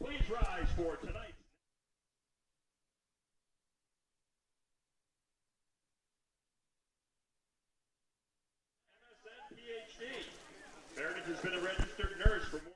Please rise for tonight's MSN PhD. Meredith has been a registered nurse for more.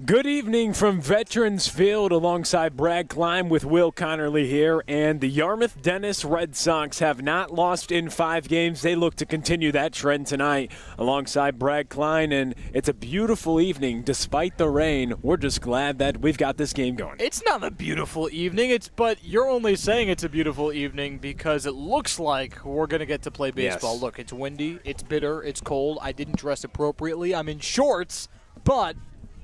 Good evening from Veterans Field alongside Brad Klein with Will Connerly here. And the Yarmouth Dennis Red Sox have not lost in 5 games. They look to continue that trend tonight alongside Brad Klein. And it's a beautiful evening despite the rain. We're just glad that we've got this game going. It's not a beautiful evening, but you're only saying it's a beautiful evening because it looks like we're going to get to play baseball. Yes. Look, it's windy, it's bitter, it's cold. I didn't dress appropriately. I'm in shorts, but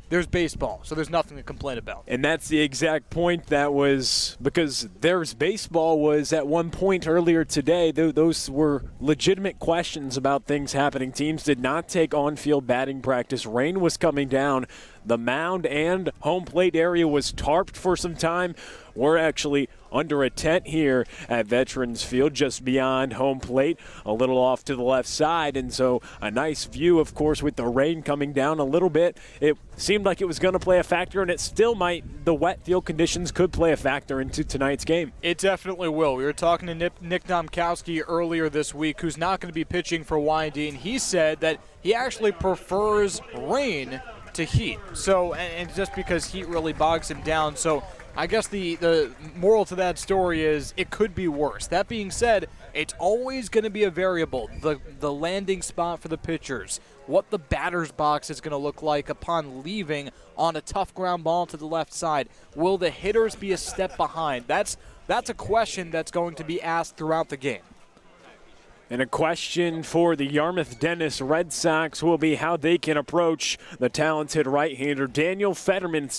there's baseball, so there's nothing to complain about. And that's the exact point that was, because there's baseball was at one point earlier today, those were legitimate questions about things happening. Teams did not take on-field batting practice. Rain was coming down. The mound and home plate area was tarped for some time. We're actually under a tent here at Veterans Field, just beyond home plate, a little off to the left side. And so a nice view, of course, with the rain coming down a little bit. It seemed like it was going to play a factor, and it still might. The wet field conditions could play a factor into tonight's game. It definitely will. We were talking to Nick Domkowski earlier this week, who's not going to be pitching for Y&D, and he said that he actually prefers rain to heat. So, and just because heat really bogs him down. So I guess the moral to that story is it could be worse. That being said, it's always going to be a variable. The landing spot for the pitchers, what the batter's box is going to look like upon leaving on a tough ground ball to the left side. Will the hitters be a step behind? That's a question that's going to be asked throughout the game. And a question for the Yarmouth Dennis Red Sox will be how they can approach the talented right-hander. Daniel Fetterman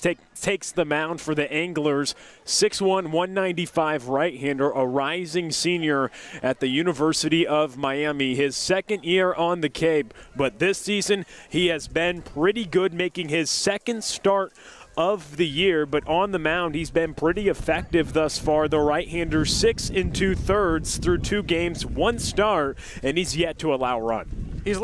takes the mound for the Anglers. 6'1", 195 right-hander, a rising senior at the University of Miami. His second year on the Cape, but this season he has been pretty good, making his second start of the year, but on the mound he's been pretty effective thus far. The right-hander 6 2/3 through 2 games, 1 start, and he's yet to allow a run. He's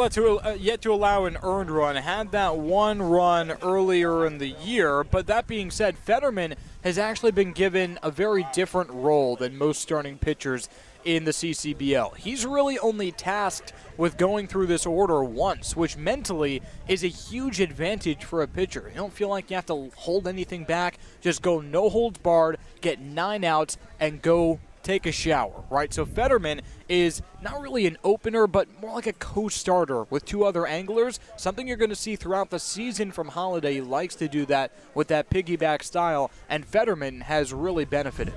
yet to allow an earned run. Had that 1 run earlier in the year, but that being said, Fetterman has actually been given a very different role than most starting pitchers in the CCBL. He's really only tasked with going through this order once, which mentally is a huge advantage for a pitcher. You don't feel like you have to hold anything back. Just go no holds barred, get 9 outs, and go take a shower, right? So Fetterman is not really an opener, but more like a co-starter with 2 other anglers, something you're going to see throughout the season from Holiday. He likes to do that with that piggyback style, and Fetterman has really benefited.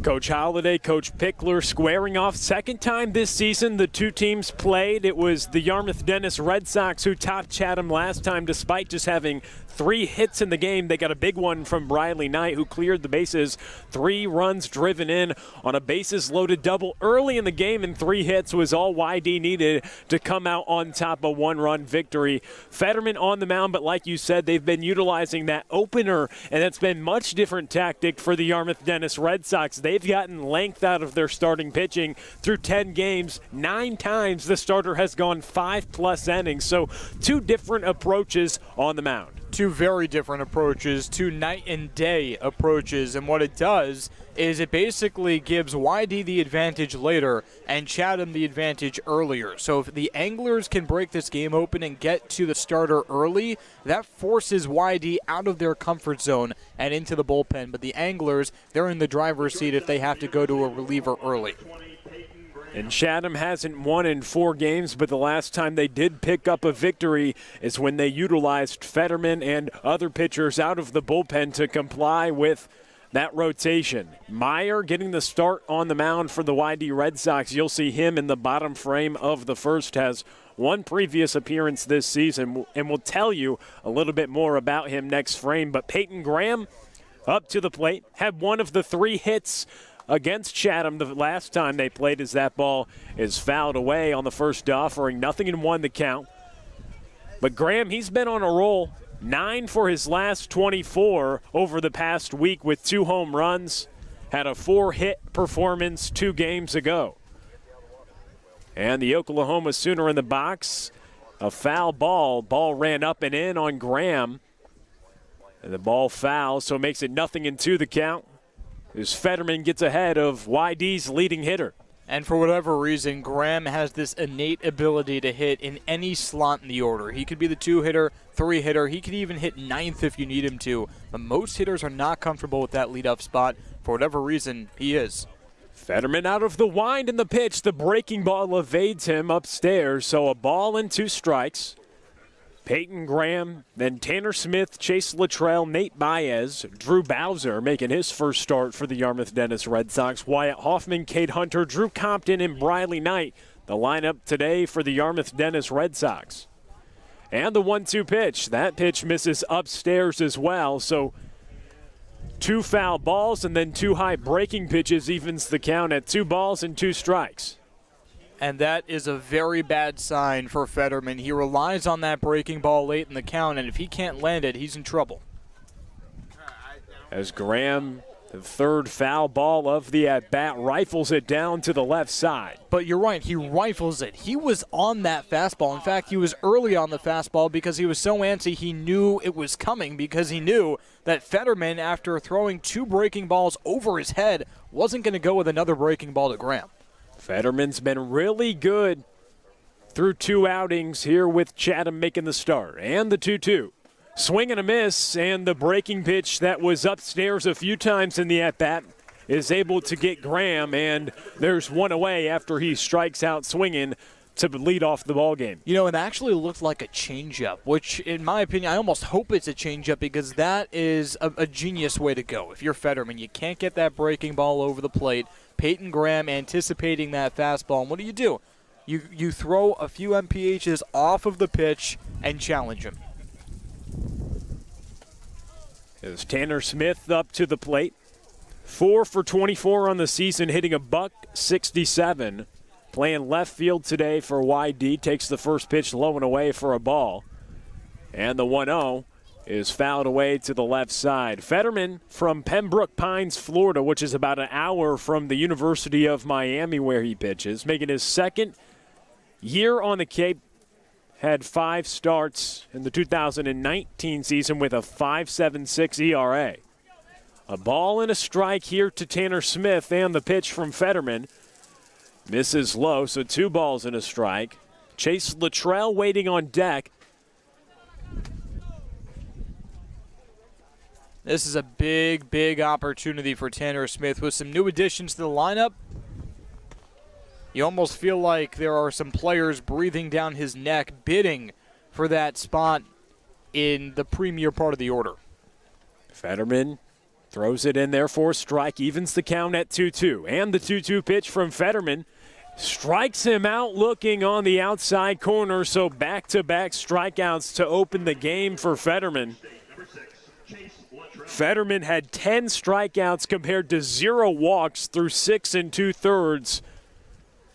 Coach Holiday, Coach Pickler squaring off. Second time this season the two teams played. It was the Yarmouth Dennis Red Sox who topped Chatham last time despite just having 3 hits in the game. They got a big one from Briley Knight, who cleared the bases. 3 runs driven in on a bases-loaded double early in the game, and 3 hits was all YD needed to come out on top, a 1-run victory. Fetterman on the mound, but like you said, they've been utilizing that opener, and it's been much different tactic for the Yarmouth Dennis Red Sox. They've gotten length out of their starting pitching through 10 games. 9 times the starter has gone 5+ innings, so 2 different approaches on the mound. 2 very different approaches, 2 night and day approaches, and what it does is it basically gives YD the advantage later and Chatham the advantage earlier. So if the Anglers can break this game open and get to the starter early, that forces YD out of their comfort zone and into the bullpen. But the Anglers, they're in the driver's seat if they have to go to a reliever early. And Chatham hasn't won in 4 games, but the last time they did pick up a victory is when they utilized Fetterman and other pitchers out of the bullpen to comply with that rotation. Meyer getting the start on the mound for the YD Red Sox. You'll see him in the bottom frame of the first, has 1 previous appearance this season, and we'll tell you a little bit more about him next frame. But Peyton Graham up to the plate, had 1 of the 3 hits against Chatham the last time they played, as that ball is fouled away on the first offering. 0-1 the count. But Graham, he's been on a roll. 9 for his last 24 over the past week with 2 home runs. Had a 4-hit performance 2 games ago. And the Oklahoma Sooner in the box. A foul ball. Ball ran up and in on Graham. And the ball foul, so it makes it 0-2 the count, as Fetterman gets ahead of YD's leading hitter. And for whatever reason, Graham has this innate ability to hit in any slot in the order. He could be the 2-hitter, 3-hitter. He could even hit 9th if you need him to. But most hitters are not comfortable with that leadoff spot. For whatever reason, he is. Fetterman out of the wind in the pitch. The breaking ball evades him upstairs, so a ball and 2 strikes. Peyton Graham, then Tanner Smith, Chase Luttrell, Nate Baez, Drew Bowser making his first start for the Yarmouth Dennis Red Sox. Wyatt Hoffman, Cade Hunter, Drew Compton, and Briley Knight, the lineup today for the Yarmouth Dennis Red Sox. And the 1-2 pitch. That pitch misses upstairs as well, so 2 foul balls and then 2 high breaking pitches evens the count at 2 balls and 2 strikes. And that is a very bad sign for Fetterman. He relies on that breaking ball late in the count, and if he can't land it, he's in trouble. As Graham, the 3rd foul ball of the at-bat, rifles it down to the left side. But you're right, he rifles it. He was on that fastball. In fact, he was early on the fastball because he was so antsy he knew it was coming, because he knew that Fetterman, after throwing 2 breaking balls over his head, wasn't going to go with another breaking ball to Graham. Fetterman's been really good through 2 outings here with Chatham making the start. And the 2-2. Swing and a miss, and the breaking pitch that was upstairs a few times in the at-bat is able to get Graham, and there's 1 away after he strikes out swinging. to lead off the ball game. You know, it actually looked like a changeup, which, in my opinion, I almost hope it's a changeup because that is a genius way to go. If you're Fetterman, you can't get that breaking ball over the plate. Peyton Graham anticipating that fastball, and what do? You throw a few MPHs off of the pitch and challenge him. As Tanner Smith up to the plate. 4 for 24 on the season, hitting a .167. Playing left field today for YD. Takes the first pitch low and away for a ball. And the 1-0 is fouled away to the left side. Fetterman from Pembroke Pines, Florida, which is about an hour from the University of Miami where he pitches. Making his second year on the Cape. Had 5 starts in the 2019 season with a .576 ERA. A ball and a strike here to Tanner Smith, and the pitch from Fetterman. Misses low, so 2 balls and a strike. Chase Luttrell waiting on deck. This is a big, big opportunity for Tanner Smith with some new additions to the lineup. You almost feel like there are some players breathing down his neck, bidding for that spot in the premier part of the order. Fetterman throws it in there for a strike, evens the count at 2-2. And the 2-2 pitch from Fetterman strikes him out looking on the outside corner, so back-to-back strikeouts to open the game for Fetterman. Fetterman had 10 strikeouts compared to 0 walks through 6 2/3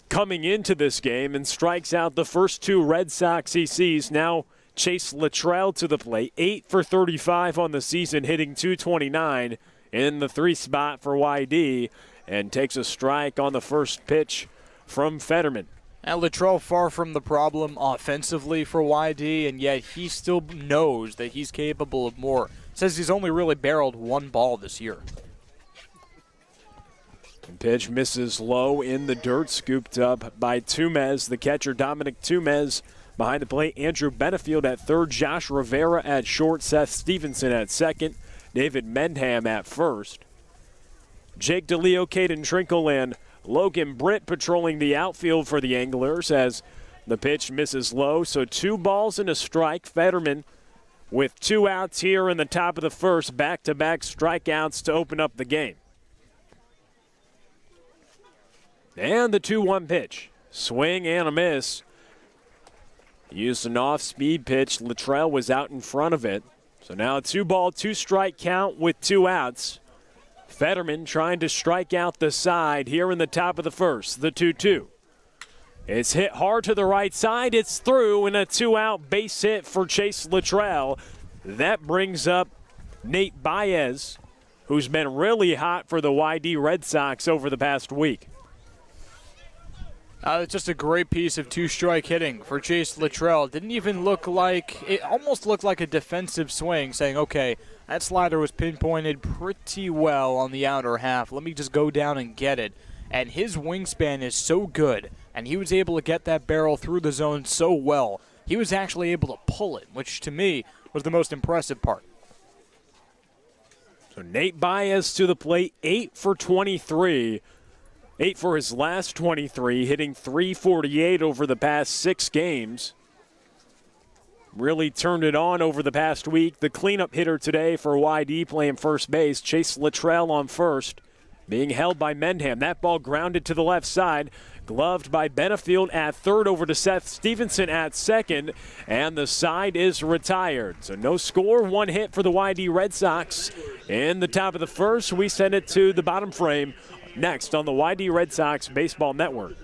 coming into this game, and strikes out the first 2 Red Sox he sees. Now Chase Luttrell to the plate, 8 for 35 on the season, hitting .229 in the 3 spot for YD, and takes a strike on the first pitch from Fetterman. And Luttrell far from the problem offensively for YD, and yet he still knows that he's capable of more. Says he's only really barreled 1 ball this year. Pitch misses low in the dirt, scooped up by Tumez, the catcher Dominic Tumez. Behind the plate, Andrew Benefield at third, Josh Rivera at short, Seth Stevenson at second, David Mendham at first. Jake DeLeo, Caden Trinkle, and Logan Britt patrolling the outfield for the Anglers as the pitch misses low. So 2 balls and a strike. Fetterman with 2 outs here in the top of the first. Back-to-back strikeouts to open up the game. And the 2-1 pitch. Swing and a miss. Used an off-speed pitch. Luttrell was out in front of it. So now a 2-ball, 2-strike count with 2 outs. Fetterman trying to strike out the side here in the top of the first, the 2-2. It's hit hard to the right side. It's through, and a 2-out base hit for Chase Luttrell. That brings up Nate Baez, who's been really hot for the YD Red Sox over the past week. It's just a great piece of 2-strike hitting for Chase Luttrell. Didn't even look like, it almost looked like a defensive swing, saying, okay, that slider was pinpointed pretty well on the outer half. Let me just go down and get it. And his wingspan is so good, and he was able to get that barrel through the zone so well. He was actually able to pull it, which to me was the most impressive part. So Nate Baez to the plate, 8 for 23. 8 for his last 23, hitting .348 over the past 6 games. Really turned it on over the past week. The cleanup hitter today for YD playing first base, Chase Luttrell on first, being held by Mendham. That ball grounded to the left side, gloved by Benefield at third, over to Seth Stevenson at second, and the side is retired. So no score, 1 hit for the YD Red Sox. In the top of the first, we send it to the bottom frame. Next on the YD Red Sox Baseball Network.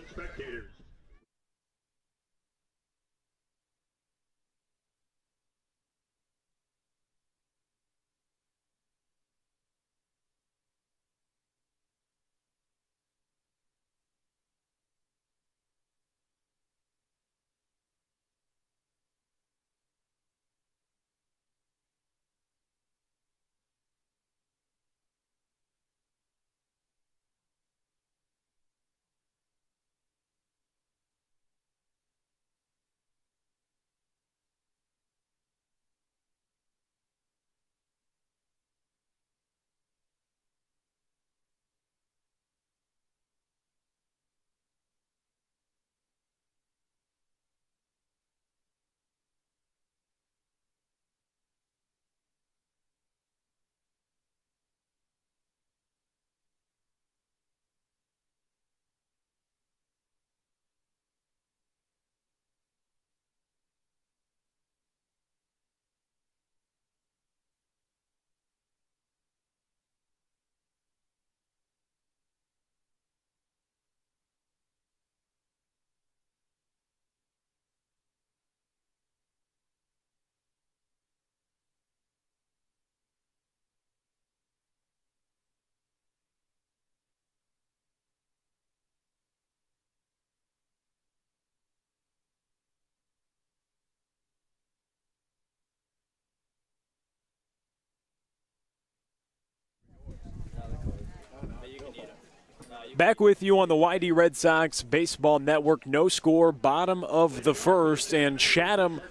Back with you on the YD Red Sox Baseball Network. No score, bottom of the first, and Chatham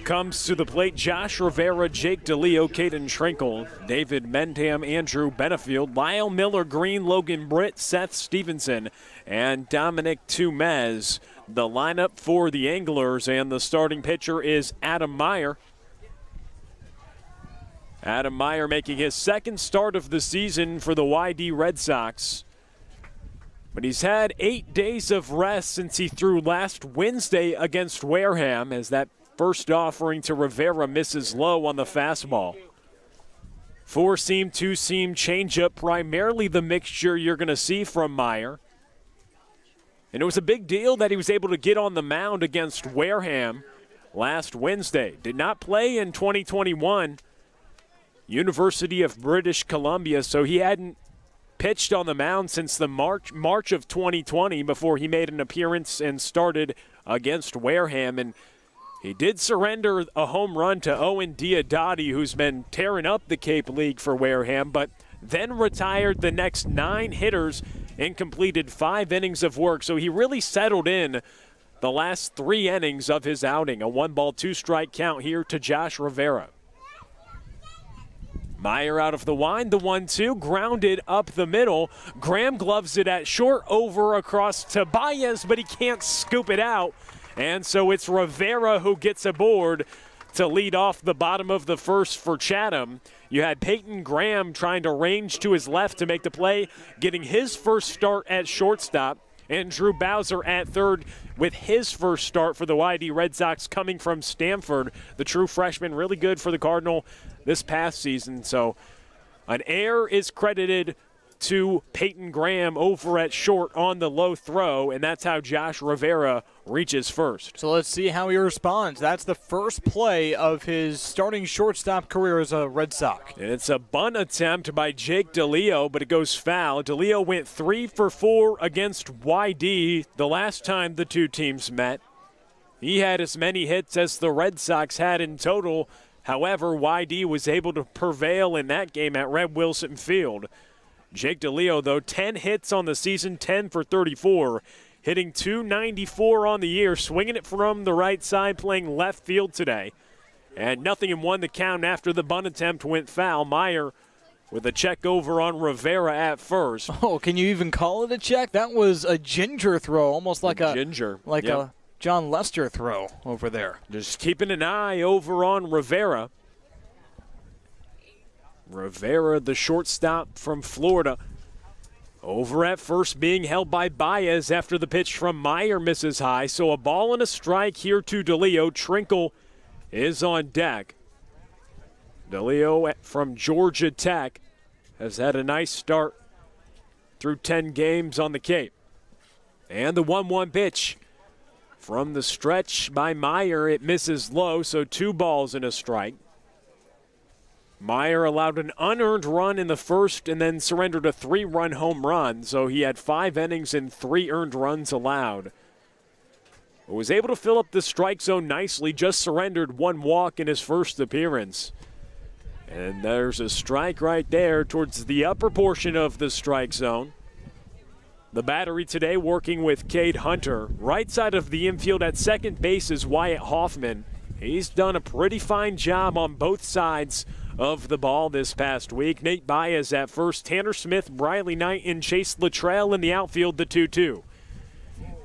comes to the plate. Josh Rivera, Jake DeLeo, Caden Trinkle, David Mendham, Andrew Benefield, Lyle Miller Green, Logan Britt, Seth Stevenson, and Dominic Tumez. The lineup for the Anglers, and the starting pitcher is Adam Meyer. Adam Meyer making his second start of the season for the YD Red Sox. But he's had 8 days of rest since he threw last Wednesday against Wareham, as that first offering to Rivera misses low on the fastball. 4-seam, 2-seam changeup, primarily the mixture you're going to see from Meyer. And it was a big deal that he was able to get on the mound against Wareham last Wednesday. Did not play in 2021, University of British Columbia, so he hadn't pitched on the mound since the March of 2020 before he made an appearance and started against Wareham. And he did surrender a home run to Owen Diodati, who's been tearing up the Cape League for Wareham, but then retired the next 9 hitters and completed 5 innings of work. So he really settled in the last 3 innings of his outing. A 1-ball, 2-strike count here to Josh Rivera. Meyer out of the wind, the 1-2, grounded up the middle. Graham gloves it at short, over across to Baez, but he can't scoop it out. And so it's Rivera who gets aboard to lead off the bottom of the first for Chatham. You had Peyton Graham trying to range to his left to make the play, getting his first start at shortstop. And Drew Bowser at third with his first start for the YD Red Sox, coming from Stanford. The true freshman, really good for the Cardinal this past season. So an error is credited to Peyton Graham over at short on the low throw, and that's how Josh Rivera reaches first. So let's see how he responds. That's the first play of his starting shortstop career as a Red Sox. And it's a bunt attempt by Jake DeLeo, but it goes foul. DeLeo went 3 for 4 against YD the last time the two teams met. He had as many hits as the Red Sox had in total. However, YD was able to prevail in that game at Red Wilson Field. Jake DeLeo, though, 10 hits on the season, 10 for 34, hitting .294 on the year, swinging it from the right side, playing left field today. And 0-1 the count after the bunt attempt went foul. Meyer with a check over on Rivera at first. Oh, can you even call it a check? That was a ginger throw, almost like a John Lester throw over there. Just keeping an eye over on Rivera. Rivera, the shortstop from Florida, over at first, being held by Baez after the pitch from Meyer misses high. So a ball and a strike here to DeLeo. Trinkle is on deck. DeLeo from Georgia Tech has had a nice start through 10 games on the Cape. And the 1-1 pitch from the stretch by Meyer. It misses low, so 2 balls and a strike. Meyer allowed an unearned run in the first and then surrendered a 3-run home run, so he had 5 innings and 3 earned runs allowed. Was able to fill up the strike zone nicely, just surrendered 1 walk in his first appearance. And there's a strike right there towards the upper portion of the strike zone. The battery today working with Cade Hunter. Right side of the infield at second base is Wyatt Hoffman. He's done a pretty fine job on both sides of the ball this past week. Nate Baez at first, Tanner Smith, Briley Knight, and Chase Luttrell in the outfield, the 2-2.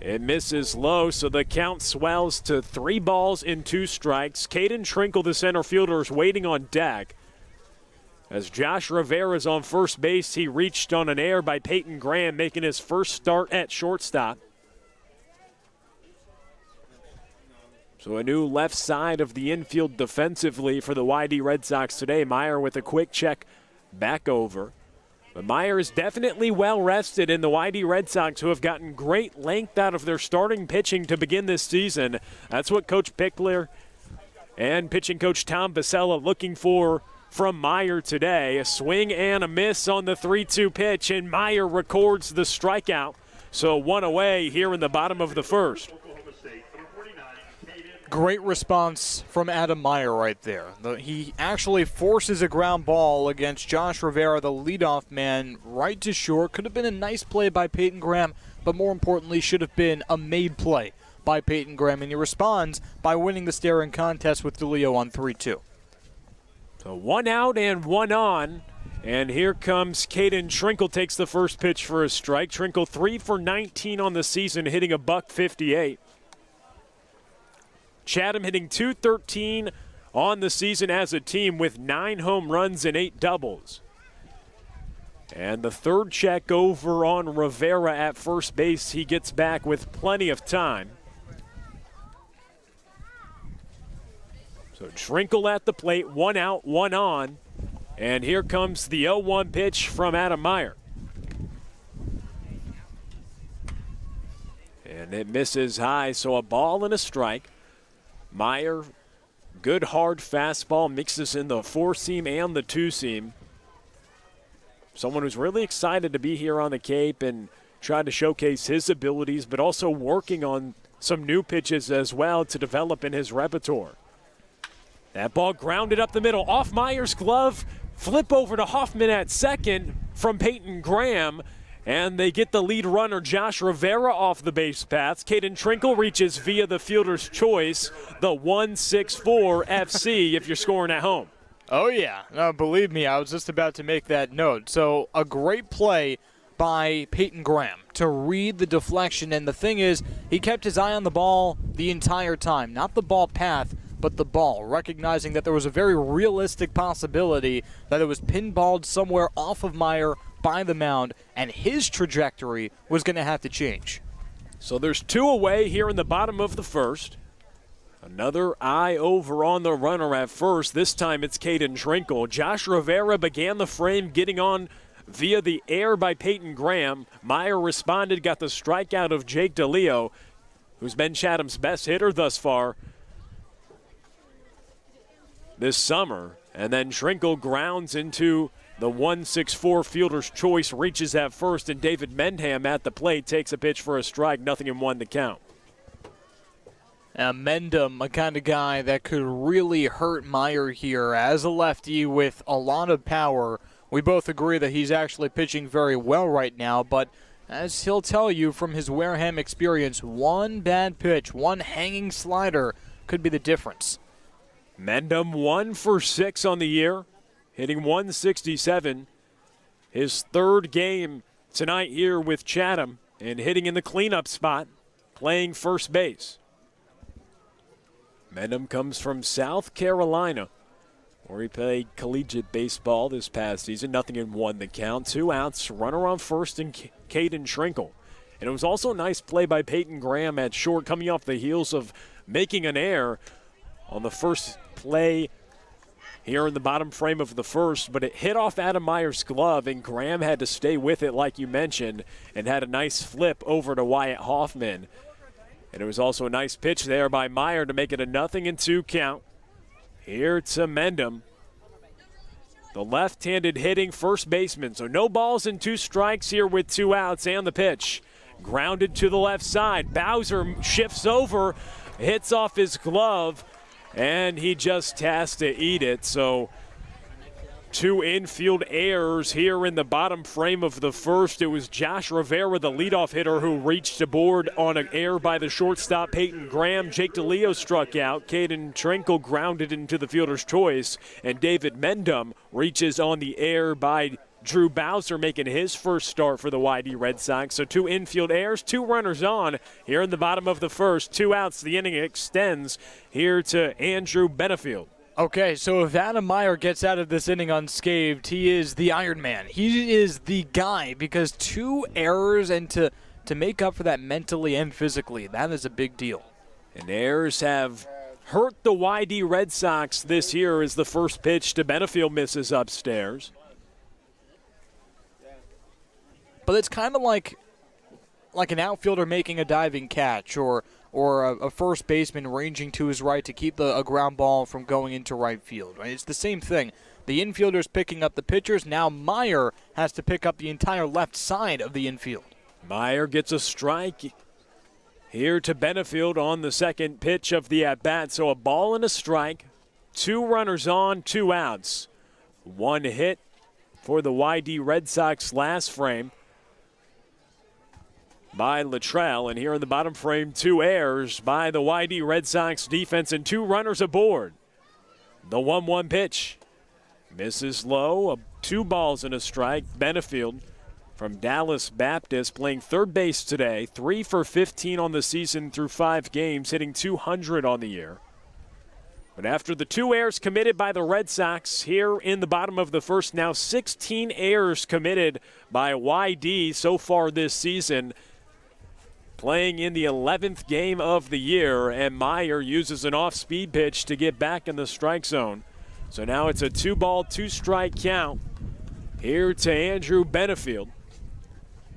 It misses low, so the count swells to 3 balls and 2 strikes. Caden Trinkle, the center fielder, is waiting on deck. As Josh Rivera is on first base, he reached on an error by Peyton Graham, making his first start at shortstop. So a new left side of the infield defensively for the YD Red Sox today. Meyer with a quick check back over. But Meyer is definitely well rested in the YD Red Sox, who have gotten great length out of their starting pitching to begin this season. That's what Coach Pickler and pitching coach Tom Vasella looking for from Meyer today. A swing and a miss on the 3-2 pitch, and Meyer records the strikeout. So 1 away here in the bottom of the first. Great response from Adam Meyer right there. He actually forces a ground ball against Josh Rivera, the leadoff man, right to short. Could have been a nice play by Peyton Graham, but more importantly, should have been a made play by Peyton Graham. And he responds by winning the staring contest with DeLeo on 3-2. So 1 out and 1 on. And here comes Caden Trinkle, takes the first pitch for a strike. Trinkle 3 for 19 on the season, hitting a .158. Chatham hitting .213 on the season as a team with 9 home runs and 8 doubles. And the third check over on Rivera at first base. He gets back with plenty of time. So Trinkle at the plate, 1 out, 1 on. And here comes the 0-1 pitch from Adam Meyer. And it misses high, so a ball and a strike. Meyer, good hard fastball, mixes in the 4-seam and the 2-seam. Someone who's really excited to be here on the Cape and trying to showcase his abilities, but also working on some new pitches as well to develop in his repertoire. That ball grounded up the middle, off Meyer's glove, flip over to Hoffman at second from Peyton Graham, and they get the lead runner, Josh Rivera, off the base paths. Caden Trinkle reaches via the fielder's choice, the 164 FC if you're scoring at home. Oh, yeah. No, believe me, I was just about to make that note. So a great play by Peyton Graham to read the deflection. And the thing is, he kept his eye on the ball the entire time. Not the ball path, but the ball, recognizing that there was a very realistic possibility that it was pinballed somewhere off of Meyer by the mound, and his trajectory was going to have to change. So there's 2 away here in the bottom of the first. Another eye over on the runner at first. This time it's Caden Trinkle. Josh Rivera began the frame, getting on via the air by Peyton Graham. Meyer responded, got the strikeout of Jake DeLeo, who's been Chatham's best hitter thus far this summer. And then Trinkle grounds into the 164 fielder's choice, reaches at first, and David Mendham at the plate takes a pitch for a strike, 0-1 the count. Mendham, a kind of guy that could really hurt Meyer here as a lefty with a lot of power. We both agree that he's actually pitching very well right now, but as he'll tell you from his Wareham experience, one bad pitch, one hanging slider could be the difference. Mendham 1 for 6 on the year, hitting 167. His third game tonight here with Chatham and hitting in the cleanup spot, playing first base. Mendham comes from South Carolina, where he played collegiate baseball this past season. 0-1 the count. 2 outs, runner on first, and Caden Trinkle. And it was also a nice play by Peyton Graham at short, coming off the heels of making an error on the first play here in the bottom frame of the first, but it hit off Adam Meyer's glove, and Graham had to stay with it, like you mentioned, and had a nice flip over to Wyatt Hoffman. And it was also a nice pitch there by Meyer to make it a 0-2 count. Here to Mendham, the left-handed hitting first baseman. So no balls and 2 strikes here with 2 outs, and the pitch grounded to the left side. Bowser shifts over, hits off his glove, and he just has to eat it. So 2 infield errors here in the bottom frame of the first. It was Josh Rivera, the leadoff hitter, who reached aboard on an error by the shortstop Peyton Graham. Jake DeLeo struck out. Caden Trinkle grounded into the fielder's choice. And David Mendham reaches on the error by Drew Bowser, making his first start for the YD Red Sox. So 2 infield errors, 2 runners on here in the bottom of the first. 2 outs, the inning extends here to Andrew Benefield. Okay, so if Adam Meyer gets out of this inning unscathed, he is the Iron Man. He is the guy, because 2 errors, and to make up for that mentally and physically, that is a big deal. And errors have hurt the YD Red Sox this year as the first pitch to Benefield misses upstairs. But it's kind of like an outfielder making a diving catch, or a first baseman ranging to his right to keep a ground ball from going into right field. Right? It's the same thing. The infielders picking up the pitchers. Now Meyer has to pick up the entire left side of the infield. Meyer gets a strike. here to Benefield on the second pitch of the at-bat. So a ball and a strike, 2 runners on, 2 outs. 1 hit for the YD Red Sox last frame by Luttrell. And here in the bottom frame, 2 errors by the YD Red Sox defense and 2 runners aboard. The 1-1 pitch misses low, 2 balls and a strike. Benefield from Dallas Baptist playing third base today, 3 for 15 on the season through 5 games, hitting .200 on the year. But after the 2 errors committed by the Red Sox here in the bottom of the first, now 16 errors committed by YD so far this season, playing in the 11th game of the year, and Meyer uses an off-speed pitch to get back in the strike zone. So now it's a 2-ball, 2-strike count here to Andrew Benefield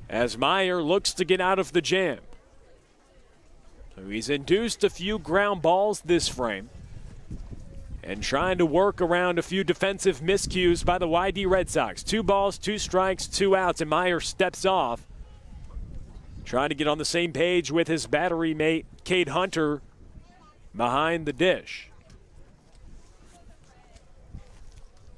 as Meyer looks to get out of the jam. So he's induced a few ground balls this frame and trying to work around a few defensive miscues by the YD Red Sox. 2 balls, 2 strikes, 2 outs, and Meyer steps off, trying to get on the same page with his battery mate, Cade Hunter, behind the dish.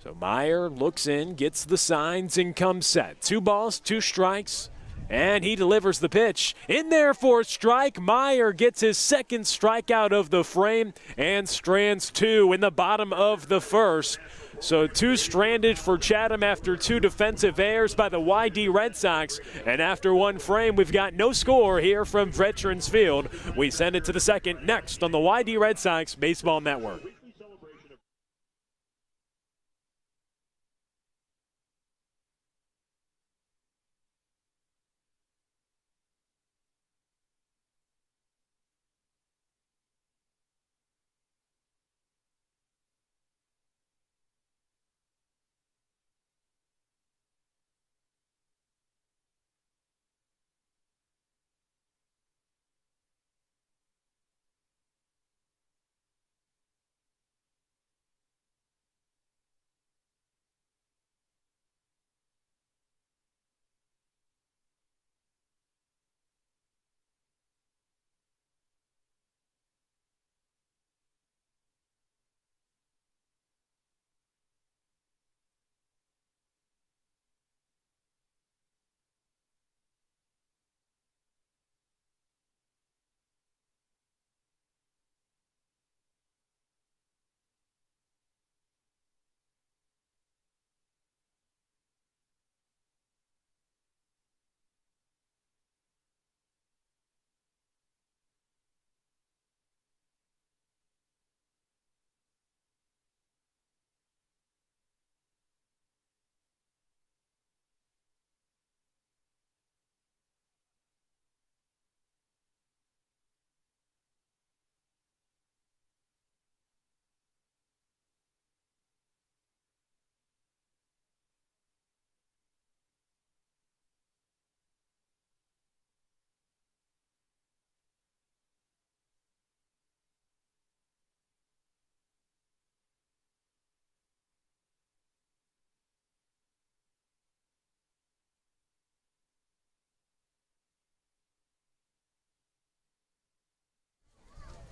So Meyer looks in, gets the signs, and comes set. 2 balls, 2 strikes, and he delivers the pitch. In there for a strike. Meyer gets his second strikeout of the frame and strands 2 in the bottom of the first. So 2 stranded for Chatham after 2 defensive errors by the YD Red Sox. And after 1 frame, we've got no score here from Veterans Field. We send it to the second next on the YD Red Sox Baseball Network.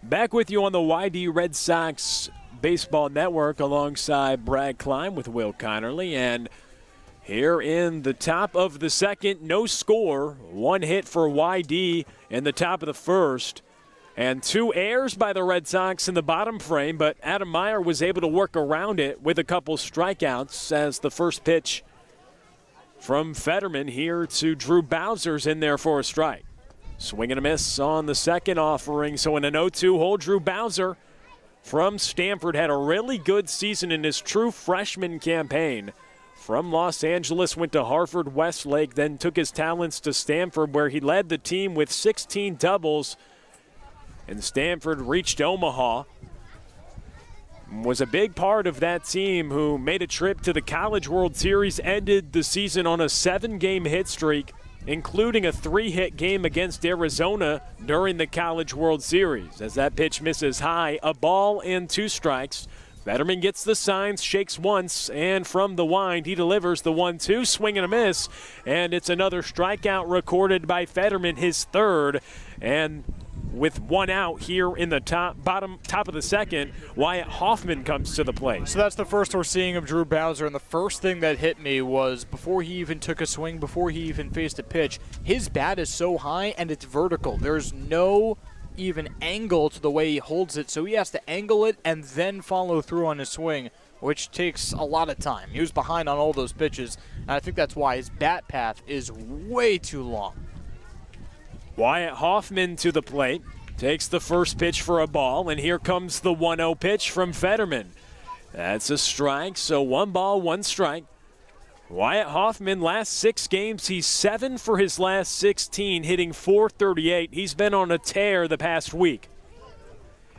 Back with you on the YD Red Sox Baseball Network alongside Brad Klein with Will Connerly. And here in the top of the second, no score. 1 hit for YD in the top of the first. And 2 errors by the Red Sox in the bottom frame, but Adam Meyer was able to work around it with a couple strikeouts as the first pitch from Fetterman here to Drew Bowser's in there for a strike. Swing and a miss on the second offering. So in an 0-2 hole, Drew Bowser from Stanford had a really good season in his true freshman campaign. From Los Angeles, went to Harvard Westlake, then took his talents to Stanford, where he led the team with 16 doubles. And Stanford reached Omaha. Was a big part of that team who made a trip to the College World Series, ended the season on a 7-game hit streak, including a 3-hit game against Arizona during the College World Series. As that pitch misses high, a ball and 2 strikes. Fetterman gets the signs, shakes once, and from the wind, he delivers the 1-2, swing and a miss. And it's another strikeout recorded by Fetterman, his third. And with one out here in the top of the second, Wyatt Hoffman comes to the plate. So that's the first we're seeing of Drew Bowser, and the first thing that hit me was before he even took a swing, before he even faced a pitch, his bat is so high and it's vertical. There's no even angle to the way he holds it, so he has to angle it and then follow through on his swing, which takes a lot of time. He was behind on all those pitches, and I think that's why his bat path is way too long. Wyatt Hoffman to the plate, takes the first pitch for a ball, and here comes the 1-0 pitch from Fetterman. That's a strike, so 1 ball, 1 strike. Wyatt Hoffman, last 6 games, he's 7 for his last 16, hitting .438. He's been on a tear the past week.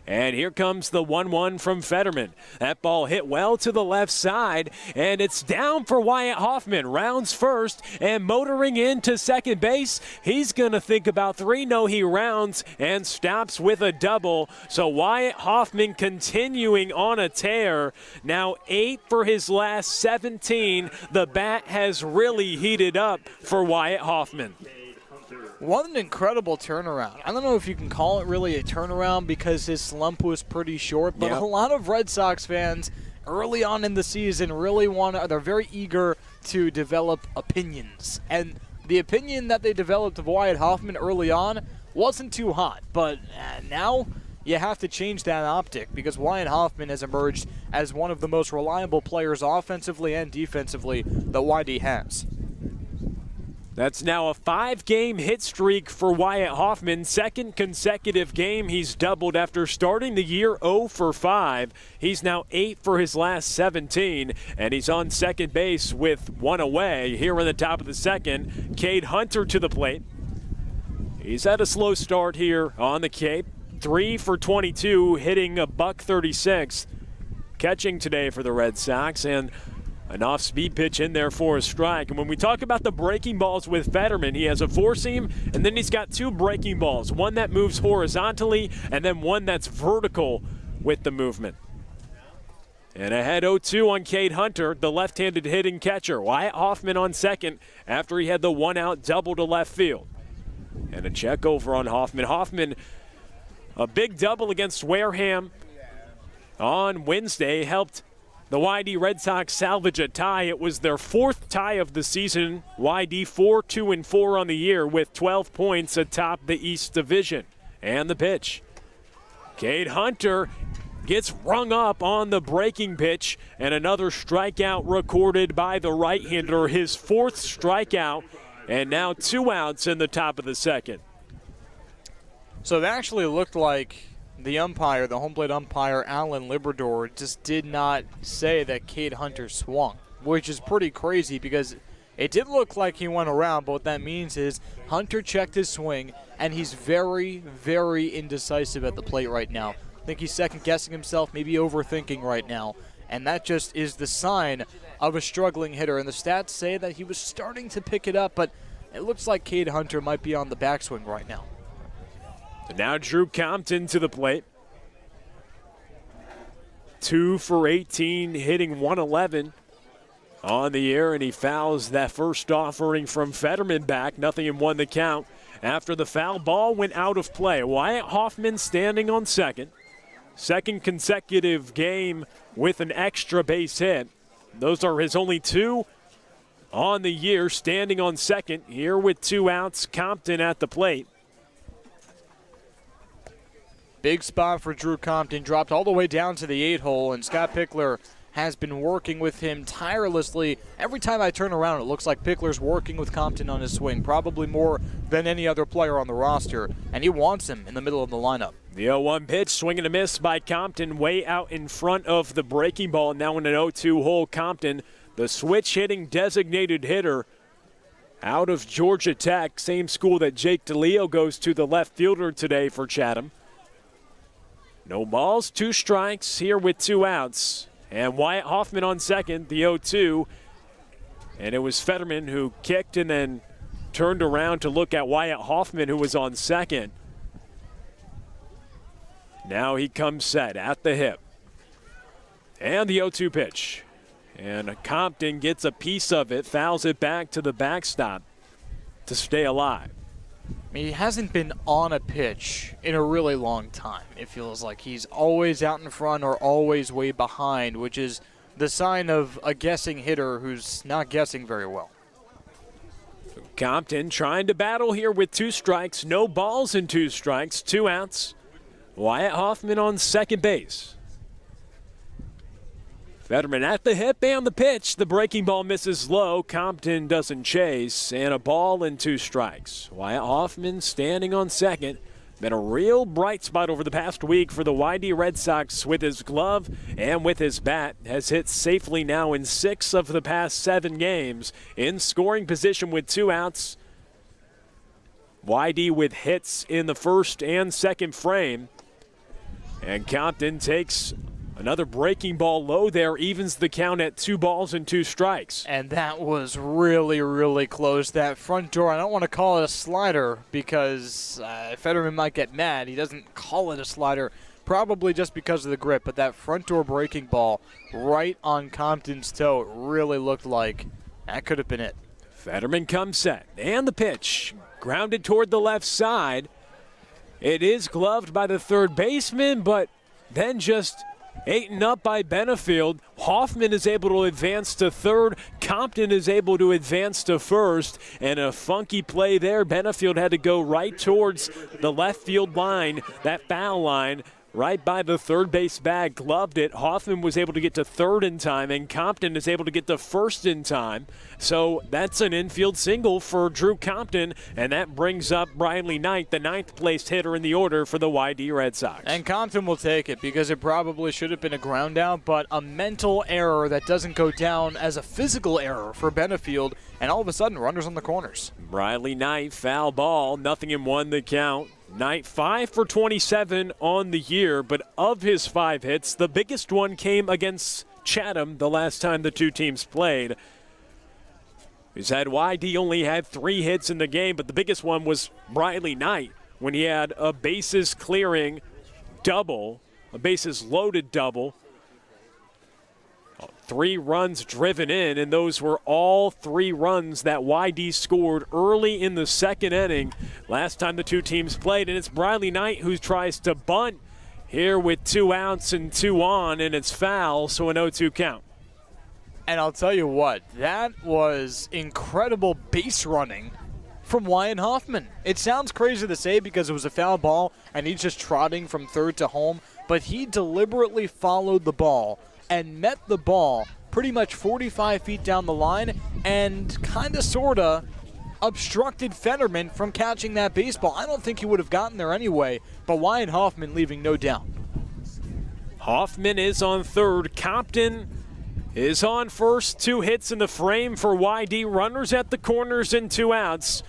And here comes the 1-1 from Fetterman. That ball hit well to the left side, and it's down for Wyatt Hoffman. Rounds first and motoring into second base. He's going to think about 3. No, he rounds and stops with a double. So Wyatt Hoffman continuing on a tear. Now 8 for his last 17. The bat has really heated up for Wyatt Hoffman. What an incredible turnaround. I don't know if you can call it really a turnaround because his slump was pretty short, but a lot of Red Sox fans early on in the season really they're very eager to develop opinions. And the opinion that they developed of Wyatt Hoffman early on wasn't too hot, but now you have to change that optic because Wyatt Hoffman has emerged as one of the most reliable players offensively and defensively that YD has. That's now a 5-game hit streak for Wyatt Hoffman. Second consecutive game he's doubled after starting the year 0 for 5. He's now 8 for his last 17, and he's on second base with 1 away. Here in the top of the second, Cade Hunter to the plate. He's had a slow start here on the Cape. 3 for 22, hitting a .136. Catching today for the Red Sox, and an off-speed pitch in there for a strike. And when we talk about the breaking balls with Fetterman, he has a four-seam, and then he's got 2 breaking balls, one that moves horizontally and then one that's vertical with the movement. And ahead 0-2 on Cade Hunter, the left-handed hitting catcher. Wyatt Hoffman on second after he had the 1-out double to left field. And a check over on Hoffman. Hoffman, a big double against Wareham on Wednesday, helped the YD Red Sox salvage a tie. It was their 4th tie of the season. YD 4-2-4 on the year with 12 points atop the East Division. And the pitch. Cade Hunter gets rung up on the breaking pitch, and another strikeout recorded by the right-hander, his 4th strikeout, and now 2 outs in the top of the second. So it actually looked like the umpire, the home plate umpire, Alan Librador, just did not say that Cade Hunter swung, which is pretty crazy because it did look like he went around, but what that means is Hunter checked his swing, and he's very, very indecisive at the plate right now. I think he's second-guessing himself, maybe overthinking right now, and that just is the sign of a struggling hitter. And the stats say that he was starting to pick it up, but it looks like Cade Hunter might be on the backswing right now. And now Drew Compton to the plate. 2 for 18, hitting .111 on the year, and he fouls that first offering from Fetterman back. 0-1 the count after the foul ball went out of play. Wyatt Hoffman standing on second. Second consecutive game with an extra base hit. Those are his only 2 on the year, standing on second. Here with 2 outs, Compton at the plate. Big spot for Drew Compton, dropped all the way down to the 8-hole, and Scott Pickler has been working with him tirelessly. Every time I turn around, it looks like Pickler's working with Compton on his swing, probably more than any other player on the roster, and he wants him in the middle of the lineup. The 0-1 pitch, swing and a miss by Compton, way out in front of the breaking ball. Now in an 0-2 hole, Compton, the switch-hitting designated hitter out of Georgia Tech, same school that Jake DeLeo goes to, the left fielder today for Chatham. No balls, 2 strikes here with 2 outs. And Wyatt Hoffman on second, the 0-2. And it was Fetterman who kicked and then turned around to look at Wyatt Hoffman, who was on second. Now he comes set at the hip. And the 0-2 pitch. And Compton gets a piece of it, fouls it back to the backstop to stay alive. He hasn't been on a pitch in a really long time. It feels like he's always out in front or always way behind, which is the sign of a guessing hitter who's not guessing very well. Compton trying to battle here with 2 strikes, no balls and 2 strikes, 2 outs. Wyatt Hoffman on second base. Fetterman at the hip and the pitch. The breaking ball misses low. Compton doesn't chase, and a ball and 2 strikes. Wyatt Hoffman standing on second. Been a real bright spot over the past week for the YD Red Sox with his glove and with his bat. Has hit safely now in 6 of the past 7 games. In scoring position with 2 outs. YD with hits in the first and second frame. And Compton takes another breaking ball low there, evens the count at 2 balls and 2 strikes. And that was really, really close. That front door, I don't want to call it a slider because Fetterman might get mad. He doesn't call it a slider, probably just because of the grip. But that front door breaking ball right on Compton's toe, it really looked like that could have been it. Fetterman comes set, and the pitch grounded toward the left side. It is gloved by the third baseman, but then just eaten up by Benefield. Hoffman is able to advance to third. Compton is able to advance to first. And a funky play there. Benefield had to go right towards the left field line, that foul line, right by the third base bag, gloved it. Hoffman was able to get to third in time, and Compton is able to get to first in time. So that's an infield single for Drew Compton, and that brings up Briley Knight, the 9th placed hitter in the order for the YD Red Sox. And Compton will take it because it probably should have been a ground out, but a mental error that doesn't go down as a physical error for Benefield, and all of a sudden runners on the corners. Briley Knight, foul ball, 0-1 the count. Knight 5 for 27 on the year, but of his 5 hits, the biggest one came against Chatham the last time the 2 teams played. He said YD only had 3 hits in the game, but the biggest one was Briley Knight when he had a bases clearing double, a bases loaded double. 3 runs driven in, and those were all 3 runs that YD scored early in the second inning last time the 2 teams played. And it's Briley Knight who tries to bunt here with 2 outs and 2 on, and it's foul, so an 0-2 count. And I'll tell you what, that was incredible base running from Wyatt Hoffman. It sounds crazy to say because it was a foul ball and he's just trotting from third to home, but he deliberately followed the ball and met the ball pretty much 45 feet down the line and kind of sort of obstructed Fetterman from catching that baseball. I don't think he would have gotten there anyway, but Wyatt Hoffman leaving no doubt. Hoffman is on third. Compton is on first. 2 hits in the frame for YD. Runners at the corners and 2 outs.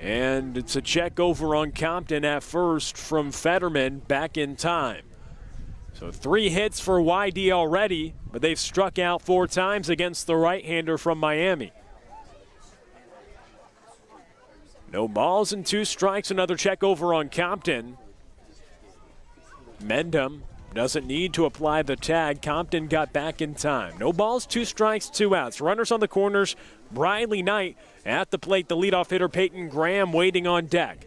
And it's a check over on Compton at first from Fetterman back in time. So 3 hits for YD already, but they've struck out 4 times against the right-hander from Miami. No balls and 2 strikes. Another check over on Compton. Mendham doesn't need to apply the tag. Compton got back in time. No balls, 2 strikes, 2 outs. Runners on the corners. Briley Knight at the plate. The leadoff hitter, Peyton Graham, waiting on deck.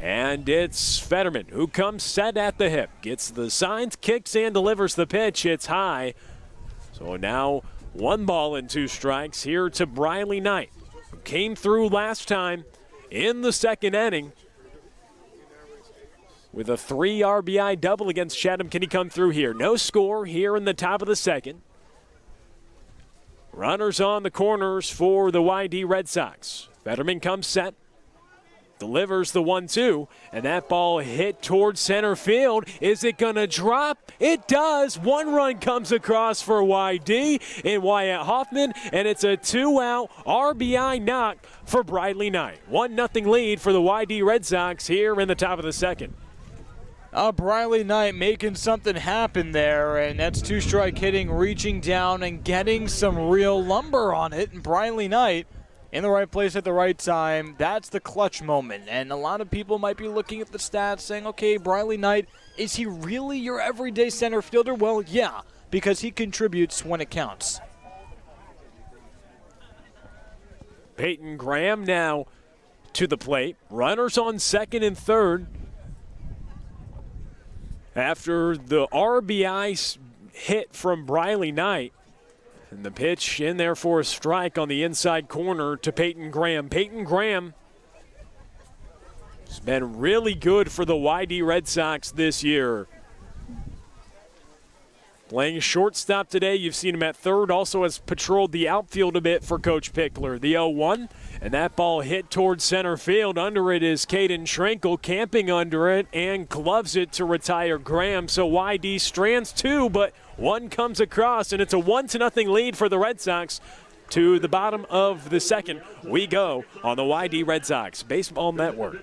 And it's Fetterman who comes set at the hip. Gets the signs, kicks, and delivers the pitch. It's high. So now 1 ball and 2 strikes here to Briley Knight, who came through last time in the second inning with a 3 RBI double against Chatham. Can he come through here? No score here in the top of the second. Runners on the corners for the YD Red Sox. Fetterman comes set. Delivers the 1-2, and that ball hit towards center field. Is it going to drop? It does. 1 run comes across for YD in Wyatt Hoffman, and it's a 2-out RBI knock for Briley Knight. 1-0 lead for the YD Red Sox here in the top of the second. Briley Knight making something happen there, and that's 2-strike hitting, reaching down and getting some real lumber on it, and Briley Knight in the right place at the right time. That's the clutch moment. And a lot of people might be looking at the stats saying, okay, Briley Knight, is he really your everyday center fielder? Well, yeah, because he contributes when it counts. Peyton Graham now to the plate. Runners on second and third. After the RBI hit from Briley Knight. And the pitch in there for a strike on the inside corner to Peyton Graham. Peyton Graham has been really good for the YD Red Sox this year. Playing shortstop today, you've seen him at third. Also has patrolled the outfield a bit for Coach Pickler. The 0-1, and that ball hit towards center field. Under it is Caden Schrenkel, camping under it, and gloves it to retire Graham. So YD strands two, but one comes across, and it's a 1-0 lead for the Red Sox. To the bottom of the second, we go on the YD Red Sox Baseball Network.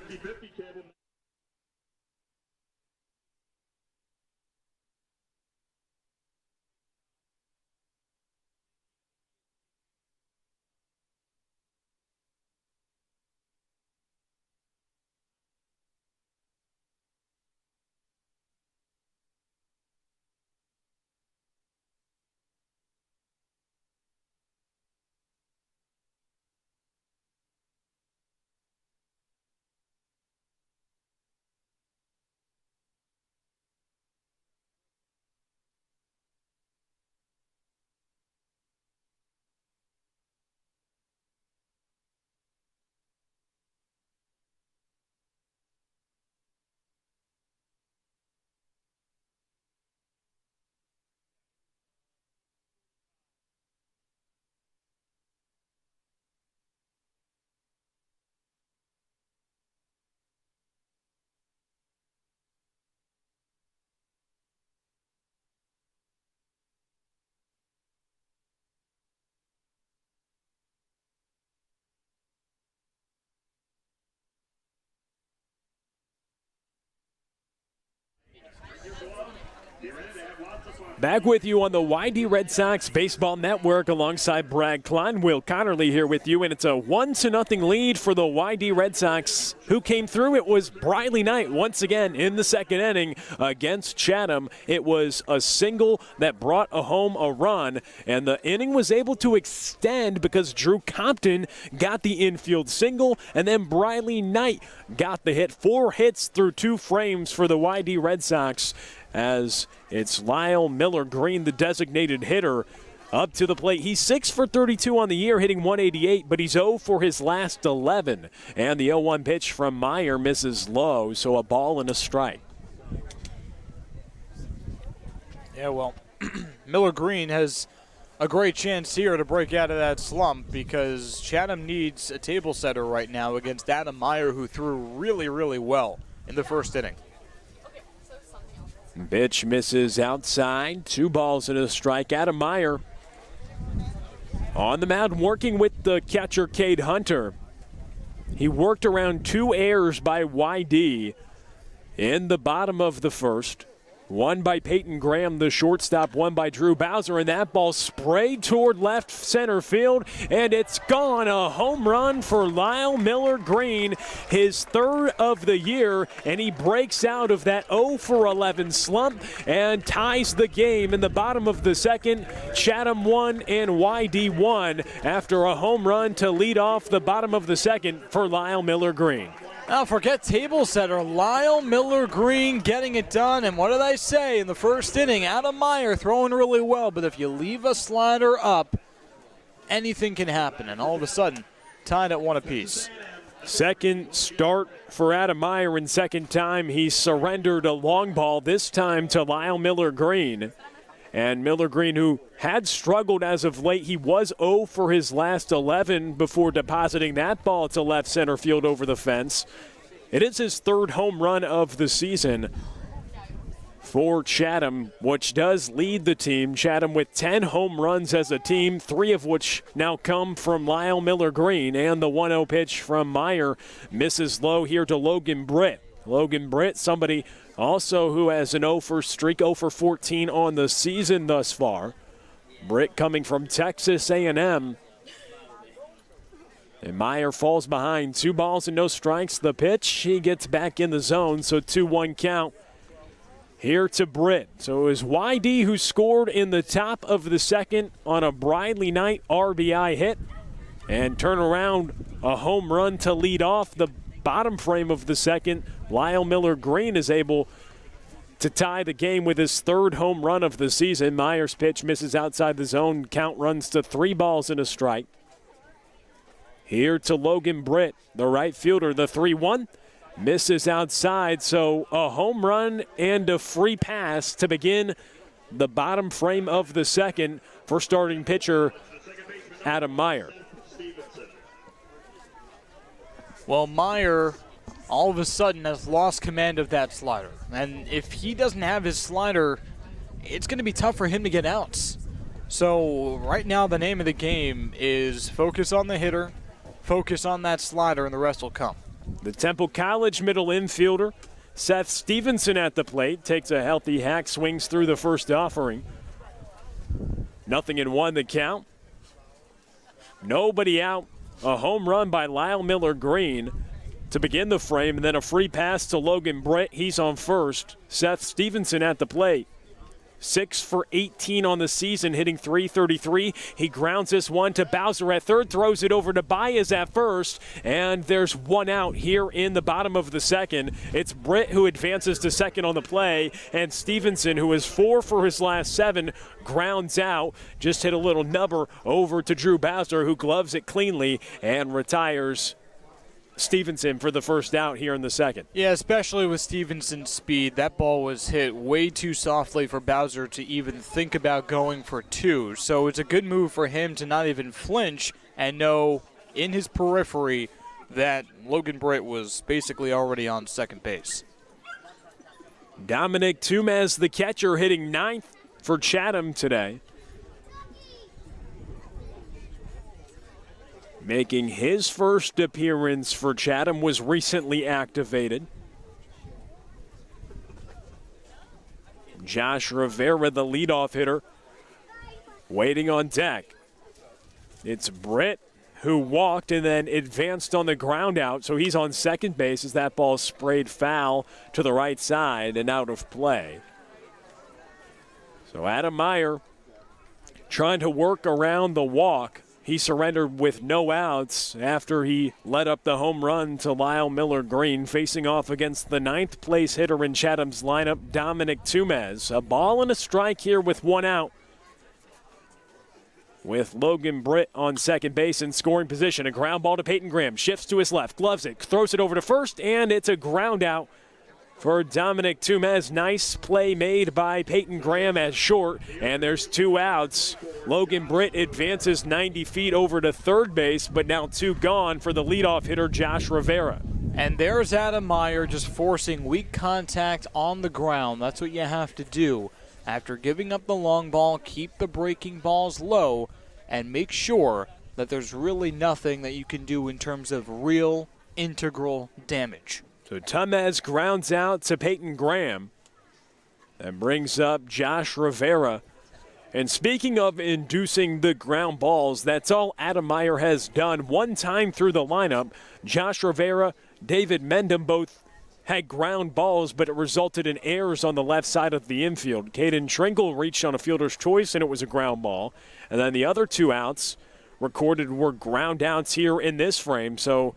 Back with you on the YD Red Sox Baseball Network alongside Brad Klein. Will Connerly here with you, and it's a 1-0 lead for the YD Red Sox. Who came through? It was Briley Knight once again in the second inning against Chatham. It was a single that brought home a run, and the inning was able to extend because Drew Compton got the infield single, and then Briley Knight got the hit. 4 hits through 2 frames for the YD Red Sox, as it's Lyle Miller Green, the designated hitter, up to the plate. He's 6 for 32 on the year, hitting 188, but he's 0 for his last 11. And the 0-1 pitch from Meyer misses low, so a ball and a strike. Yeah, well, Miller Green has a great chance here to break out of that slump because Chatham needs a table setter right now against Adam Meyer, who threw really, really well in the first inning. Pitch misses outside. 2 balls and a strike. Adam Meyer on the mound working with the catcher, Cade Hunter. He worked around 2 errors by YD in the bottom of the first. One by Peyton Graham, the shortstop, one by Drew Bowser, and that ball sprayed toward left center field, and it's gone. A home run for Lyle Miller Green, his 3rd of the year, and he breaks out of that 0 for 11 slump and ties the game in the bottom of the second. Chatham 1 and YD 1 after a home run to lead off the bottom of the second for Lyle Miller Green. Now forget table setter, Lyle Miller Green getting it done. And what did I say in the first inning? Adam Meyer throwing really well, but if you leave a slider up, anything can happen. And all of a sudden, tied at 1 apiece. Second start for Adam Meyer, and second time he surrendered a long ball, this time to Lyle Miller Green. And Miller Green, who had struggled as of late, he was 0 for his last 11 before depositing that ball to left center field over the fence. It is his 3rd home run of the season for Chatham, which does lead the team. Chatham with 10 home runs as a team, 3 of which now come from Lyle Miller Green. And the 1-0 pitch from Meyer misses low here to Logan Britt. Logan Britt, somebody also who has an 0 for streak, 0 for 14 on the season thus far. Britt coming from Texas A&M. And Meyer falls behind. 2 balls and no strikes. The pitch, he gets back in the zone, so 2-1 count here to Britt. So it was YD who scored in the top of the second on a Briley Knight RBI hit. and turn around a home run to lead off the bottom frame of the second. Lyle Miller Green is able to tie the game with his third home run of the season. Meyer's pitch misses outside the zone. Count runs to 3 balls and a strike. Here to Logan Britt, the right fielder, the 3-1. Misses outside, so a home run and a free pass to begin the bottom frame of the second for starting pitcher Adam Meyer. Well, Meyer all of a sudden has lost command of that slider. And if he doesn't have his slider, it's going to be tough for him to get outs. So right now the name of the game is focus on the hitter, focus on that slider, and the rest will come. The Temple College middle infielder, Seth Stevenson at the plate, takes a healthy hack, swings through the first offering. 0-1 the count. Nobody out. A home run by Lyle Miller Green to begin the frame, and then a free pass to Logan Britt. He's on first. Seth Stevenson at the plate. 6 for 18 on the season, hitting .333. He grounds this one to Bowser at third, throws it over to Baez at first, and there's one out here in the bottom of the second. It's Britt who advances to second on the play, and Stevenson, who is 4 for his last 7, grounds out. Just hit a little nubber over to Drew Bowser, who gloves it cleanly and retires Stevenson for the first out here in the second. Yeah, especially with Stevenson's speed, that ball was hit way too softly for Bowser to even think about going for 2. So it's a good move for him to not even flinch and know in his periphery that Logan Britt was basically already on second base. Dominic Tumez, the catcher, hitting 9th for Chatham today. Making his first appearance for Chatham, was recently activated. Josh Rivera, the leadoff hitter, waiting on deck. It's Britt who walked and then advanced on the ground out, so he's on second base as that ball sprayed foul to the right side and out of play. So Adam Meyer trying to work around the walk. He surrendered with no outs after he led up the home run to Lyle Miller Green, facing off against the 9th place hitter in Chatham's lineup, Dominic Tumez. A ball and a strike here with 1 out, with Logan Britt on second base in scoring position. A ground ball to Peyton Graham, shifts to his left, gloves it, throws it over to first, and it's a ground out for Dominic Tumez. Nice play made by Peyton Graham at short, and there's 2 outs. Logan Britt advances 90 feet over to third base, but now 2 gone for the leadoff hitter, Josh Rivera. And there's Adam Meyer just forcing weak contact on the ground. That's what you have to do. After giving up the long ball, keep the breaking balls low and make sure that there's really nothing that you can do in terms of real integral damage. So Tumez grounds out to Peyton Graham. That brings up Josh Rivera. And speaking of inducing the ground balls, that's all Adam Meyer has done. One time through the lineup, Josh Rivera, David Mendham both had ground balls, but it resulted in errors on the left side of the infield. Caden Tringle reached on a fielder's choice, and it was a ground ball. And then the other 2 outs recorded were ground outs here in this frame. So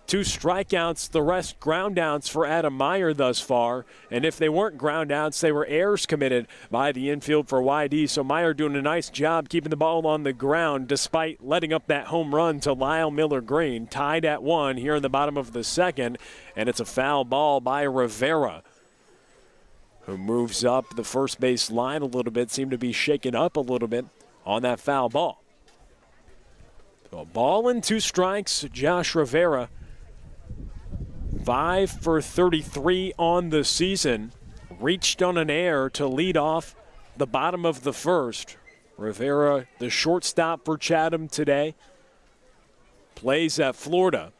2 strikeouts, the rest ground outs for Adam Meyer thus far. And if they weren't ground outs, they were errors committed by the infield for YD. So Meyer doing a nice job keeping the ball on the ground despite letting up that home run to Lyle Miller Green. Tied at 1 here in the bottom of the second. And it's a foul ball by Rivera, who moves up the first base line a little bit, seemed to be shaken up a little bit on that foul ball. So a ball and 2 strikes, Josh Rivera. 5 for 33 on the season. Reached on an error to lead off the bottom of the first. Rivera, the shortstop for Chatham today, plays at Florida.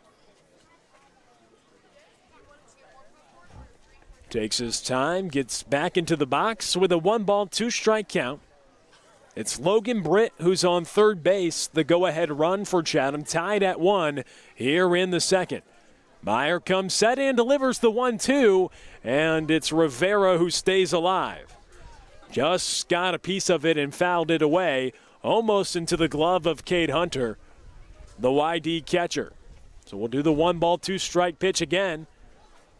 Takes his time, gets back into the box with a 1-ball, 2-strike count. It's Logan Britt who's on third base. The go-ahead run for Chatham, tied at 1 here in the second. Meyer comes set and delivers the 1-2, and it's Rivera who stays alive. Just got a piece of it and fouled it away, almost into the glove of Cade Hunter. the YD catcher. So we'll do the 1-ball, 2-strike pitch again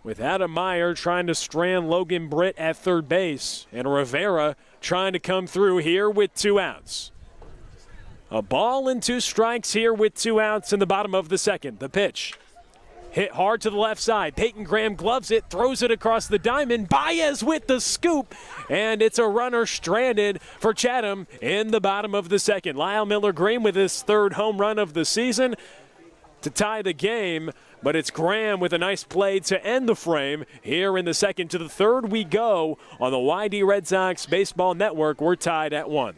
with Adam Meyer trying to strand Logan Britt at third base, and Rivera trying to come through here with 2 outs. A ball and 2 strikes here with 2 outs in the bottom of the second. The pitch hit hard to the left side. Peyton Graham gloves it, throws it across the diamond. Baez with the scoop, and it's a runner stranded for Chatham in the bottom of the second. Lyle Miller-Green with his 3rd home run of the season to tie the game, but it's Graham with a nice play to end the frame here in the second. To the 3rd we go on the YD Red Sox Baseball Network. We're tied at 1.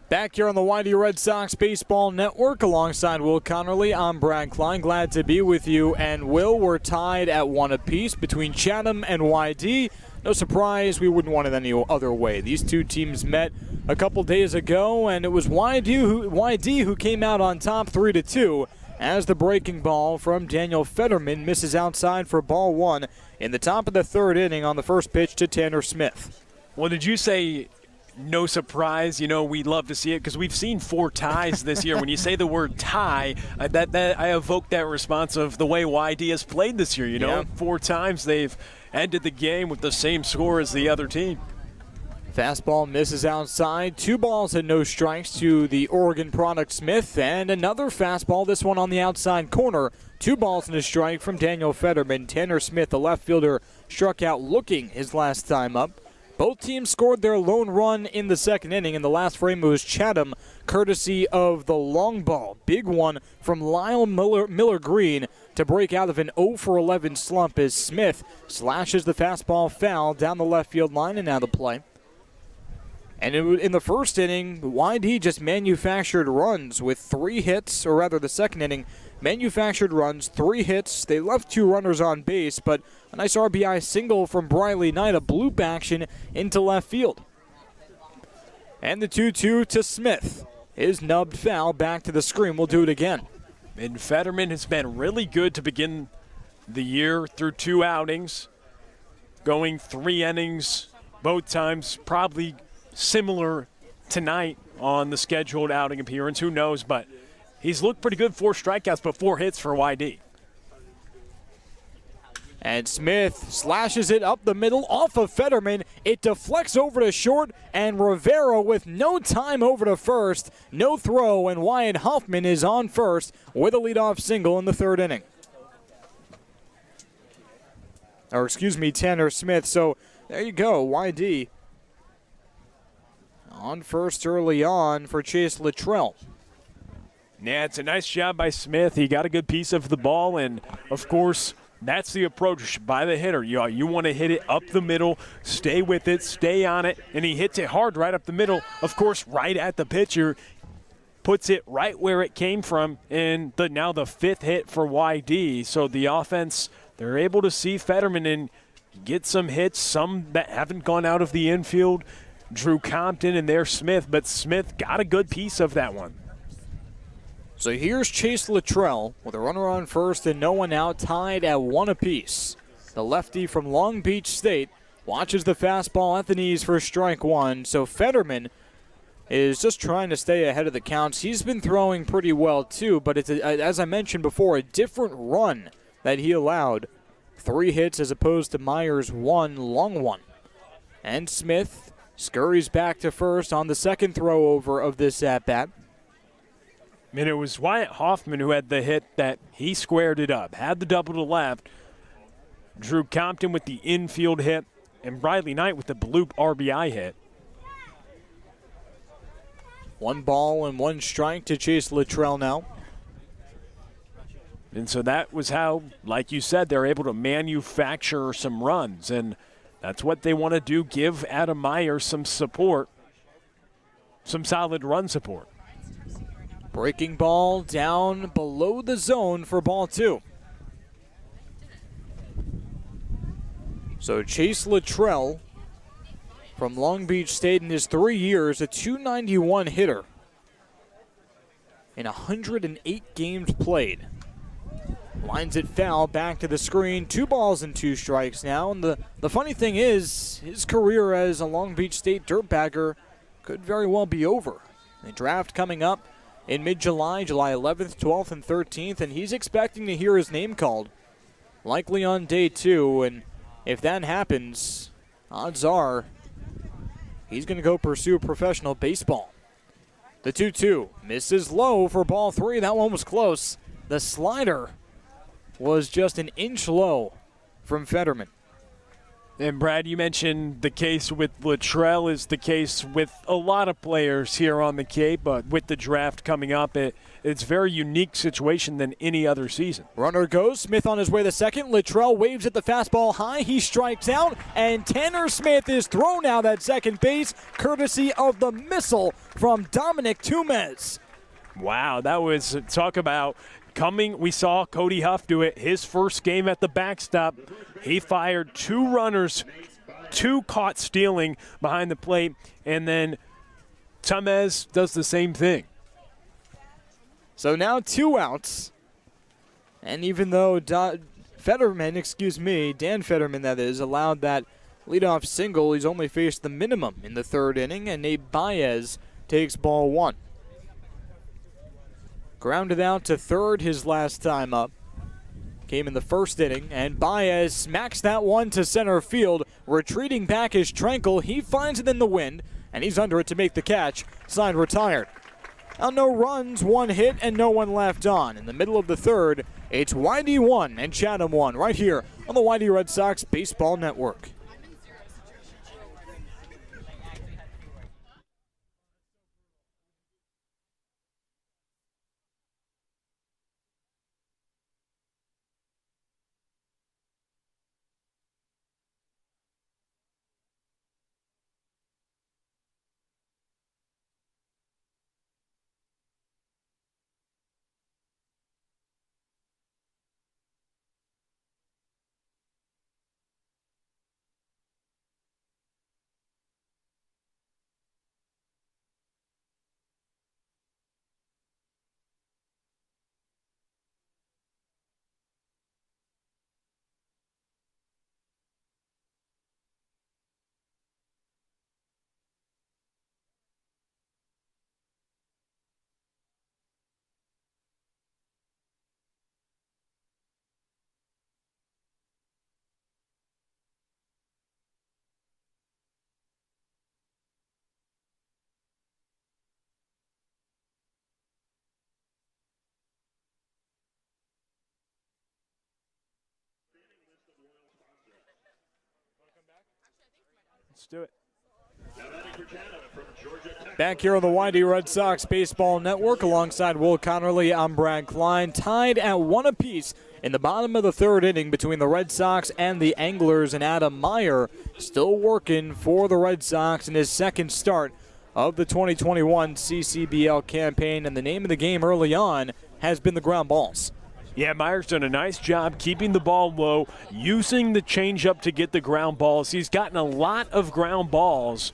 Back here on the YD Red Sox Baseball Network alongside Will Connerly, I'm Brad Klein. Glad to be with you. And Will, we're tied at 1 apiece between Chatham and YD. No surprise, we wouldn't want it any other way. These two teams met a couple days ago, and it was YD who came out on top 3-2 as the breaking ball from Daniel Fetterman misses outside for ball 1 in the top of the 3rd inning on the first pitch to Tanner Smith. Well, did you say no surprise? You know, we'd love to see it because we've seen 4 ties this year. When you say the word tie, that I evoke that response of the way YD has played this year. You know, 4 times they've ended the game with the same score as the other team. Fastball misses outside. 2 balls and no strikes to the Oregon product Smith, and another fastball, this one on the outside corner. 2 balls and a strike from Daniel Fetterman. Tanner Smith, the left fielder, struck out looking his last time up. Both teams scored their lone run in the 2nd inning. In the last frame, it was Chatham, courtesy of the long ball. Big one from Lyle Miller-Green to break out of an 0-for-11 slump as Smith slashes the fastball foul down the left field line and out of play. And in the 1st inning, YD just manufactured runs with 3 hits, or rather the 2nd inning, manufactured runs, 3 hits. They left 2 runners on base, but a nice RBI single from Briley Knight, a bloop action into left field. And the 2-2 to Smith. His nubbed foul back to the screen. We'll do it again. And Fetterman has been really good to begin the year through 2 outings, going 3 innings both times, probably similar tonight on the scheduled outing appearance. Who knows, but he's looked pretty good. 4 strikeouts, but 4 hits for YD. And Smith slashes it up the middle off of Fetterman. It deflects over to short, and Rivera with no time over to first. No throw, and Wyatt Hoffman is on first with a leadoff single in the 3rd inning. Or excuse me, Tanner Smith. So there you go, YD on first early on for Chase Luttrell. Yeah, it's a nice job by Smith. He got a good piece of the ball, and of course, That's the approach by the hitter. You want to hit it up the middle, stay with it, stay on it, and he hits it hard right up the middle, of course, right at the pitcher. Puts it right where it came from, and now the 5th hit for YD. So the offense, they're able to see Fetterman and get some hits, some that haven't gone out of the infield. Drew Compton and there's Smith, but Smith got a good piece of that one. So here's Chase Luttrell with a runner on first and no one out, tied at 1 apiece. The lefty from Long Beach State watches the fastball at the knees for strike 1. So Fetterman is just trying to stay ahead of the counts. He's been throwing pretty well too, but it's, as I mentioned before, a different run that he allowed. 3 hits as opposed to Myers' 1 long one. And Smith scurries back to first on the second throw over of this at-bat. And it was Wyatt Hoffman who had the hit that he squared it up, had the double to left. Drew Compton with the infield hit, and Briley Knight with the bloop RBI hit. 1 ball and 1 strike to Chase Luttrell now. And so that was how, like you said, they're able to manufacture some runs. And that's what they want to do, give Adam Myers some support, some solid run support. Breaking ball down below the zone for ball 2. So Chase Luttrell from Long Beach State in his 3 years, a .291 hitter in 108 games played. Lines it foul, back to the screen. 2 balls and 2 strikes now. And the funny thing is, his career as a Long Beach State dirtbagger could very well be over. The draft coming up in mid-July, July 11th, 12th, and 13th, and he's expecting to hear his name called, likely on day 2. And if that happens, odds are he's going to go pursue professional baseball. The 2-2 misses low for ball 3. That one was close. The slider was just an inch low from Fetterman. And Brad, you mentioned the case with Luttrell is the case with a lot of players here on the Cape, but with the draft coming up, it's a very unique situation than any other season. Runner goes, Smith on his way to second. Luttrell waves at the fastball high. He strikes out, and Tanner Smith is thrown out at second base, courtesy of the missile from Dominic Tumes. Wow, that was talk about coming. We saw Cody Huff do it his first game at the backstop. He fired 2 runners, 2 caught stealing behind the plate, and then Tumes does the same thing. So now 2 outs. And even though Dan Fetterman, that is, allowed that leadoff single, he's only faced the minimum in the 3rd inning, and Nate Baez takes ball 1. Grounded out to 3rd his last time up. Came in the 1st inning, and Baez smacks that one to center field. Retreating back is Tranquil. He finds it in the wind, and he's under it to make the catch. Side retired. Now no runs, 1 hit, and no one left on. In the middle of the 3rd, it's YD 1 and Chatham 1 right here on the YD Red Sox Baseball Network. Let's do it. Back here on the YD Red Sox Baseball Network alongside Will Connerly, I'm Brad Klein. Tied at 1 apiece in the bottom of the third inning between the Red Sox and the Anglers, and Adam Meyer still working for the Red Sox in his second start of the 2021 CCBL campaign, and the name of the game early on has been the ground balls. Yeah, Meyer's done a nice job keeping the ball low, using the changeup to get the ground balls. He's gotten a lot of ground balls.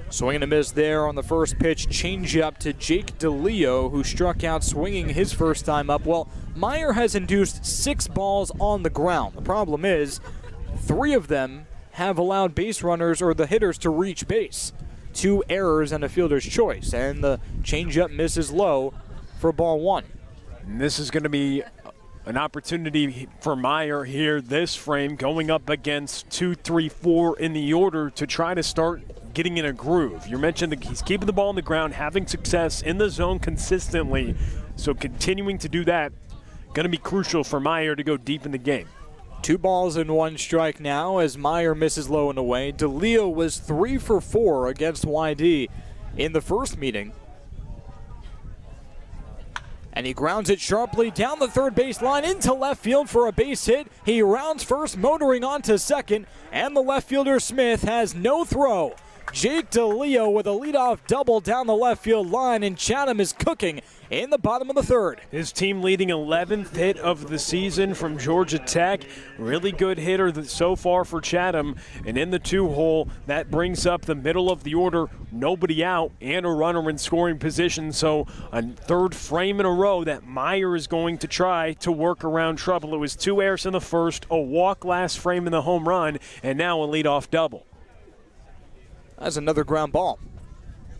Swing and a miss there on the first pitch. Changeup to Jake DeLeo, who struck out swinging his first time up. Well, Meyer has induced 6 balls on the ground. The problem is 3 of them have allowed base runners or the hitters to reach base. 2 errors and a fielder's choice, and the changeup misses low for ball 1. And this is going to be an opportunity for Meyer here, this frame, going up against 2, 3, 4 in the order to try to start getting in a groove. You mentioned that he's keeping the ball on the ground, having success in the zone consistently, so continuing to do that going to be crucial for Meyer to go deep in the game. 2 balls and 1 strike now as Meyer misses low and away. DeLeo was 3 for 4 against YD in the first meeting. And he grounds it sharply down the third base line into left field for a base hit. He rounds first, motoring on to second, and the left fielder Smith has no throw. Jake DeLeo with a leadoff double down the left field line, and Chatham is cooking in the bottom of the third. His team leading 11th hit of the season from Georgia Tech. Really good hitter so far for Chatham. And in the 2-hole, that brings up the middle of the order. Nobody out and a runner in scoring position. So a third frame in a row that Meyer is going to try to work around trouble. It was 2 errors in the first, a walk last frame in the home run, and now a leadoff double. That's another ground ball.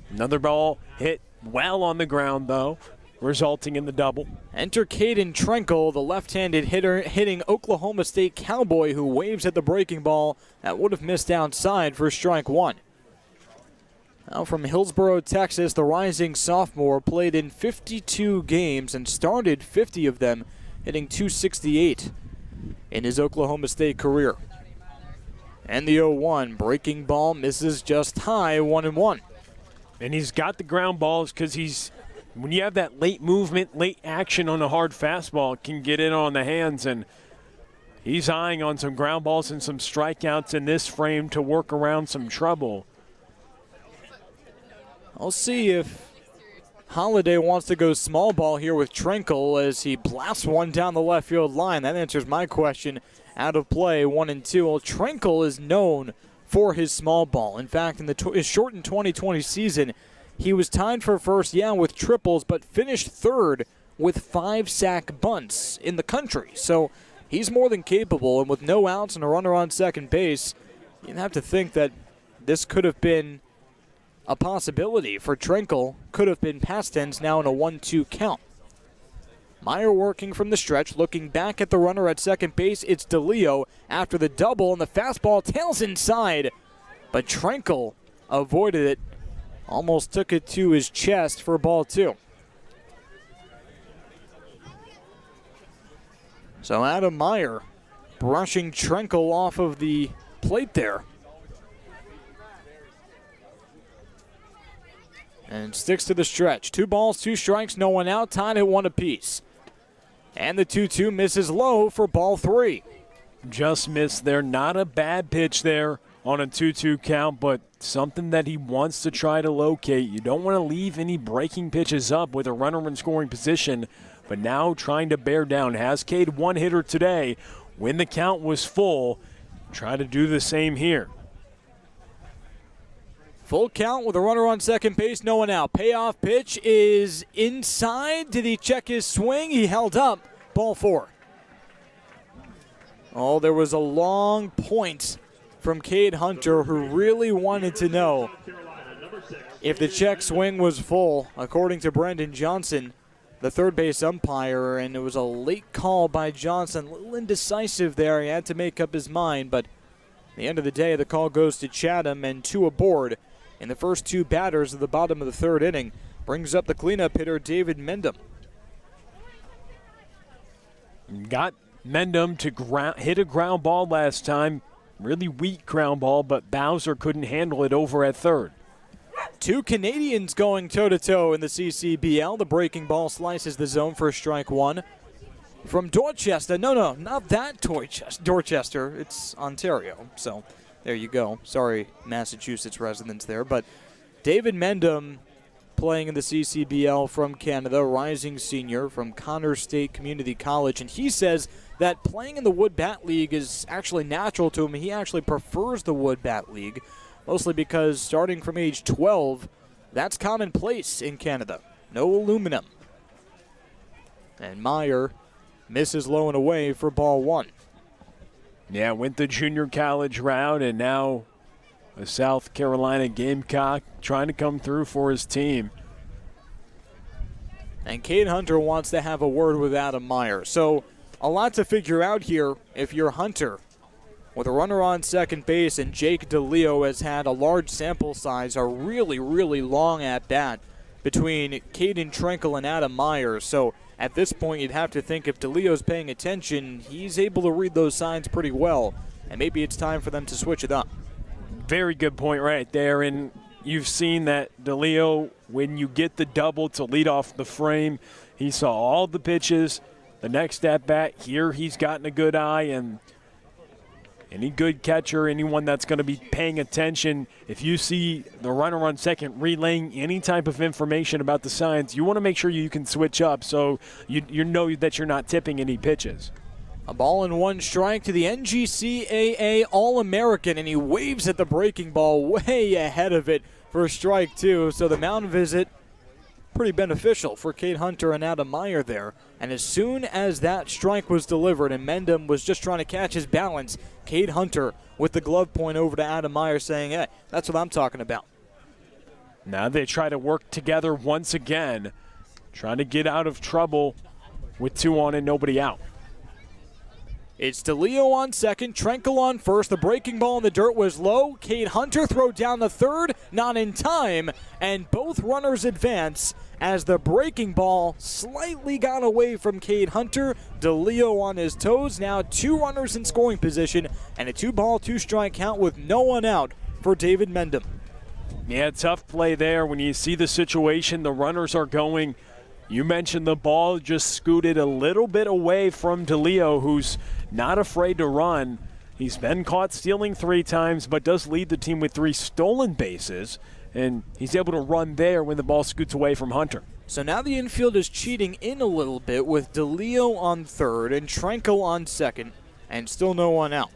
Another ball hit well on the ground, though, resulting in the double. Enter Caden Trenkle, the left-handed hitter hitting Oklahoma State Cowboy, who waves at the breaking ball that would have missed outside for strike 1. Now from Hillsboro, Texas, the rising sophomore played in 52 games and started 50 of them, hitting .268 in his Oklahoma State career. And the 0-1 breaking ball misses just high, 1-1. And he's got the ground balls because when you have that late movement, late action on a hard fastball, it can get in on the hands. And he's eyeing on some ground balls and some strikeouts in this frame to work around some trouble. I'll see if Holiday wants to go small ball here with Trenkle as he blasts one down the left field line. That answers my question. Out of play, 1-2. Well, Trenkle is known for his small ball. In fact, in his shortened 2020 season, he was tied for first, with triples, but finished third with 5 sack bunts in the country. So he's more than capable, and with no outs and a runner on second base, you'd have to think that this could have been a possibility for Trenkle. Could have been past tense now in a 1-2 count. Meyer working from the stretch, looking back at the runner at second base. It's DeLeo after the double, and the fastball tails inside. But Trenkle avoided it, almost took it to his chest for ball 2. So Adam Meyer brushing Trenkle off of the plate there. And sticks to the stretch. 2 balls, 2 strikes, no one out, tied at 1 apiece. And the 2-2 misses low for ball 3. Just missed there. Not a bad pitch there on a 2-2 count, but something that he wants to try to locate. You don't want to leave any breaking pitches up with a runner in scoring position, but now trying to bear down. Has Cade one hitter today when the count was full. Try to do the same here. Full count with a runner on second base, no one out. Payoff pitch is inside. Did he check his swing? He held up. Ball 4. Oh, there was a long point from Cade Hunter, who really wanted to know if the check swing was full, according to Brendan Johnson, the third base umpire, and it was a late call by Johnson. A little indecisive there. He had to make up his mind, but at the end of the day, the call goes to Chatham, and 2 aboard. In the first 2 batters of the bottom of the third inning, brings up the cleanup hitter, David Mendham. Got Mendham to hit a ground ball last time. Really weak ground ball, but Bowser couldn't handle it over at third. 2 Canadians going toe-to-toe in the CCBL. The breaking ball slices the zone for strike 1. from Dorchester. No, not that Dorchester. It's Ontario. So there you go. Sorry, Massachusetts residents there. But David Mendham playing in the CCBL from Canada, rising senior from Connors State Community College. And he says that playing in the Wood Bat League is actually natural to him. He actually prefers the Wood Bat League, mostly because starting from age 12, that's commonplace in Canada. No aluminum. And Meyer misses low and away for ball one. Yeah, went the junior college route, and now a South Carolina Gamecock trying to come through for his team. And Cade Hunter wants to have a word with Adam Meyer. So a lot to figure out here if you're Hunter. With a runner on second base, and Jake DeLeo has had a large sample size, a really, really long at-bat between Caden Trenkle and Adam Meyer. So at this point, you'd have to think if DeLeo's paying attention, he's able to read those signs pretty well. And maybe it's time for them to switch it up. Very good point right there. And you've seen that DeLeo, when you get the double to lead off the frame, he saw all the pitches. The next at-bat, here he's gotten a good eye, and any good catcher, anyone that's going to be paying attention, if you see the runner on second relaying any type of information about the signs, you want to make sure you can switch up so you know that you're not tipping any pitches. A ball and one strike to the NGCAA All-American, and he waves at the breaking ball way ahead of it for strike two. So the mound visit, pretty beneficial for Cade Hunter and Adam Meyer there. And as soon as that strike was delivered and Mendham was just trying to catch his balance, Cade Hunter with the glove point over to Adam Meyer saying, hey, that's what I'm talking about. Now they try to work together once again, trying to get out of trouble with 2 on and nobody out. It's DeLeo on second, Trenkle on first. The breaking ball in the dirt was low. Cade Hunter throw down the third, not in time, and both runners advance as the breaking ball slightly got away from Cade Hunter. DeLeo on his toes, now 2 runners in scoring position, and a 2-ball, 2-strike count with no one out for David Mendham. Yeah, tough play there. When you see the situation, the runners are going. You mentioned the ball just scooted a little bit away from DeLeo, who's not afraid to run. He's been caught stealing 3 times, but does lead the team with 3 stolen bases, and he's able to run there when the ball scoots away from Hunter. So now the infield is cheating in a little bit with DeLeo on third and Trenkle on second, and still no one out.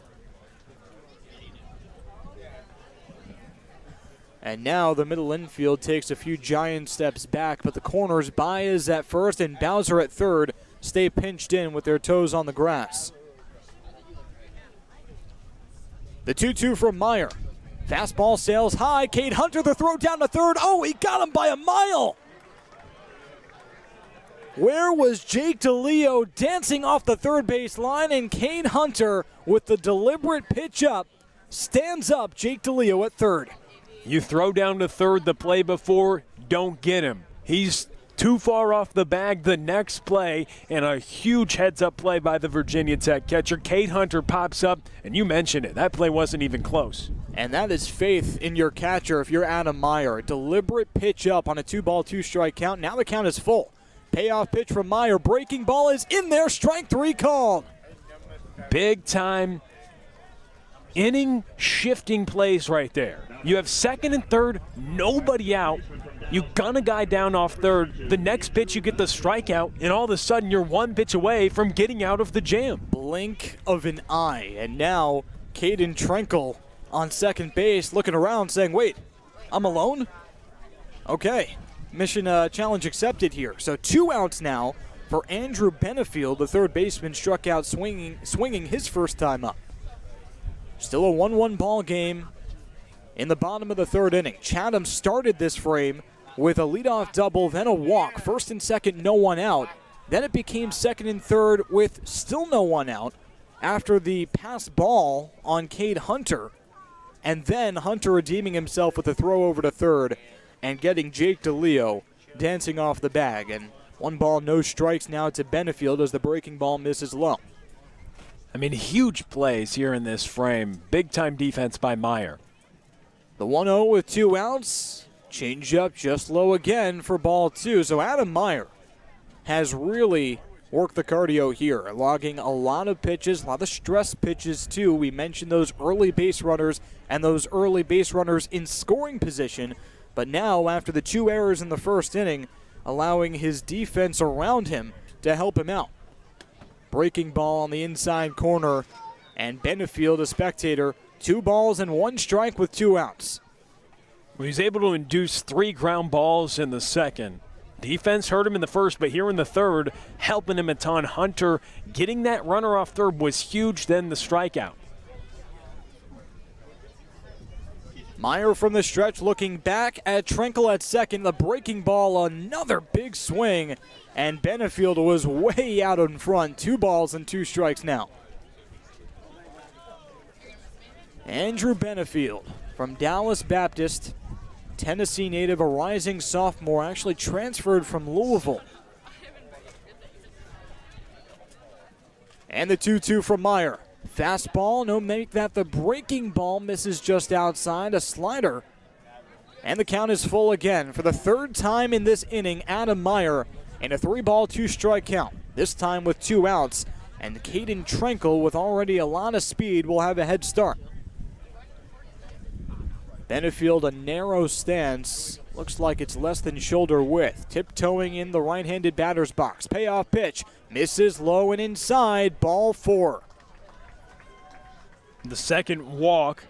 And now the middle infield takes a few giant steps back, but the corners, Baez at first and Bowser at third, stay pinched in with their toes on the grass. The 2-2 from Meyer. Fastball sails high. Cade Hunter, the throw down to third. Oh, he got him by a mile. Where was Jake DeLeo dancing off the third base line? And Cade Hunter, with the deliberate pitch up, stands up Jake DeLeo at third. You throw down to third the play before, don't get him. He's too far off the bag the next play, and a huge heads-up play by the Virginia Tech catcher. Cade Hunter pops up, and you mentioned it. That play wasn't even close. And that is faith in your catcher if you're Adam Meyer. Deliberate pitch up on a 2-ball, 2-strike count. Now the count is full. Payoff pitch from Meyer. Breaking ball is in there. Strike 3 called. Big time inning shifting plays right there. You have second and third, nobody out. You gun a guy down off third. The next pitch you get the strikeout, and all of a sudden you're 1 pitch away from getting out of the jam. Blink of an eye. And now Caden Trenkle on second base looking around saying, wait, I'm alone? Okay, mission challenge accepted here. So 2 outs now for Andrew Benefield. The third baseman struck out swinging his first time up. Still a 1-1 ball game in the bottom of the third inning. Chatham started this frame with a leadoff double, then a walk. First and second, no one out. Then it became second and third with still no one out after the pass ball on Cade Hunter. And then Hunter redeeming himself with a throw over to third and getting Jake DeLeo dancing off the bag. And 1 ball, no strikes now to Benefield as the breaking ball misses low. I mean, huge plays here in this frame. Big-time defense by Meyer. The 1-0 with 2 outs. Change up just low again for ball 2. So Adam Meyer has really work the cardio here, logging a lot of pitches, a lot of stress pitches too. We mentioned those early base runners and those early base runners in scoring position, but now after the 2 errors in the first inning, allowing his defense around him to help him out. Breaking ball on the inside corner, and Benefield, a spectator, 2 balls and 1 strike with 2 outs. Well, he's able to induce 3 ground balls in the second. Defense hurt him in the first, but here in the third, helping him a ton. Hunter getting that runner off third was huge, then the strikeout. Meyer from the stretch looking back at Trenkle at second. The breaking ball, another big swing, and Benefield was way out in front. 2 balls and 2 strikes now. Andrew Benefield from Dallas Baptist, Tennessee native, a rising sophomore, actually transferred from Louisville. And the 2-2 from Meyer. Fastball, no, make that the breaking ball, misses just outside, a slider. And the count is full again. For the 3rd time in this inning, Adam Meyer in a 3-ball, 2-strike count, this time with 2 outs. And Caden Trenkle, with already a lot of speed, will have a head start. Benefield, a narrow stance. Looks like it's less than shoulder width. Tiptoeing in the right-handed batter's box. Payoff pitch. Misses low and inside. Ball 4. The second walk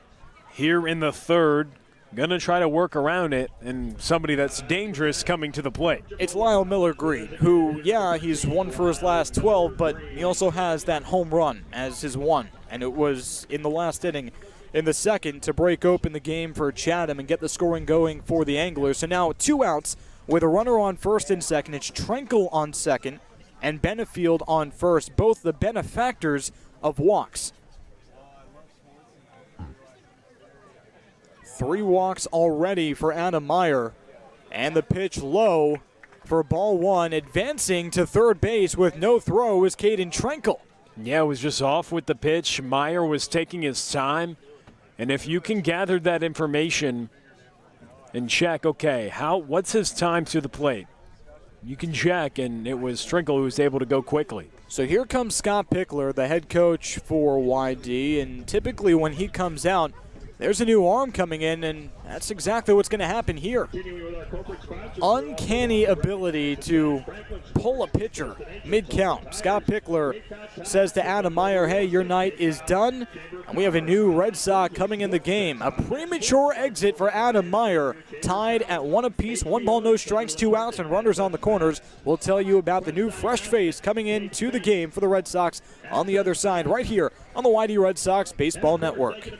here in the third. Going to try to work around it, and somebody that's dangerous coming to the plate. It's Lyle Miller Green, who, yeah, he's 1 for his last 12, but he also has that home run as his 1. And it was in the last inning in the second to break open the game for Chatham and get the scoring going for the Anglers. So now 2 outs with a runner on first and second. It's Trenkle on second and Benefield on first, both the benefactors of walks. 3 walks already for Adam Meyer, and the pitch low for ball 1. Advancing to third base with no throw is Caden Trenkle. Yeah, it was just off with the pitch. Meyer was taking his time. And if you can gather that information and check, okay, what's his time to the plate? You can check, and it was Trenkle who was able to go quickly. So here comes Scott Pickler, the head coach for YD, and typically when he comes out, there's a new arm coming in, and that's exactly what's going to happen here. Uncanny ability to pull a pitcher mid-count. Scott Pickler says to Adam Meyer, hey, your night is done, and we have a new Red Sox coming in the game. A premature exit for Adam Meyer, tied at 1 apiece, 1 ball, no strikes, 2 outs, and runners on the corners. We'll tell you about the new fresh face coming into the game for the Red Sox on the other side, right here on the YD Red Sox Baseball Network.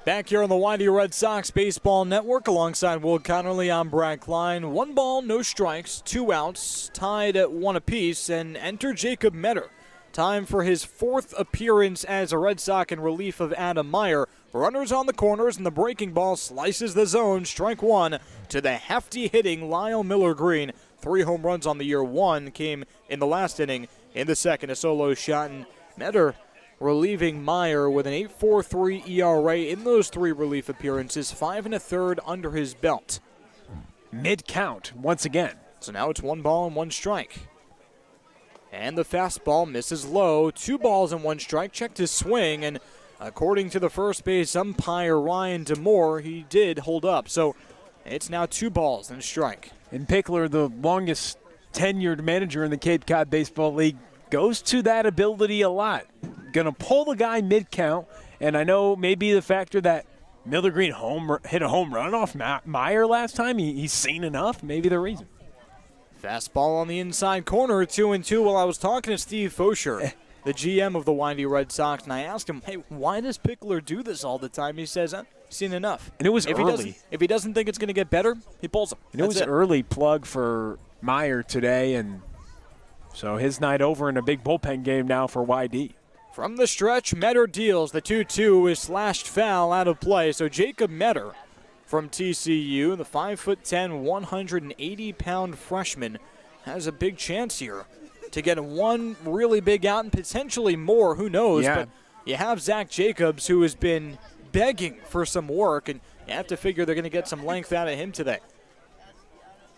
Back here on the Windy Red Sox Baseball Network alongside Will Connerly, I'm Brad Klein. 1 ball, no strikes, 2 outs, tied at 1 apiece, and enter Jacob Metter. Time for his 4th appearance as a Red Sox in relief of Adam Meyer. Runners on the corners, and the breaking ball slices the zone. Strike 1 to the hefty hitting Lyle Miller Green. 3 home runs on the year. 1 came in the last inning. In the second, a solo shot, and Metter relieving Meyer with an 8.43 ERA in those 3 relief appearances, 5 1/3 under his belt. Mid-count once again. So now it's 1 ball and 1 strike. And the fastball misses low. 2 balls and 1 strike. Checked his swing, and according to the first base umpire Ryan DeMore, he did hold up. So it's now 2 balls and a strike. And Pickler, the longest tenured manager in the Cape Cod Baseball League, goes to that ability a lot. Going to pull the guy mid-count, and I know maybe the factor that Miller Green hit a home run off Meyer last time, he's seen enough, maybe the reason. Fastball on the inside corner, 2-2. While I was talking to Steve Fosher, the GM of the Windy Red Sox, and I asked him, hey, why does Pickler do this all the time? He says, seen enough. And it was early. If he doesn't think it's going to get better, he pulls him. And it was an early plug for Meyer today, and so his night over in a big bullpen game now for YD. From the stretch, Metter deals. The 2-2 is slashed foul out of play. So Jacob Metter from TCU, the 5'10", 180-pound freshman, has a big chance here to get 1 really big out and potentially more. Who knows? Yeah. But you have Zach Jacobs, who has been begging for some work, and you have to figure they're going to get some length out of him today.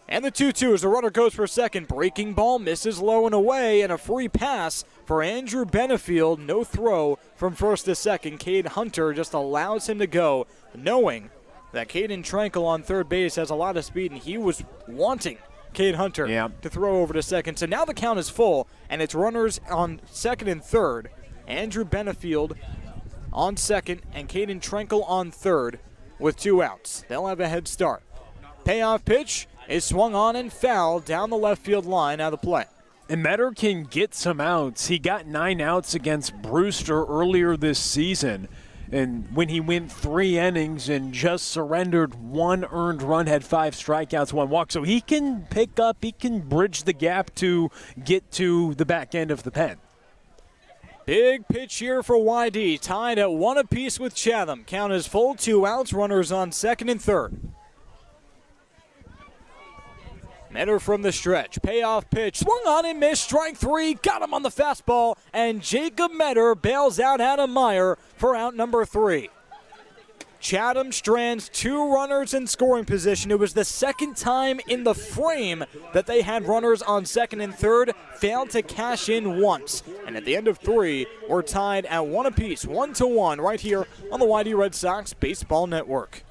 And the 2-2 as the runner goes for second. Breaking ball misses low and away, and a free pass for Andrew Benefield. No throw from first to second. Cade Hunter just allows him to go, knowing that Caden Trankel on third base has a lot of speed, and he was wanting Cade Hunter to throw over to second. So now the count is full, and it's runners on second and third. Andrew Benefield on second, and Caden Trankel on third with 2 outs. They'll have a head start. Payoff pitch is swung on and fouled down the left field line out of play. And Metter can get some outs. He got 9 outs against Brewster earlier this season. And when he went 3 innings and just surrendered 1 earned run, had 5 strikeouts, 1 walk. So he can pick up, he can bridge the gap to get to the back end of the pen. Big pitch here for YD. Tied at 1 apiece with Chatham. Count is full, 2 outs, runners on second and third. Metter from the stretch. Payoff pitch. Swung on and missed. Strike 3. Got him on the fastball. And Jacob Metter bails out Adam Meyer for out number 3. Chatham strands 2 runners in scoring position. It was the second time in the frame that they had runners on second and third. Failed to cash in once. And at the end of 3, we're tied at 1 apiece. 1-1 right here on the YD Red Sox Baseball Network.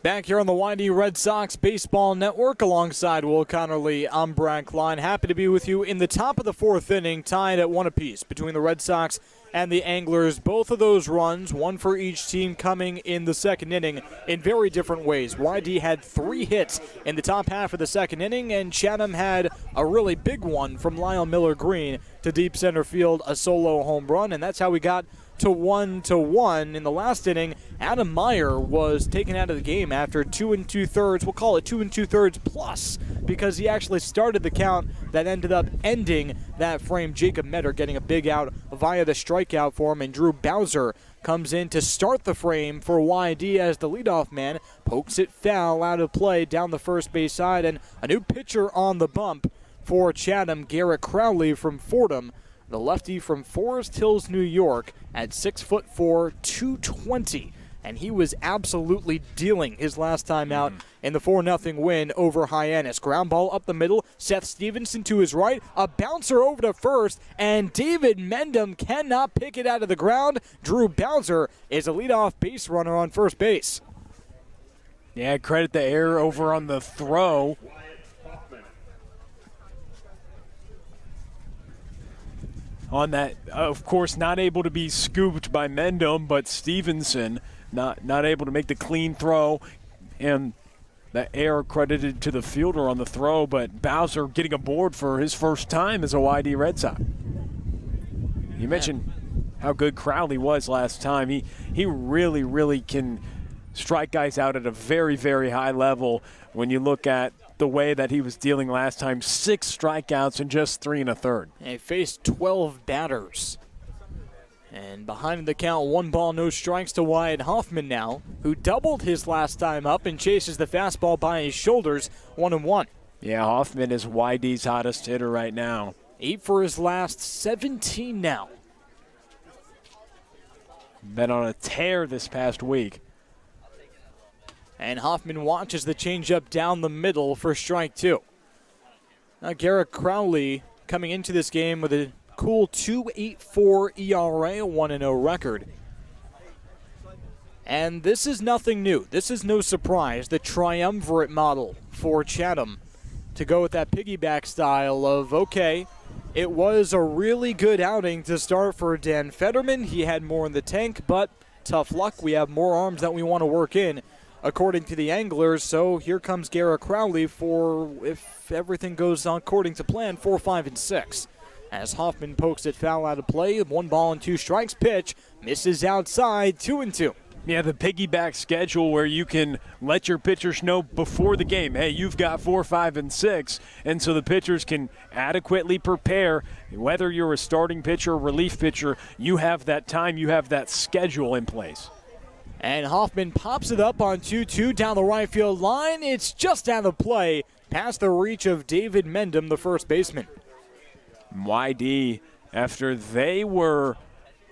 Back here on the YD Red Sox Baseball Network alongside Will Connerly, I'm Brad Klein. Happy to be with you in the top of the fourth inning, tied at 1 apiece between the Red Sox and the Anglers. Both of those runs, one for each team, coming in the second inning in very different ways. YD had 3 hits in the top half of the second inning, and Chatham had a really big one from Lyle Miller Green to deep center field, a solo home run, and that's how we got to 1-1 in the last inning. Adam Meyer was taken out of the game after 2 2/3. We'll call it 2 2/3 plus, because he actually started the count that ended up ending that frame. Jacob Metter getting a big out via the strikeout for him, and Drew Bowser comes in to start the frame for YD as the leadoff man pokes it foul out of play down the first base side, and a new pitcher on the bump for Chatham, Garrett Crowley from Fordham, the lefty from Forest Hills, New York, at 6'4", 220. And he was absolutely dealing his last time out in the 4-0 win over Hyannis. Ground ball up the middle, Seth Stevenson to his right, a bouncer over to first, and David Mendham cannot pick it out of the ground. Drew Bowser is a leadoff base runner on first base. Yeah, credit the error over on the throw. On that, of course, not able to be scooped by Mendham, but Stevenson not able to make the clean throw, and that error credited to the fielder on the throw, but Bowser getting aboard for his first time as a YD Red Sox. You mentioned how good Crowley was last time. He really can strike guys out at a very, very high level when you look at the way that he was dealing last time. 6 strikeouts in just 3 1/3. He faced 12 batters. And behind the count, 1 ball, no strikes to Wyatt Hoffman now, who doubled his last time up and chases the fastball by his shoulders, 1-1. Yeah, Hoffman is YD's hottest hitter right now. 8 for his last 17 now. Been on a tear this past week. And Hoffman watches the changeup down the middle for strike 2. Now Garrett Crowley coming into this game with a cool 2.84 ERA, a 1-0 record. And this is nothing new. This is no surprise. The triumvirate model for Chatham to go with that piggyback style of, okay, it was a really good outing to start for Dan Fetterman. He had more in the tank, but tough luck. We have more arms that we want to work in, according to the Anglers. So here comes Garrett Crowley for, if everything goes according to plan, 4, 5, and 6. As Hoffman pokes it foul out of play, 1 ball and 2 strikes pitch, misses outside, 2-2. Yeah, the piggyback schedule where you can let your pitchers know before the game, hey, you've got 4, 5, and 6, and so the pitchers can adequately prepare. Whether you're a starting pitcher or relief pitcher, you have that time, you have that schedule in place. And Hoffman pops it up on 2-2 down the right field line. It's just out of play, past the reach of David Mendham, the first baseman. YD, after they were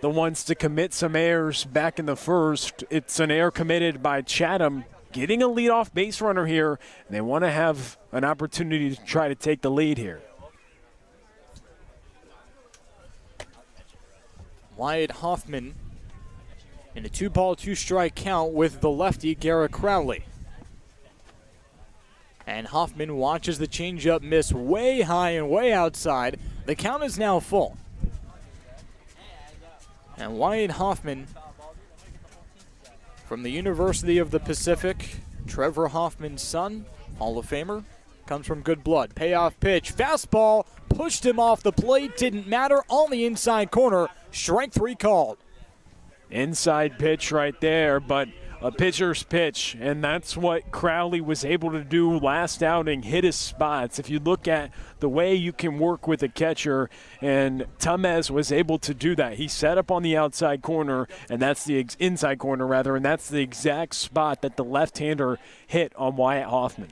the ones to commit some errors back in the first, it's an error committed by Chatham, getting a leadoff base runner here. And they want to have an opportunity to try to take the lead here. Wyatt Hoffman in a 2-ball, 2-strike count with the lefty Garrett Crowley. And Hoffman watches the changeup miss way high and way outside. The count is now full. And Wyatt Hoffman from the University of the Pacific, Trevor Hoffman's son, Hall of Famer, comes from good blood. Payoff pitch, fastball, pushed him off the plate, didn't matter, on the inside corner, strike 3 called. Inside pitch right there, but a pitcher's pitch, and that's what Crowley was able to do last outing, hit his spots. If you look at the way you can work with a catcher, and Tamez was able to do that. He set up on the outside corner, and that's the inside corner rather, and that's the exact spot that the left-hander hit on Wyatt Hoffman.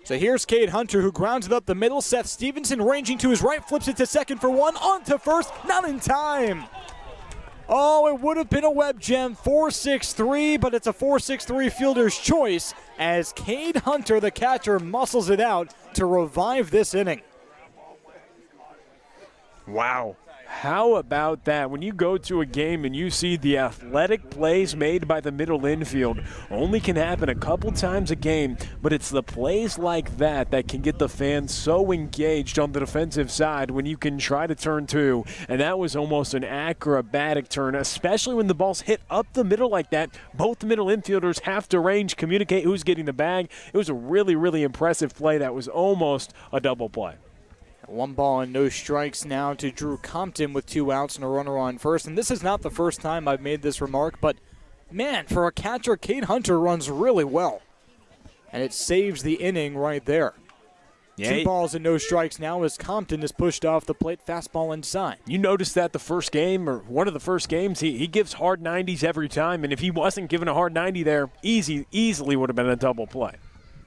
So here's Cade Hunter, who grounds it up the middle. Seth Stevenson ranging to his right, flips it to second for 1, on to first, not in time. Oh, it would have been a web gem, 4-6-3, but it's a 4-6-3 fielder's choice as Cade Hunter, the catcher, muscles it out to revive this inning. Wow. How about that? When you go to a game and you see the athletic plays made by the middle infield, only can happen a couple times a game, but it's the plays like that that can get the fans so engaged on the defensive side when you can try to turn two. And that was almost an acrobatic turn, especially when the ball's hit up the middle like that. Both the middle infielders have to range, communicate who's getting the bag. It was a really, really impressive play that was almost a double play. 1 ball and no strikes now to Drew Compton with 2 outs and a runner on first. And this is not the first time I've made this remark, but man, for a catcher, Cade Hunter runs really well. And it saves the inning right there. Yeah, 2 balls and no strikes now as Compton is pushed off the plate, fastball inside. You noticed that the first game, or one of the first games, he gives hard 90s every time. And if he wasn't given a hard 90 there, easily would have been a double play.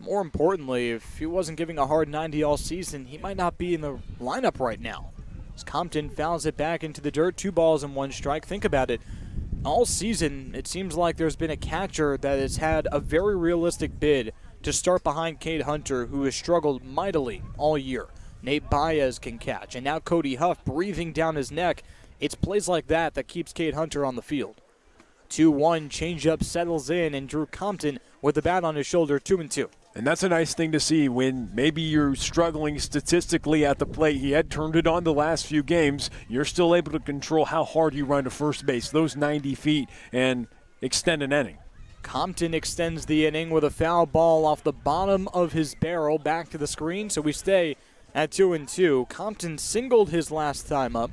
More importantly, if he wasn't giving a hard 90 all season, he might not be in the lineup right now. As Compton fouls it back into the dirt, 2 balls and 1 strike. Think about it. All season, it seems like there's been a catcher that has had a very realistic bid to start behind Cade Hunter, who has struggled mightily all year. Nate Baez can catch, and now Cody Huff breathing down his neck. It's plays like that that keeps Cade Hunter on the field. 2-1, changeup settles in, and Drew Compton with the bat on his shoulder, 2-2. And that's a nice thing to see when maybe you're struggling statistically at the plate. He had turned it on the last few games. You're still able to control how hard you run to first base, those 90 feet, and extend an inning. Compton extends the inning with a foul ball off the bottom of his barrel back to the screen, so we stay at 2-2. Compton singled his last time up.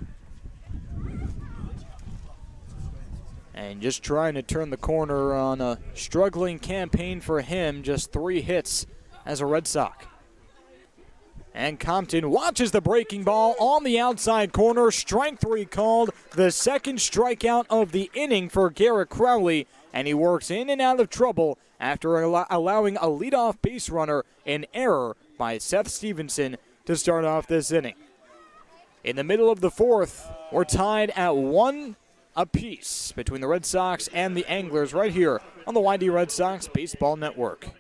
And just trying to turn the corner on a struggling campaign for him. Just 3 hits as a Red Sox. And Compton watches the breaking ball on the outside corner. Strike 3 called. The second strikeout of the inning for Garrett Crowley. And he works in and out of trouble after allowing a leadoff base runner in error by Seth Stevenson to start off this inning. In the middle of the 4th, we're tied at 1 apiece between the Red Sox and the Anglers right here on the YD Red Sox Baseball Network.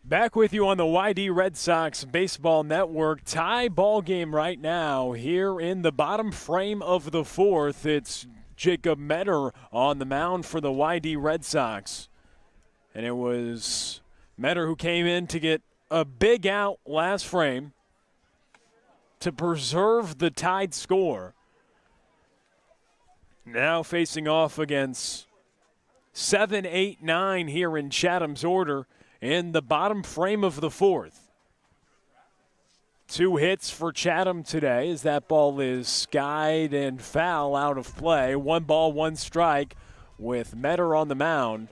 Back with you on the YD Red Sox Baseball Network. Tie ball game right now here in the bottom frame of the 4th. It's Jacob Metter on the mound for the YD Red Sox. And it was Metter who came in to get a big out last frame to preserve the tied score. Now facing off against 7, 8, 9 here in Chatham's order in the bottom frame of the 4th. 2 hits for Chatham today as that ball is skied and foul out of play. 1 ball, 1 strike with Metter on the mound.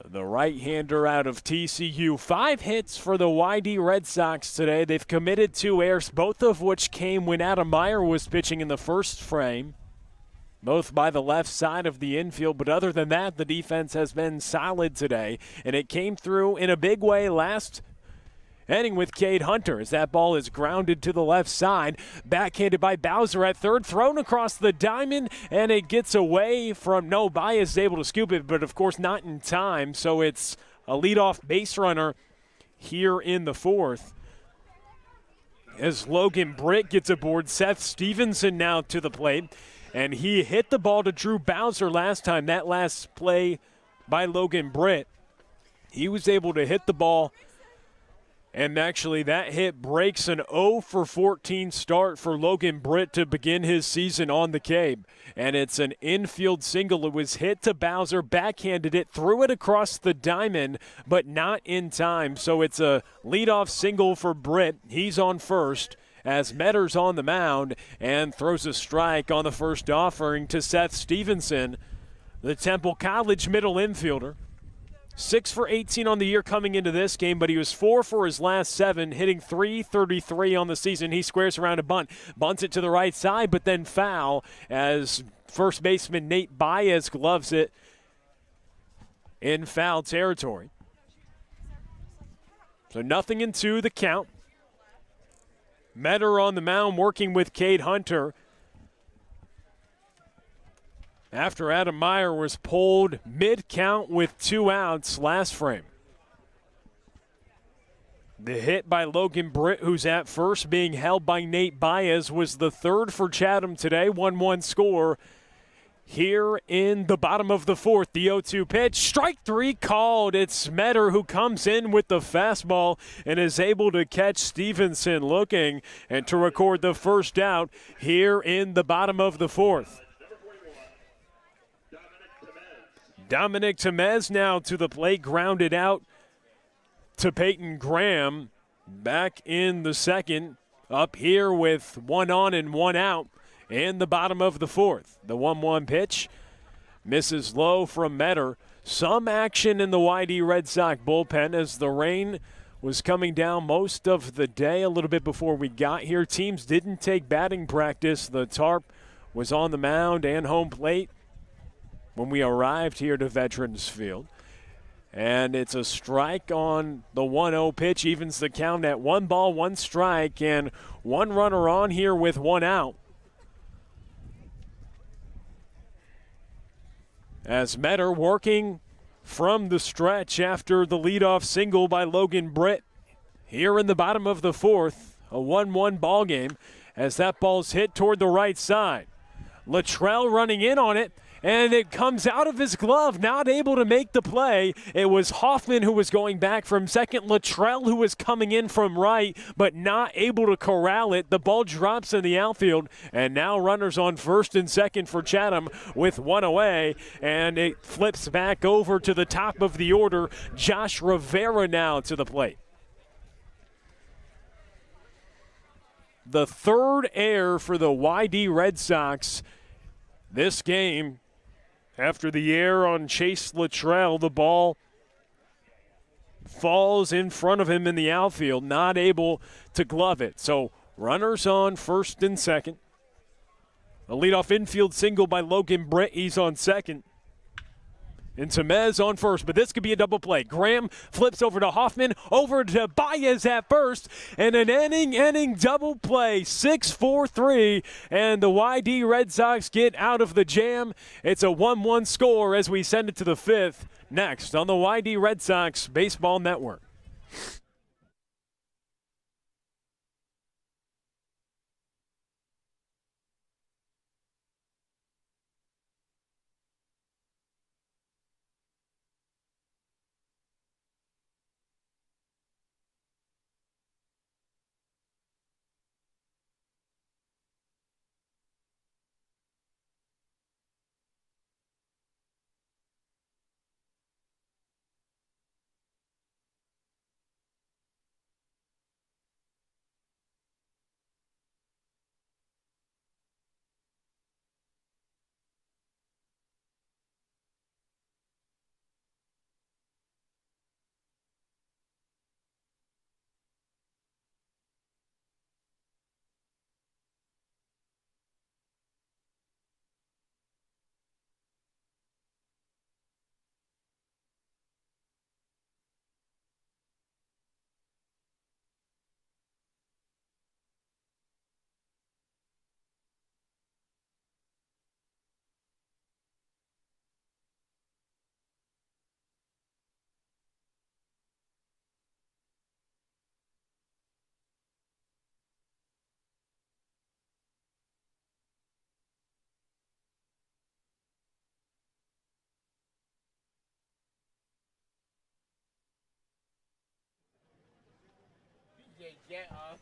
the right-hander out of TCU. 5 hits for the YD Red Sox today. They've committed 2 errors, both of which came when Adam Meyer was pitching in the first frame, both by the left side of the infield. But other than that, the defense has been solid today, and it came through in a big way last inning with Cade Hunter as that ball is grounded to the left side. Backhanded by Bowser at third, thrown across the diamond, and it gets away from Baez is able to scoop it, but of course not in time. So it's a leadoff base runner here in the fourth. As Logan Britt gets aboard, Seth Stevenson now to the plate, and he hit the ball to Drew Bowser last time. That last play by Logan Britt, he was able to hit the ball. And actually, that hit breaks an 0 for 14 start for Logan Britt to begin his season on the Cape. And it's an infield single. It was hit to Bowser, backhanded it, threw it across the diamond, but not in time. So it's a leadoff single for Britt. He's on first as Metter's on the mound and throws a strike on the first offering to Seth Stevenson, the Temple College middle infielder. 6 for 18 on the year coming into this game, but he was 4 for his last 7, hitting .333 on the season. He squares around a bunt, bunts it to the right side, but then foul as first baseman Nate Baez gloves it in foul territory. So 0-2 the count. Metter on the mound working with Cade Hunter after Adam Meyer was pulled mid-count with 2 outs last frame. The hit by Logan Britt, who's at first, being held by Nate Baez, was the third for Chatham today. 1-1 score here in the bottom of the fourth. The 0-2 pitch, strike 3 called. It's Metter who comes in with the fastball and is able to catch Stevenson looking and to record the first out here in the bottom of the fourth. Dominic Temez now to the plate, grounded out to Peyton Graham. Back in the second, up here with 1 on and 1 out in the bottom of the fourth. The 1-1 pitch misses low from Metter. Some action in the YD Red Sox bullpen as the rain was coming down most of the day. A little bit before we got here, teams didn't take batting practice. The tarp was on the mound and home plate when we arrived here to Veterans Field. And it's a strike on the 1-0 pitch, evens the count at 1 ball, 1 strike, and 1 runner on here with 1 out. As Metter working from the stretch after the leadoff single by Logan Britt here in the bottom of the fourth, a 1-1 ball game as that ball's hit toward the right side. Luttrell running in on it, and it comes out of his glove, not able to make the play. It was Hoffman who was going back from second, Luttrell who was coming in from right, but not able to corral it. The ball drops in the outfield, and now runners on first and second for Chatham with 1 away, and it flips back over to the top of the order. Josh Rivera now to the plate. The third error for the YD Red Sox this game. After the error on Chase Luttrell, the ball falls in front of him in the outfield, not able to glove it. So runners on first and second. A leadoff infield single by Logan Britt. He's on second. And Temez on first, but this could be a double play. Graham flips over to Hoffman, over to Baez at first, and an inning double play, 6-4-3, and the YD Red Sox get out of the jam. It's a 1-1 score as we send it to the fifth. Next on the YD Red Sox Baseball Network.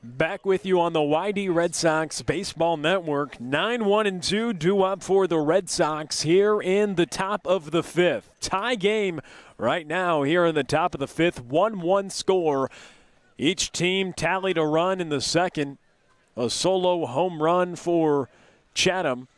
Back with you on the YD Red Sox Baseball Network. 9-1-2 due up for the Red Sox here in the top of the fifth. Tie game right now here in the top of the fifth. 1-1 score. Each team tallied a run in the second. A solo home run for Chatham.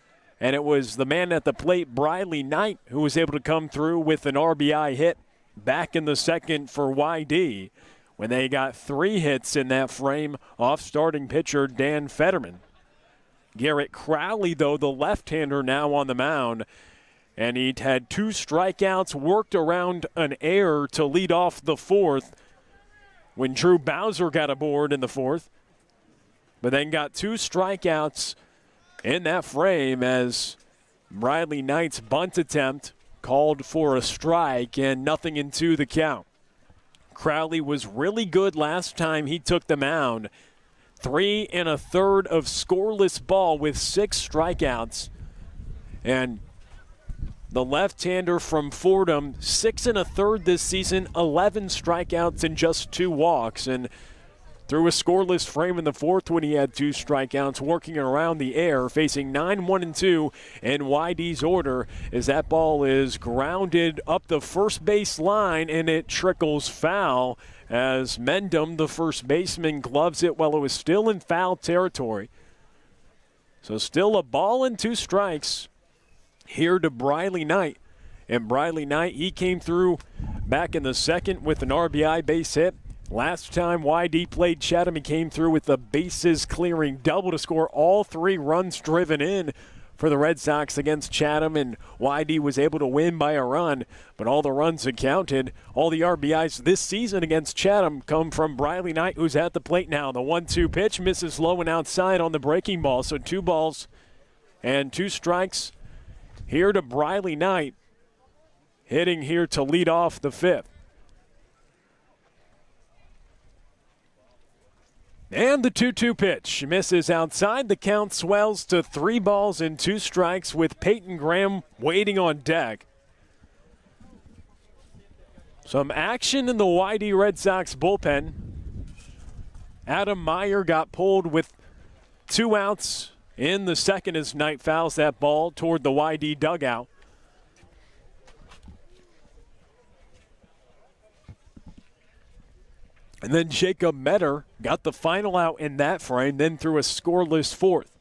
And it was the man at the plate, Briley Knight, who was able to come through with an RBI hit back in the second for YD, when they got 3 hits in that frame off starting pitcher Dan Fetterman. Garrett Crowley, though, the left-hander now on the mound, and he'd had 2 strikeouts, worked around an error to lead off the fourth when Drew Bowser got aboard in the fourth, but then got 2 strikeouts in that frame as Briley Knight's bunt attempt called for a strike and nothing into the count. Crowley was really good last time he took the mound. 3 1/3 of scoreless ball with 6 strikeouts. And the left-hander from Fordham, 6 1/3 this season, 11 strikeouts and just 2 walks. And through a scoreless frame in the fourth when he had 2 strikeouts, working around the air, facing 9-1-2 in YD's order as that ball is grounded up the first base line and it trickles foul as Mendham, the first baseman, gloves it while it was still in foul territory. So still a ball and 2 strikes here to Briley Knight. And Briley Knight, he came through back in the second with an RBI base hit. Last time YD played Chatham, he came through with the bases-clearing double to score all 3 runs driven in for the Red Sox against Chatham, and YD was able to win by a run, but all the runs that counted, all the RBIs this season against Chatham come from Briley Knight, who's at the plate now. The 1-2 pitch misses low and outside on the breaking ball, so 2 balls and 2 strikes here to Briley Knight, hitting here to lead off the fifth. And the 2-2 pitch misses outside. The count swells to 3 balls and 2 strikes with Peyton Graham waiting on deck. Some action in the YD Red Sox bullpen. Adam Meyer got pulled with 2 outs in the second as Knight fouls that ball toward the YD dugout. And then Jacob Metter got the final out in that frame, then threw a scoreless fourth.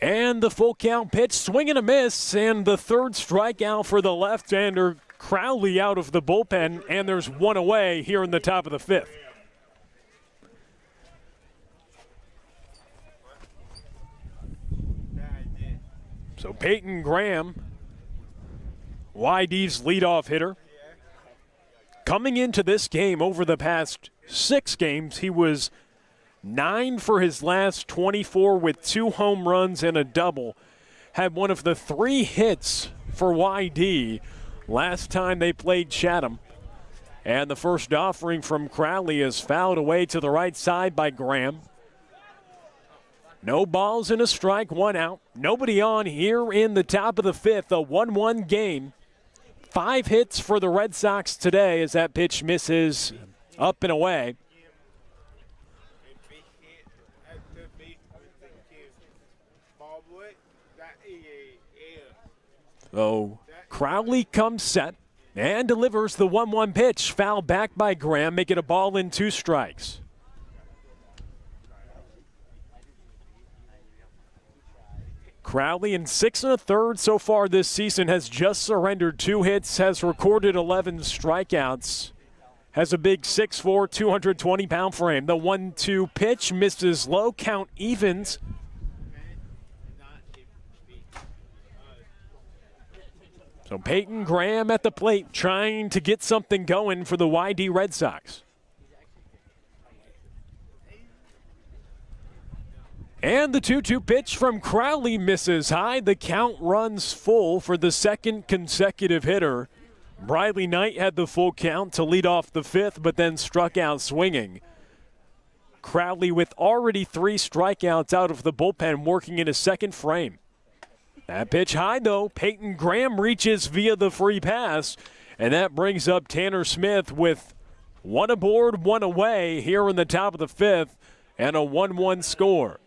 And the full count pitch, swing and a miss, and the 3rd strikeout for the left-hander, Crowley out of the bullpen, and there's 1 away here in the top of the 5th. So Peyton Graham, YD's leadoff hitter. Coming into this game over the past 6 games, he was 9 for his last 24 with 2 home runs and a double. Had one of the 3 hits for YD last time they played Chatham. And the first offering from Crowley is fouled away to the right side by Graham. No balls and a strike, 1 out. Nobody on here in the top of the 5th, a 1-1 game. 5 hits for the Red Sox today as that pitch misses up and away. So Crowley comes set and delivers the 1-1 pitch. Foul back by Graham, make it a ball and 2 strikes. Crowley in 6 1/3 so far this season has just surrendered 2 hits, has recorded 11 strikeouts, has a big 6'4", 220-pound frame. The 1-2 pitch misses low, count evens. So Peyton Graham at the plate trying to get something going for the YD Red Sox. And the 2-2 pitch from Crowley misses high. The count runs full for the 2nd consecutive hitter. Briley Knight had the full count to lead off the 5th, but then struck out swinging. Crowley with already 3 strikeouts out of the bullpen, working in his 2nd frame. That pitch high, though. Peyton Graham reaches via the free pass, and that brings up Tanner Smith with One aboard, one away here in the top of the fifth, and a 1-1 score.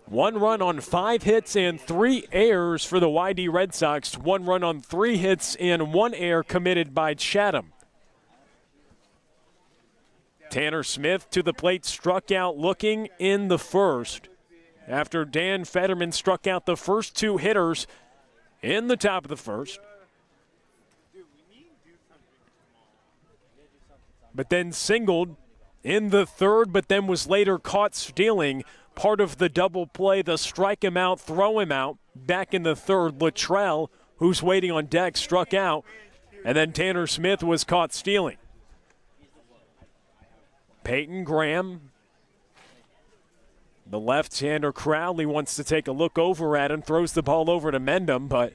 One run on 5 hits and 3 errors for the YD Red Sox. One run on 3 hits and 1 error committed by Chatham. Tanner Smith to the plate, struck out looking in the first after Dan Fetterman struck out the first 2 hitters in the top of the first. But then singled in the third, but then was later caught stealing part of the double play, the strike him out, throw him out. Back in the third, Luttrell, who's waiting on deck, struck out, and then Tanner Smith was caught stealing. Peyton Graham, the left-hander Crowley wants to take a look over at him, throws the ball over to Mendham, but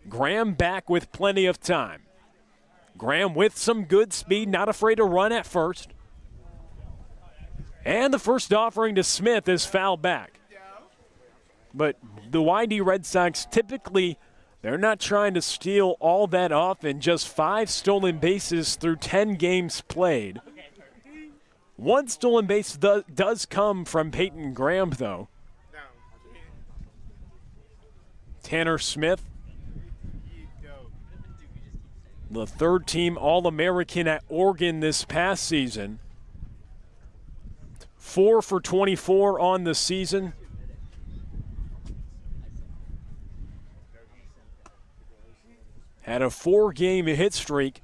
Graham back with plenty of time. Graham with some good speed, not afraid to run at first. And the first offering to Smith is fouled back. But the YD Red Sox typically, they're not trying to steal all that often, just 5 stolen bases through 10 games played. 1 stolen base does come from Peyton Graham, though. Tanner Smith, the 3rd-team All-American at Oregon this past season. 4 for 24 on the season. Had a 4-game hit streak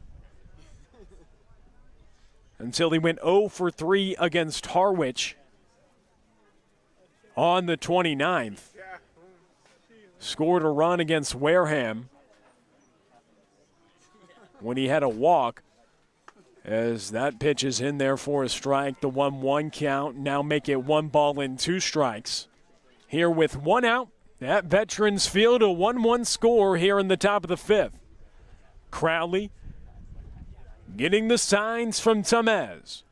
until he went 0 for 3 against Harwich on the 29th. Scored a run against Wareham when he had a walk, as that pitch is in there for a strike. The 1-1 count, now make it 1 ball and 2 strikes. Here with 1 out at Veterans Field, a 1-1 score here in the top of the 5th. Crowley getting the signs from Tamez.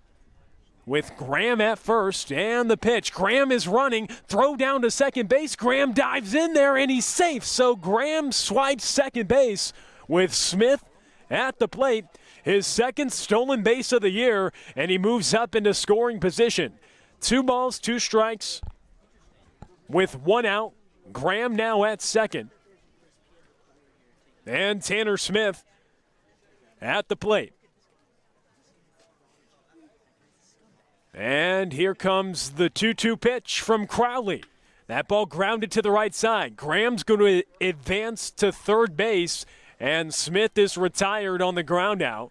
With Graham at first, and the pitch. Graham is running, throw down to second base. Graham dives in there, and he's safe. So Graham swipes second base with Smith at the plate. His 2nd stolen base of the year, and he moves up into scoring position. 2 balls, 2 strikes with 1 out. Graham now at second. And Tanner Smith at the plate. And here comes the 2-2 pitch from Crowley. That ball grounded to the right side. Graham's going to advance to third base, and Smith is retired on the ground out.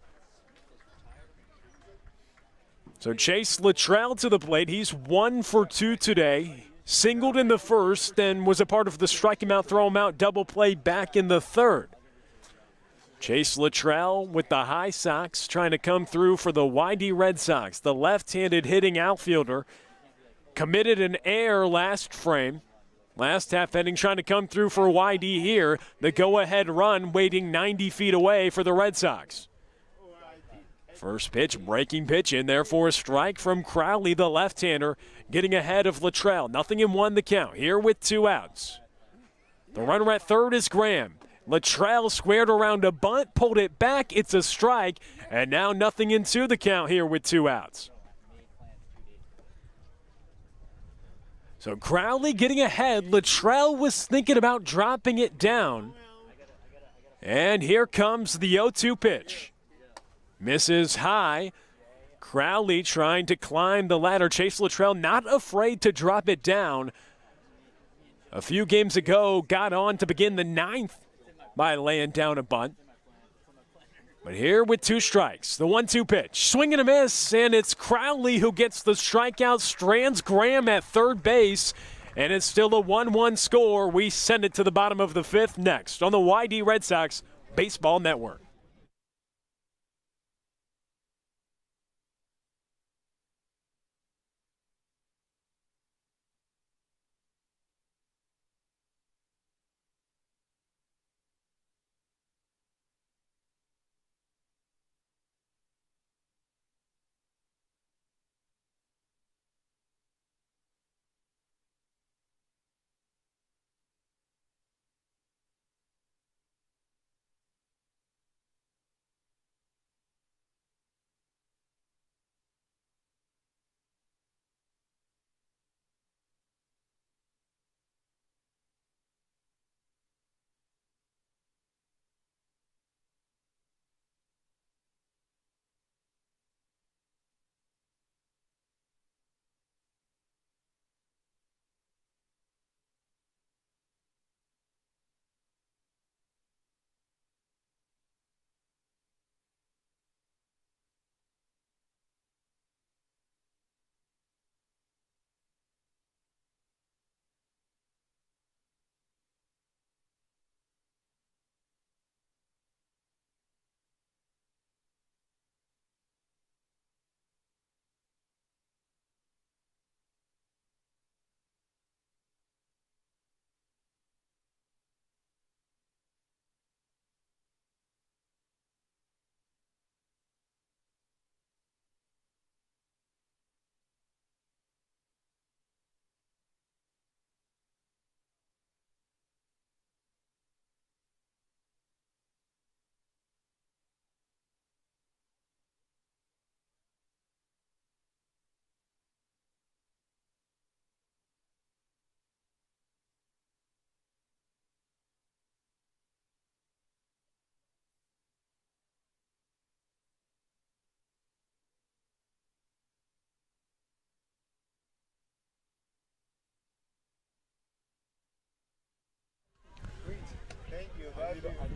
So Chase Luttrell to the plate. He's 1 for 2 today. Singled in the first and was a part of the strike him out, throw him out double play back in the third. Chase Luttrell with the high Sox trying to come through for the YD Red Sox. The left-handed hitting outfielder committed an error last frame. Last half inning trying to come through for YD here. The go-ahead run waiting 90 feet away for the Red Sox. First pitch, breaking pitch in there for a strike from Crowley, the left-hander, getting ahead of Luttrell. 0-1 the count here with 2 outs. The runner at third is Graham. Luttrell squared around a bunt, pulled it back. It's a strike, and now 0-2 the count here with 2 outs. So Crowley getting ahead. Luttrell was thinking about dropping it down. And here comes the 0-2 pitch. Misses high. Crowley trying to climb the ladder. Chase Luttrell not afraid to drop it down. A few games ago, got on to begin the 9th by laying down a bunt. But here with 2 strikes, the 1-2 pitch. Swing and a miss, and it's Crowley who gets the strikeout, strands Graham at third base, and it's still a 1-1 score. We send it to the bottom of the 5th next on the YD Red Sox Baseball Network.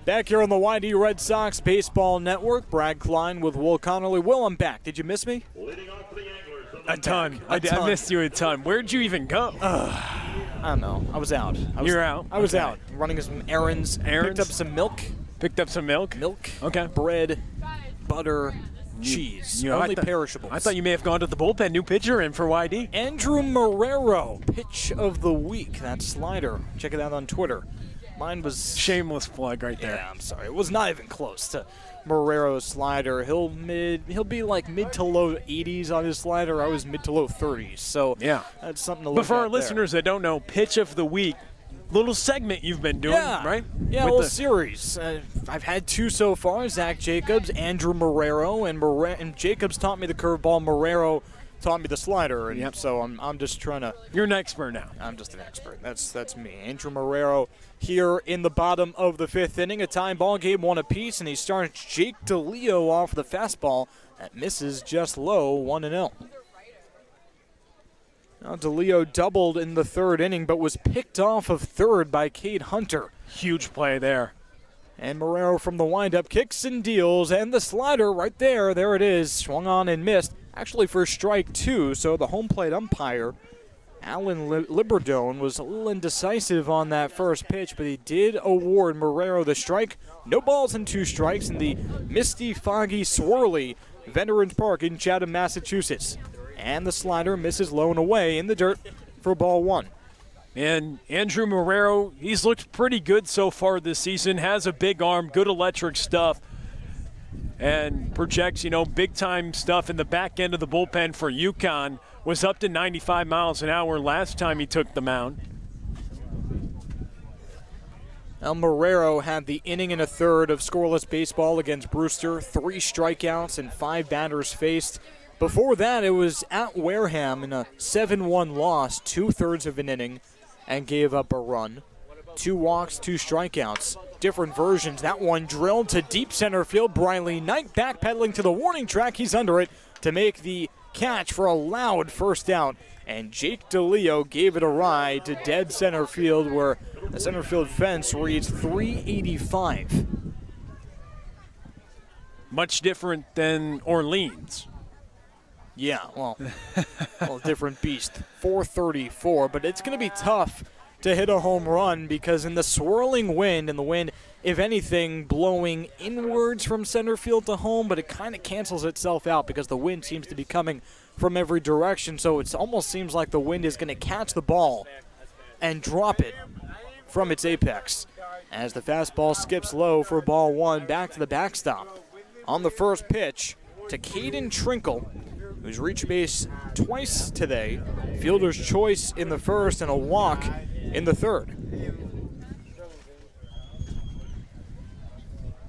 Back here on the YD Red Sox Baseball Network, Brad Klein with Will Connolly. Will, I'm back. Did you miss me? Leading off for the Anglers. A ton. I missed you a ton. Where'd you even go? I don't know. I was out. You're out? I was Okay. out. Running some errands. Errands? Picked up some milk. Picked up some milk? Milk. Okay. Bread. Butter. Cheese. Only perishables. I thought you may have gone to the bullpen. New pitcher in for YD. Andrew Marrero, pitch of the week. That slider. Check it out on Twitter. Mine was Shameless plug right there. Yeah, I'm sorry. It was not even close to Marrero's slider. He'll be like mid to low 80s on his slider. I was mid to low 30s. So yeah, that's something to look at. But for our there. listeners that don't know, pitch of the week, little segment you've been doing, right? Yeah, a little series. I've had two so far. Zach Jacobs, Andrew Marrero, and Jacobs taught me the curveball. Marrero taught me the slider, and so I'm just trying to. You're an expert now. I'm just an expert. That's me. Andrew Marrero here in the bottom of the fifth inning, a tie ball game, one apiece, and he starts Jake DeLeo off the fastball that misses just low, 1-0. Now DeLeo doubled in the third inning, but was picked off of third by Cade Hunter. Huge play there. And Marrero from the windup kicks and deals, and the slider right there. There it is, swung on and missed. Actually for strike two, so the home plate umpire, Alan Liberdone, was a little indecisive on that first pitch, but he did award Marrero the strike. No balls and two strikes in the misty, foggy, swirly Veterans Park in Chatham, Massachusetts. And the slider misses low and away in the dirt for ball one. And Andrew Marrero, he's looked pretty good so far this season, has a big arm, good electric stuff, and projects, big-time stuff in the back end of the bullpen for UConn. Was up to 95 miles an hour last time he took the mound. Now Marrero had the inning and a third of scoreless baseball against Brewster, 3 strikeouts and 5 batters faced. Before that, it was at Wareham in a 7-1 loss, 2/3 of an inning, and gave up a run. 2 walks, 2 strikeouts. Different versions. That one drilled to deep center field. Briley Knight backpedaling to the warning track. He's under it to make the catch for a loud first out. And Jake DeLeo gave it a ride to dead center field, where the center field fence reads 385. Much different than Orleans. Yeah, well, different beast. 434, but it's going to be tough to hit a home run because in the swirling wind, and the wind, if anything, blowing inwards from center field to home, but it kind of cancels itself out because the wind seems to be coming from every direction, so it almost seems like the wind is going to catch the ball and drop it from its apex. As the fastball skips low for ball one, back to the backstop. On the first pitch to Caden Trinkle, who's reached base twice today. Fielder's choice in the first and a walk in the third.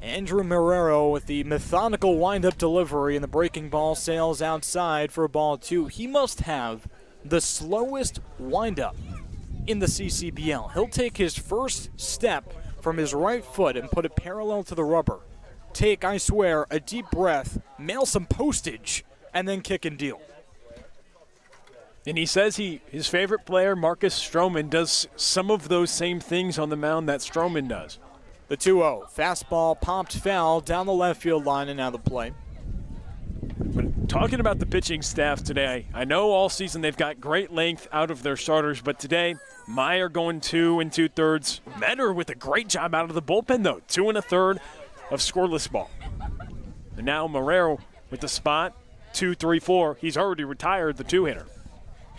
Andrew Marrero with the methodical windup delivery, and the breaking ball sails outside for ball two. He must have the slowest windup in the CCBL. He'll take his first step from his right foot and put it parallel to the rubber. Take, I swear, a deep breath, mail some postage, and then kick and deal. And he says his favorite player, Marcus Stroman, does some of those same things on the mound that Stroman does. The 2-0. Fastball popped foul down the left field line and out of play. But talking about the pitching staff today, I know all season they've got great length out of their starters, but today, Meyer going 2 2/3. Metter with a great job out of the bullpen, though. 2 1/3 of scoreless ball. And now Marrero with the spot. 2, 3, 4. He's already retired the 2-hitter.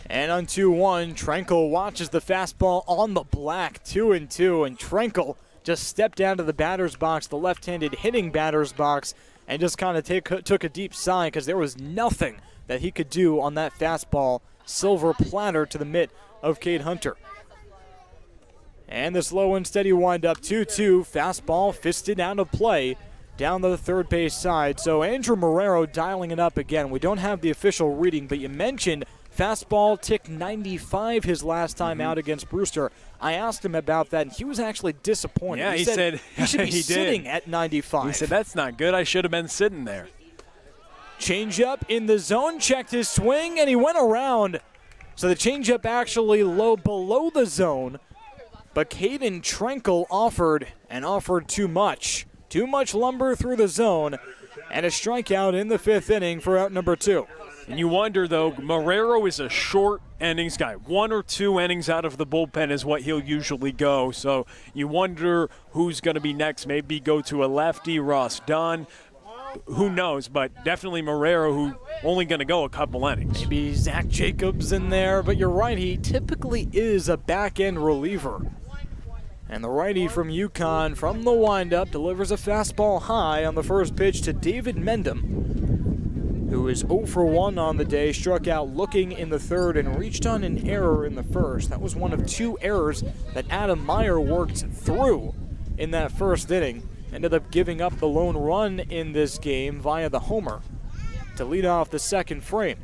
And on 2-1, Trinkle watches the fastball on the black, 2-2, and Trinkle just stepped down to the batter's box, the left-handed hitting batter's box, and just kind of took a deep sigh because there was nothing that he could do on that fastball, silver platter to the mitt of Cade Hunter. And the slow and steady windup, 2-2, fastball fisted out of play down the third base side. So Andrew Marrero dialing it up again. We don't have the official reading, but you mentioned fastball ticked 95 his last time out against Brewster. I asked him about that, and he was actually disappointed. Yeah, he said he should be he sitting did. at 95. He said, that's not good. I should have been sitting there. Changeup in the zone, checked his swing, and he went around. So the changeup actually low below the zone. but Caden Trenkle offered too much. Too much lumber through the zone, and a strikeout in the 5th inning for out number 2. And you wonder, though, Marrero is a short innings guy. 1 or 2 innings out of the bullpen is what he'll usually go. So you wonder who's going to be next. Maybe go to a lefty, Ross Dunn. Who knows, but definitely Marrero, who only going to go a couple innings. Maybe Zach Jacobs in there, but you're right, he typically is a back-end reliever. And the righty from UConn, from the windup, delivers a fastball high on the first pitch to David Mendham, who is 0 for 1 on the day, struck out looking in the 3rd and reached on an error in the 1st. That was one of 2 errors that Adam Meyer worked through in that 1st inning. Ended up giving up the lone run in this game via the homer to lead off the 2nd frame.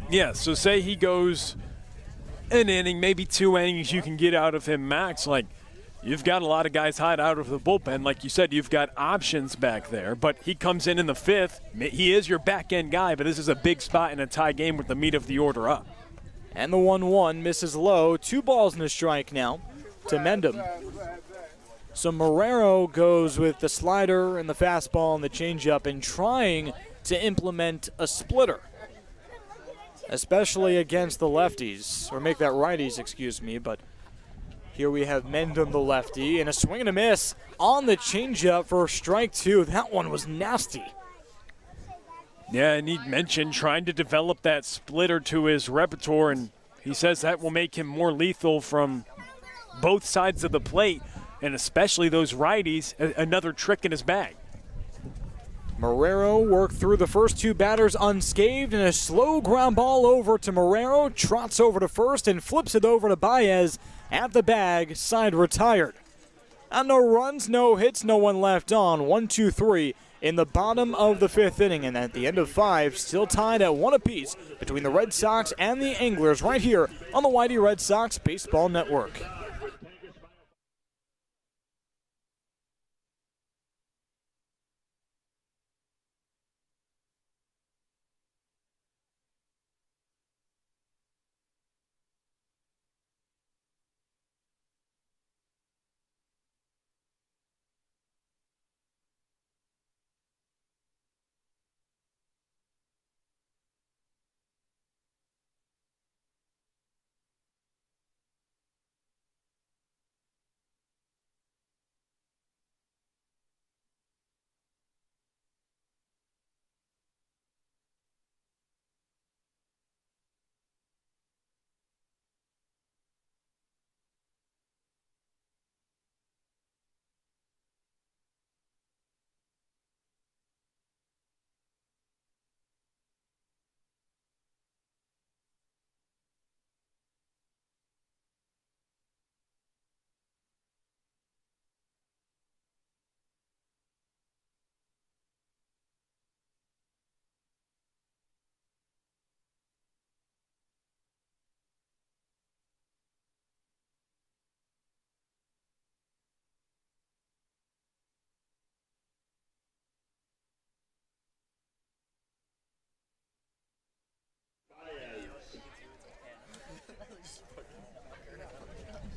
Yeah, so say he goes an inning, maybe 2 innings you can get out of him max. Like, you've got a lot of guys hot out of the bullpen. Like you said, you've got options back there. But he comes in the 5th. He is your back-end guy, but this is a big spot in a tie game with the meat of the order up. And the 1-1 misses low. 2 balls and a strike now to Mendham. So Marrero goes with the slider and the fastball and the changeup and trying to implement a splitter, especially against the lefties, or make that righties, excuse me. But here we have Mendham, the lefty, and a swing and a miss on the changeup for strike 2. That one was nasty. Yeah, and he mentioned trying to develop that splitter to his repertoire, and he says that will make him more lethal from both sides of the plate, and especially those righties, another trick in his bag. Marrero worked through the first 2 batters unscathed, and a slow ground ball over to Marrero, trots over to first and flips it over to Baez at the bag, side retired. And no runs, no hits, no one left on. 1, 2, 3 in the bottom of the 5th inning, and at the end of 5, still tied at 1 apiece between the Red Sox and the Anglers right here on the Whitey Red Sox Baseball Network.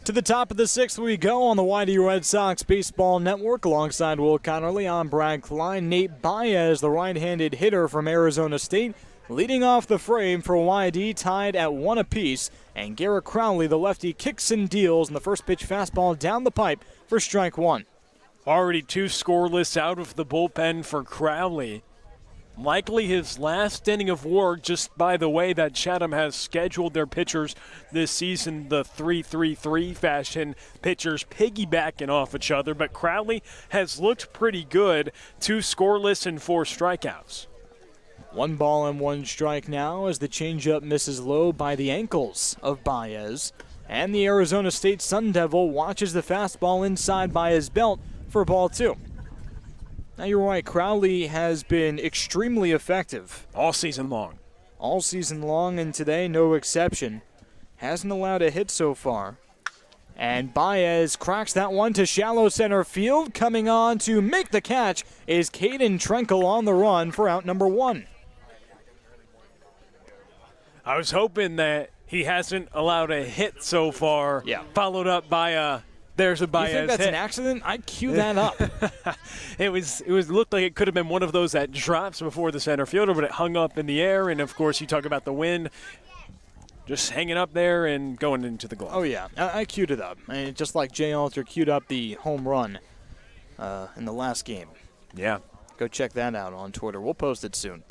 To the top of the 6th we go on the Whitey Red Sox Baseball Network. Alongside Will Connerly, I'm Brad Klein. Nate Baez, the right-handed hitter from Arizona State, leading off the frame for YD, tied at 1 apiece. And Garrett Crowley, the lefty, kicks and deals, and the first pitch fastball down the pipe for strike 1. Already 2 scoreless out of the bullpen for Crowley. Likely his last inning of work, just by the way that Chatham has scheduled their pitchers this season, the 3-3-3 fashion, pitchers piggybacking off each other. But Crowley has looked pretty good, 2 scoreless and 4 strikeouts. 1 ball and 1 strike now as the changeup misses low by the ankles of Baez. And the Arizona State Sun Devil watches the fastball inside by his belt for ball 2. Now you're right, Crowley has been extremely effective. All season long. All season long, and today no exception. Hasn't allowed a hit so far. And Baez cracks that one to shallow center field. Coming on to make the catch is Caden Trenkle on the run for out number 1. I was hoping that He hasn't allowed a hit so far. Yeah. Followed up by there's a Baez You think that's hit. an accident? I'd cue that up. It looked like it could have been one of those that drops before the center fielder, but it hung up in the air. And of course, you talk about the wind, just hanging up there and going into the glove. Oh yeah, I queued it up. I mean, just like Jay Alter queued up the home run in the last game. Yeah. Go check that out on Twitter. We'll post it soon.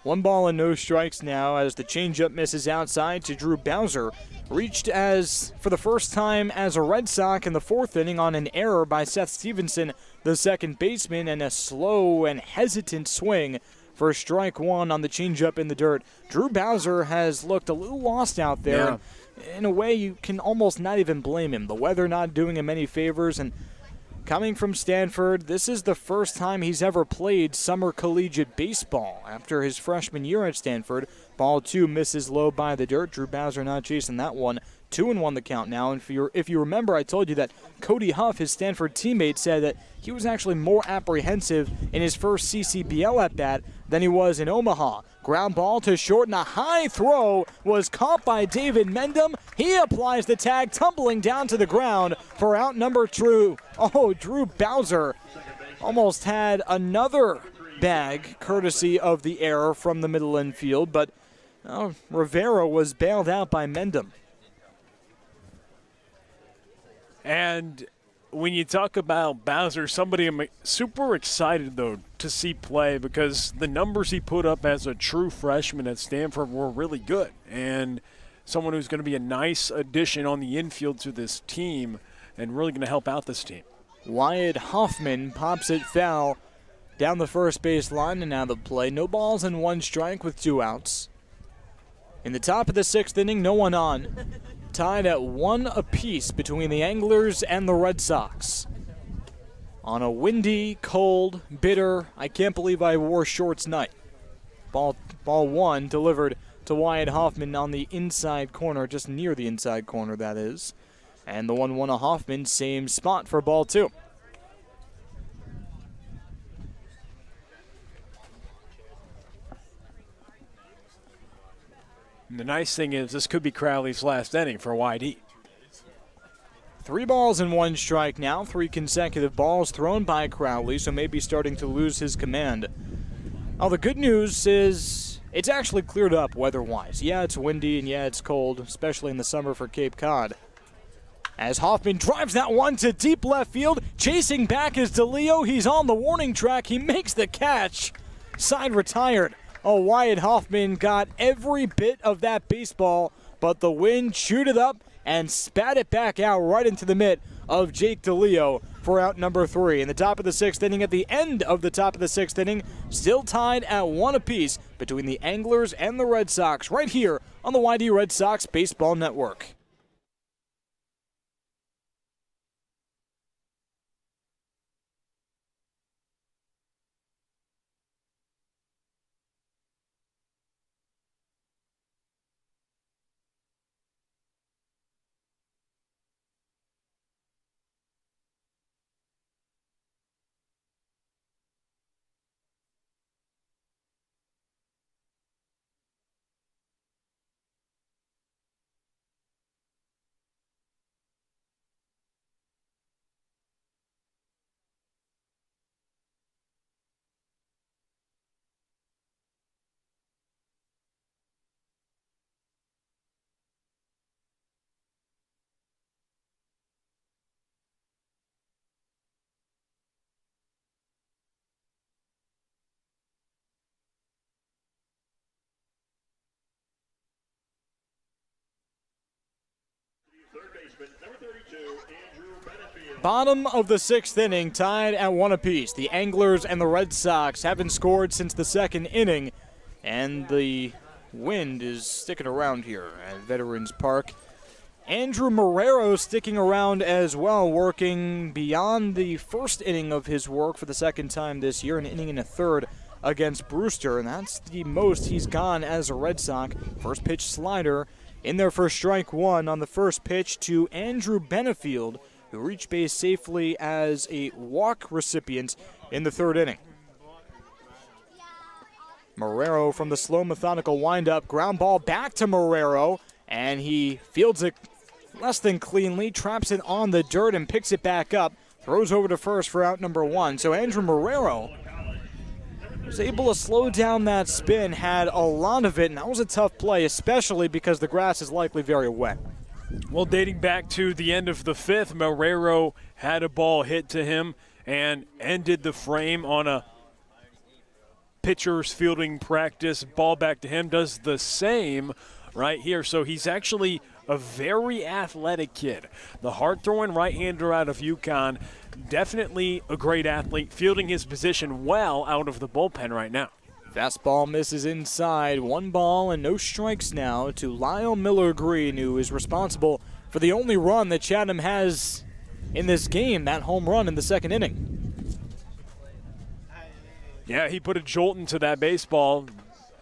1 ball and no strikes now as the changeup misses outside to Drew Bowser. Reached as, for the first time as a Red Sox in the 4th inning on an error by Seth Stevenson, the second baseman, and a slow and hesitant swing for strike 1 on the changeup in the dirt. Drew Bowser has looked a little lost out there. Yeah. In a way, you can almost not even blame him. The weather not doing him any favors, and coming from Stanford, this is the first time he's ever played summer collegiate baseball after his freshman year at Stanford. Ball 2 misses low by the dirt. Drew Bowser not chasing that one. 2-1 the count now. And if you remember, I told you that Cody Huff, his Stanford teammate, said that he was actually more apprehensive in his first CCBL at bat than he was in Omaha. Ground ball to short, and a high throw was caught by David Mendham. He applies the tag, tumbling down to the ground for out number 2. Oh, Drew Bowser almost had another bag courtesy of the error from the middle infield, but Rivera was bailed out by Mendham. And when you talk about Bowser, somebody I'm super excited, though, to see play because the numbers he put up as a true freshman at Stanford were really good. And someone who's going to be a nice addition on the infield to this team and really going to help out this team. Wyatt Hoffman pops it foul down the first base line and out of play. No balls and 1 strike with 2 outs. In the top of the 6th inning, no one on. Tied at 1 apiece between the Anglers and the Red Sox. On a windy, cold, bitter, I can't believe I wore shorts night. Ball 1 delivered to Wyatt Hoffman on the inside corner, just near the inside corner, that is. And the 1-1 of Hoffman, same spot for ball 2. And the nice thing is this could be Crowley's last inning for YD. 3 balls and 1 strike now. 3 consecutive balls thrown by Crowley, so maybe starting to lose his command. Now, the good news is it's actually cleared up weather-wise. Yeah, it's windy and yeah, it's cold, especially in the summer for Cape Cod. As Hoffman drives that one to deep left field, chasing back is DeLeo. He's on the warning track. He makes the catch. Side retired. Oh, Wyatt Hoffman got every bit of that baseball, but the wind chewed it up and spat it back out right into the mitt of Jake DeLeo for out number 3. In the top of the 6th inning, at the end of the top of the 6th inning, still tied at 1 apiece between the Anglers and the Red Sox right here on the YD Red Sox Baseball Network. Third baseman, number 32, Andrew Benefield. Bottom of the 6th inning, tied at 1 apiece. The Anglers and the Red Sox haven't scored since the 2nd inning, and the wind is sticking around here at Veterans Park. Andrew Marrero sticking around as well, working beyond the 1st inning of his work for the 2nd time this year, an inning and a 3rd against Brewster, and that's the most he's gone as a Red Sox. First pitch slider in there for strike 1 on the first pitch to Andrew Benefield, who reached base safely as a walk recipient in the 3rd inning. Marrero from the slow, methodical windup. Ground ball back to Marrero. and he fields it less than cleanly, traps it on the dirt and picks it back up, throws over to first for out number 1. So Andrew Marrero was able to slow down that spin, had a lot of it, and that was a tough play, especially because the grass is likely very wet. Well, dating back to the end of the 5th, Marrero had a ball hit to him and ended the frame on a pitcher's fielding practice. Ball back to him, does the same right here. So he's actually a very athletic kid. The hard-throwing right-hander out of UConn, definitely a great athlete, fielding his position well out of the bullpen right now. Fastball misses inside. 1 ball and no strikes now to Lyle Miller-Green, who is responsible for the only run that Chatham has in this game, that home run in the 2nd inning. Yeah, he put a jolt into that baseball.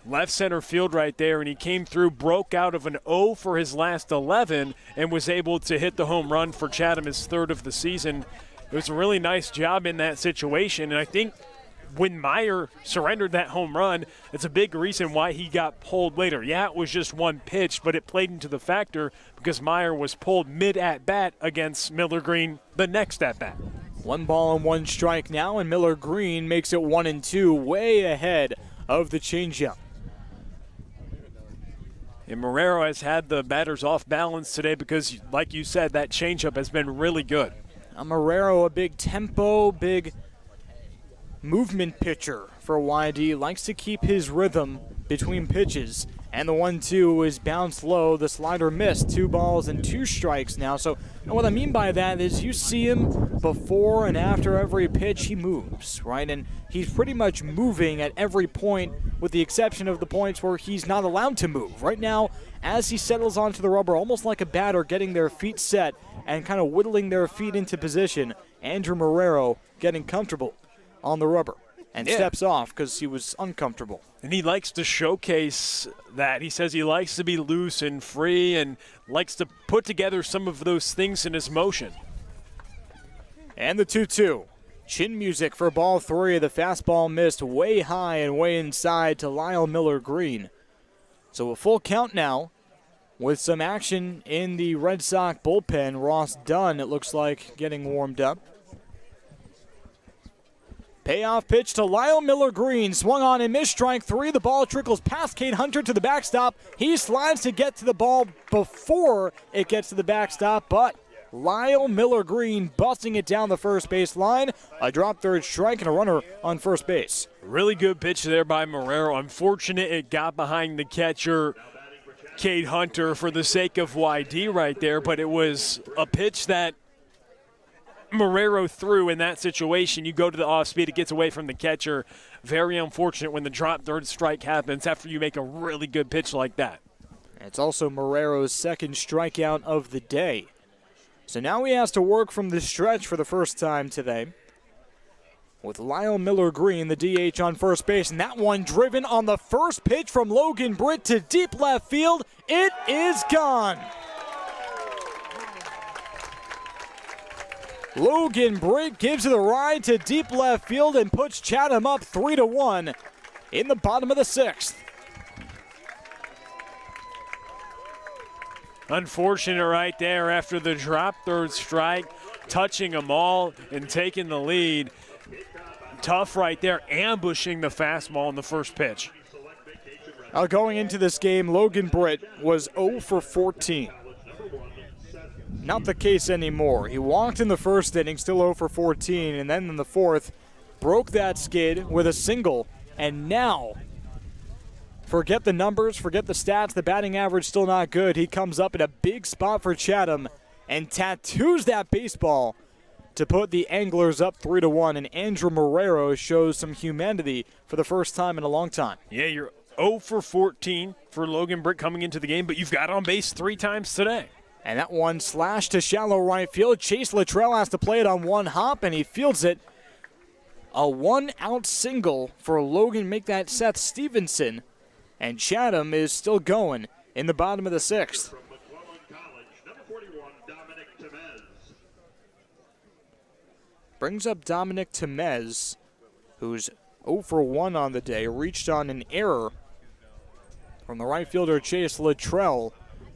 Left center field right there, and he came through, broke out of an 0 for his last 11, and was able to hit the home run for Chatham, his 3rd of the season. It was a really nice job in that situation, and I think when Meyer surrendered that home run, it's a big reason why he got pulled later. Yeah, it was just 1 pitch, but it played into the factor because Meyer was pulled mid-at-bat against Miller-Green the next at-bat. 1 ball and 1 strike now, and Miller-Green makes it 1-2, way ahead of the changeup. And Marrero has had the batters off balance today because, like you said, that changeup has been really good. Marrero, a big tempo, big movement pitcher for YD, likes to keep his rhythm between pitches. And the 1-2 is bounced low. The slider missed. 2 balls and 2 strikes now. So what I mean by that is you see him before and after every pitch, he moves, right? And he's pretty much moving at every point with the exception of the points where he's not allowed to move. Right now, as he settles onto the rubber, almost like a batter getting their feet set and kind of whittling their feet into position, Andrew Marrero getting comfortable on the rubber. And steps off because he was uncomfortable. And he likes to showcase that. He says he likes to be loose and free and likes to put together some of those things in his motion. And the 2-2. Chin music for ball 3. The fastball missed way high and way inside to Lyle Miller-Green. So a full count now with some action in the Red Sox bullpen. Ross Dunn, it looks like, getting warmed up. Payoff pitch to Lyle Miller-Green. Swung on and missed, strike 3. The ball trickles past Cade Hunter to the backstop. He slides to get to the ball before it gets to the backstop, but Lyle Miller-Green busting it down the first base line. A drop third strike and a runner on first base. Really good pitch there by Marrero. Unfortunate it got behind the catcher, Cade Hunter, for the sake of YD right there, but it was a pitch that Marrero threw in that situation. You go to the off speed, it gets away from the catcher. Very unfortunate when the drop third strike happens after you make a really good pitch like that. It's also Marrero's 2nd strikeout of the day. So now he has to work from the stretch for the first time today with Lyle Miller-Green, the DH, on first base. And that one driven on the first pitch from Logan Britt to deep left field. It is gone. Logan Britt gives it a ride to deep left field and puts Chatham up 3-1 in the bottom of the 6th. Unfortunate right there after the drop third strike, touching them all and taking the lead. Tough right there, ambushing the fastball in the first pitch. Going into this game, Logan Britt was 0 for 14. Not the case anymore. He walked in the first inning, still 0 for 14, and then in the 4th, broke that skid with a single, and now, forget the numbers, forget the stats, the batting average still not good. He comes up in a big spot for Chatham and tattoos that baseball to put the Anglers up 3-1, and Andrew Marrero shows some humanity for the first time in a long time. Yeah, you're 0 for 14 for Logan Britt coming into the game, but you've got on base 3 times today. And that one slashed to shallow right field. Chase Luttrell has to play it on one hop, and he fields it. A 1-out single for Logan, make that Seth Stevenson. And Chatham is still going in the bottom of the 6th. Brings up Dominic Temez, who's 0 for 1 on the day. Reached on an error from the right fielder Chase Luttrell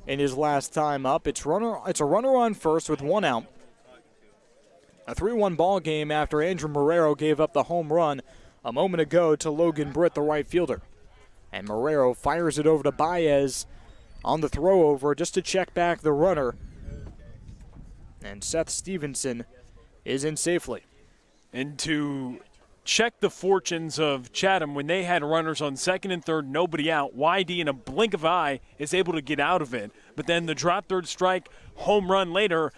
in his last time up. It's a runner on first with 1 out. A 3-1 ball game after Andrew Marrero gave up the home run a moment ago to Logan Britt, the right fielder. And Marrero fires it over to Baez on the throw over just to check back the runner. And Seth Stevenson is in safely. And to check the fortunes of Chatham, when they had runners on second and third, nobody out, YD in a blink of an eye is able to get out of it. But then the drop third strike, home run later,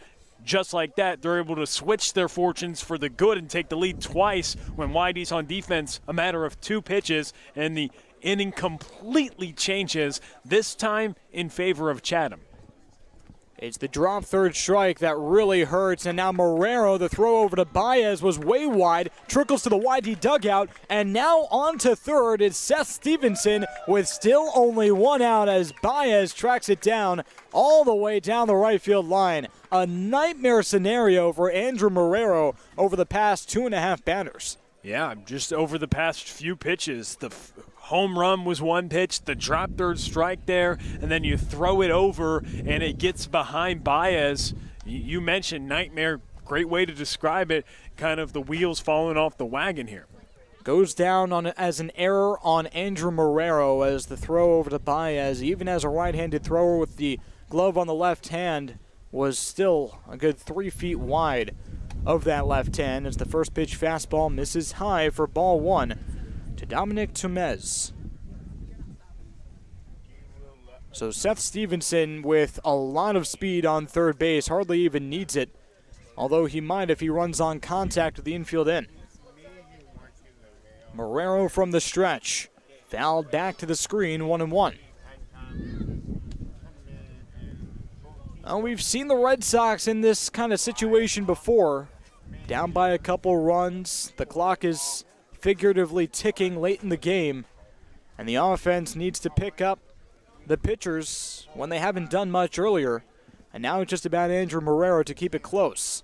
just like that, they're able to switch their fortunes for the good and take the lead twice when YD's on defense, a matter of 2 pitches, and the inning completely changes, this time in favor of Chatham. It's the drop third strike that really hurts, and now Marrero, the throw over to Baez was way wide, trickles to the YD dugout, and now on to third is Seth Stevenson with still only 1 out as Baez tracks it down all the way down the right field line. A nightmare scenario for Andrew Marrero over the past 2.5 batters. Yeah, just over the past few pitches, the home run was 1 pitch, the drop third strike there, and then you throw it over and it gets behind Baez. You mentioned nightmare, great way to describe it, kind of the wheels falling off the wagon here. Goes down as an error on Andrew Marrero as the throw over to Baez, even as a right-handed thrower with the glove on the left hand, was still a good 3 feet wide of that left hand as the first pitch fastball misses high for ball 1 to Dominic Tumez. So Seth Stevenson with a lot of speed on third base, hardly even needs it, although he might if he runs on contact with the infield end. Marrero from the stretch, fouled back to the screen, 1-1. We've seen the Red Sox in this kind of situation before. Down by a couple runs, the clock is figuratively ticking late in the game, and the offense needs to pick up the pitchers when they haven't done much earlier, and now it's just about Andrew Marrero to keep it close.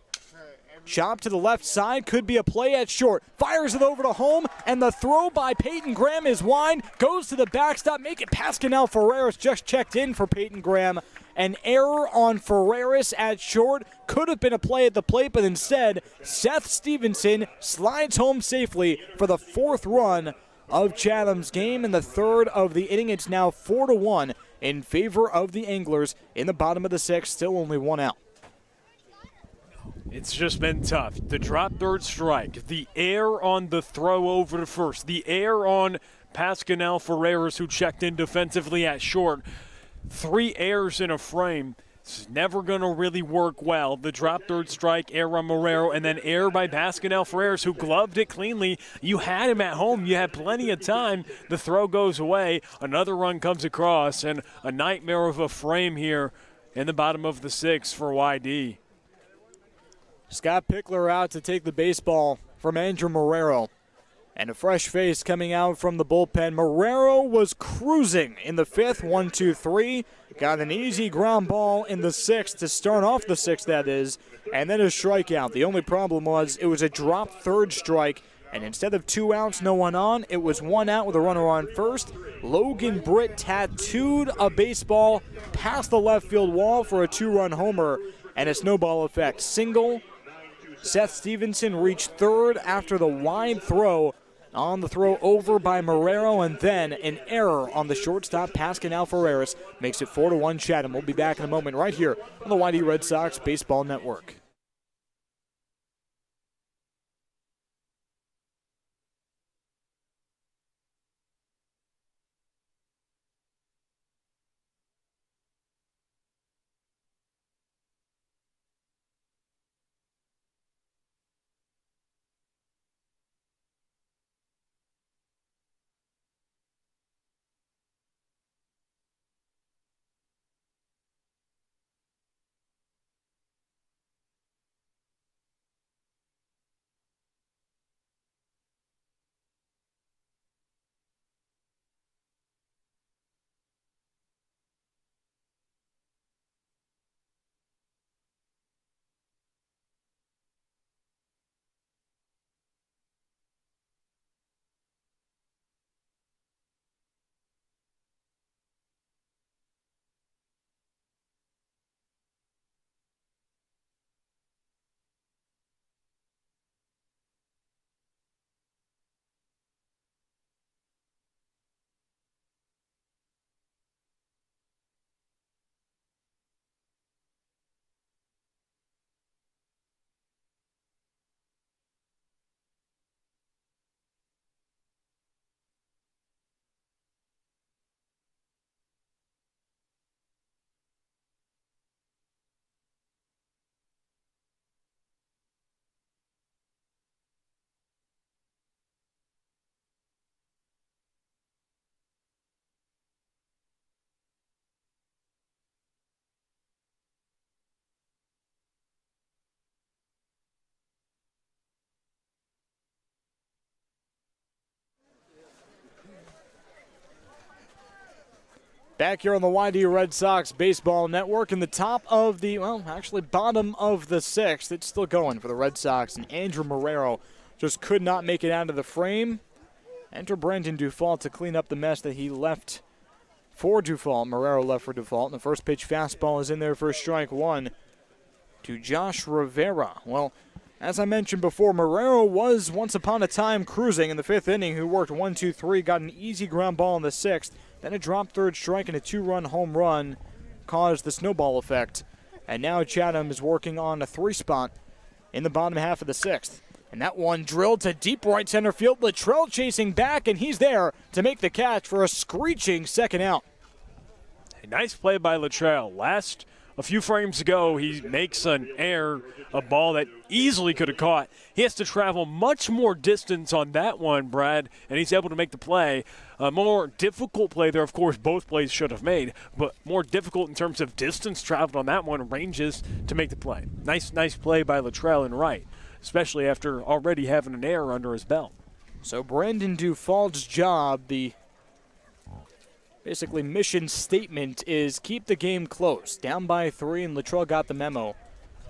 Chop to the left side, could be a play at short. Fires it over to home, and the throw by Peyton Graham is wide. Goes to the backstop, make it Pascal Ferreras just checked in for Peyton Graham. An error on Ferreras at short. Could have been a play at the plate, but instead, Seth Stevenson slides home safely for the 4th run of Chatham's game and the 3rd of the inning. It's now 4-1 in favor of the Anglers in the bottom of the 6th, still only 1 out. It's just been tough. The drop third strike, the error on the throw over to first, the error on Pascal Ferreras, who checked in defensively at short. 3 errors in a frame. It's never going to really work well. The drop third strike, error on Marrero, and then error by Pascal Ferreras, who gloved it cleanly. You had him at home. You had plenty of time. The throw goes away. Another run comes across, and a nightmare of a frame here in the bottom of the 6th for YD. Scott Pickler out to take the baseball from Andrew Marrero. And a fresh face coming out from the bullpen. Marrero was cruising in the 5th, 1-2-3. Got an easy ground ball in the 6th to start off the 6th, that is. And then a strikeout. The only problem was it was a drop third strike. And instead of 2 outs, no one on, it was 1 out with a runner on first. Logan Britt tattooed a baseball past the left field wall for a 2-run homer. And a snowball effect. Single. Seth Stevenson reached 3rd after the wide throw on the throw over by Marrero, and then an error on the shortstop. Pascal Ferreras makes it 4-1 Chatham. We'll be back in a moment right here on the YD Red Sox Baseball Network. Back here on the YD Red Sox Baseball Network in the top of the, well, actually bottom of the sixth. It's still going for the Red Sox, and Andrew Marrero just could not make it out of the frame. Enter Brendan Dufault to clean up the mess that he left for Dufault. Marrero left for Dufault, and the first pitch fastball is in there for strike one to Josh Rivera. Well, as I mentioned before, Marrero was once upon a time cruising in the fifth inning, who worked 1-2-3, got an easy ground ball in the sixth. Then a drop third strike and a two-run home run caused the snowball effect. And now Chatham is working on a three spot in the bottom half of the sixth. And that one drilled to deep right center field. Latrell chasing back, and he's there to make the catch for a screeching second out. A nice play by Latrell. A few frames ago, he makes an error, a ball that easily could have caught. He has to travel much more distance on that one, Brad, and he's able to make the play. A more difficult play there, of course, both plays should have made, but more difficult in terms of distance traveled on that one, ranges to make the play. Nice play by Latrell and right, especially after already having an error under his belt. So Brendan Dufault's job, the basically mission statement, is keep the game close. Down by 3, and Latrell got the memo.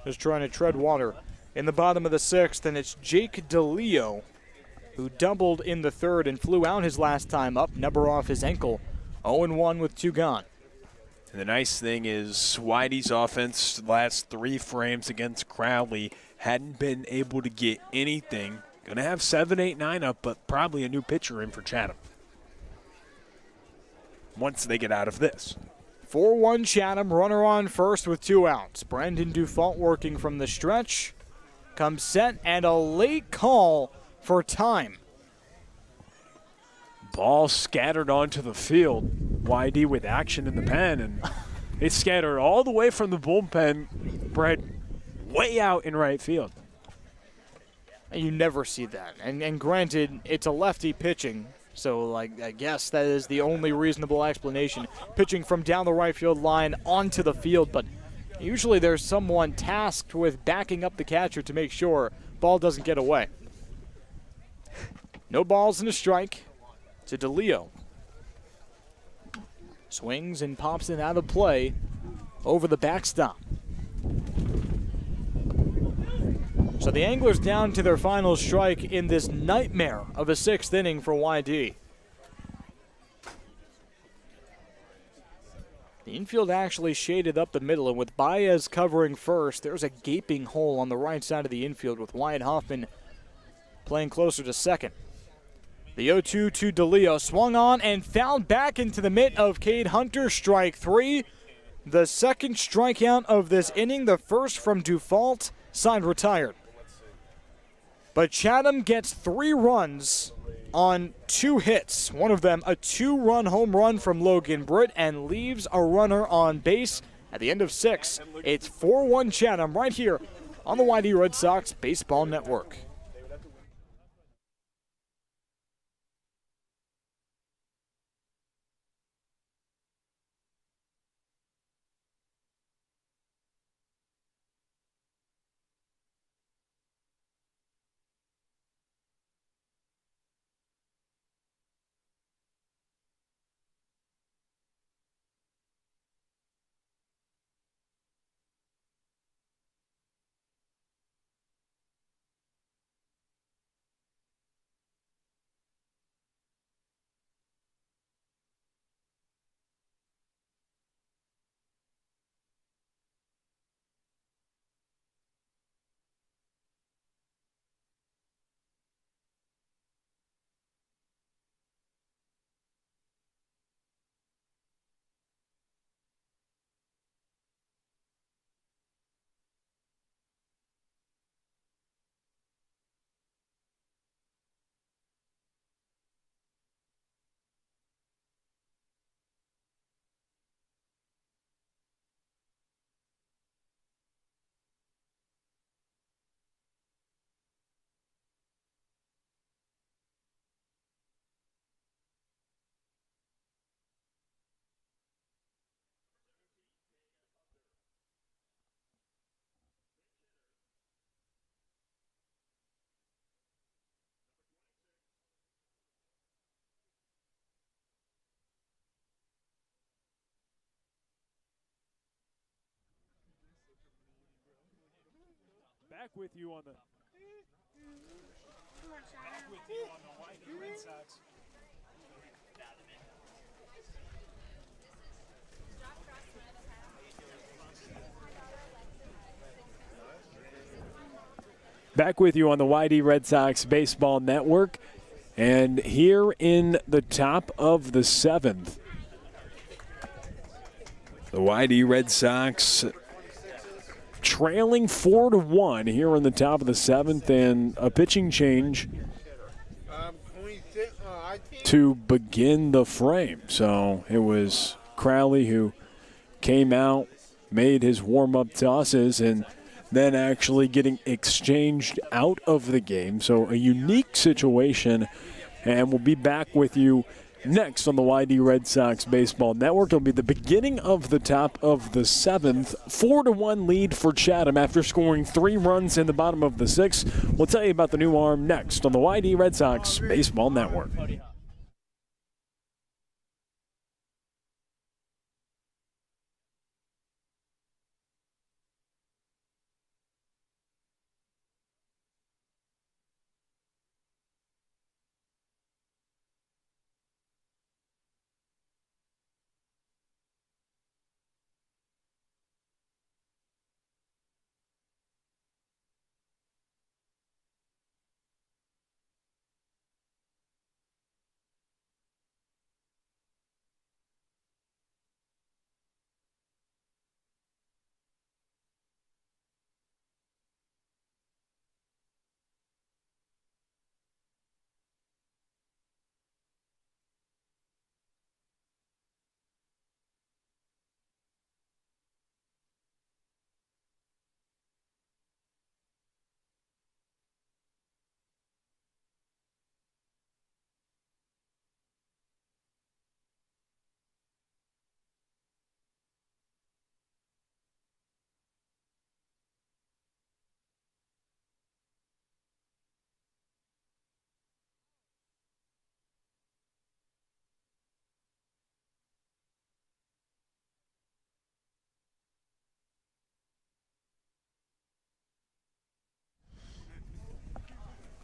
Just trying to tread water in the bottom of the sixth, and it's Jake DeLeo who doubled in the third and flew out his last time up, number off his ankle. 0-1 with 2 gone. And the nice thing is Whitey's offense last 3 frames against Crowley hadn't been able to get anything. Going to have 7, 8, 9 up, but probably a new pitcher in for Chatham once they get out of this. 4-1 Chatham, runner on first with 2 outs. Brendan Dufault working from the stretch. Comes set, and a late call for time. Ball scattered onto the field. YD with action in the pen, and it scattered all the way from the bullpen, Brett, way out in right field. You never see that. And granted, it's a lefty pitching, so I guess that is the only reasonable explanation. Pitching from down the right field line onto the field, but usually there's someone tasked with backing up the catcher to make sure ball doesn't get away. No balls and a strike to DeLeo. Swings and pops it out of play over the backstop. So the Anglers down to their final strike in this nightmare of a 6th inning for YD. The infield actually shaded up the middle, and with Baez covering first, there's a gaping hole on the right side of the infield with Wyatt Hoffman playing closer to second. The 0-2 to DeLeo, swung on and fouled back into the mitt of Cade Hunter, strike 3. The second strikeout of this inning, the first from Dufault, side retired. But Chatham gets 3 runs on 2 hits. One of them a 2-run home run from Logan Britt, and leaves a runner on base at the end of 6. It's 4-1 Chatham right here on the YD Red Sox Baseball Network. Back with you on the Whitey Red Sox. Back with you on the YD Red Sox Baseball Network. And here in the top of the 7th, the YD Red Sox trailing 4-1 here in the top of the 7th, and a pitching change to begin the frame. So it was Crowley who came out, made his warm-up tosses, and then actually getting exchanged out of the game. So a unique situation, and we'll be back with you next on the YD Red Sox Baseball Network. It'll be the beginning of the top of the 7th. 4-1 lead for Chatham after scoring 3 runs in the bottom of the 6th. We'll tell you about the new arm next on the YD Red Sox Baseball Network.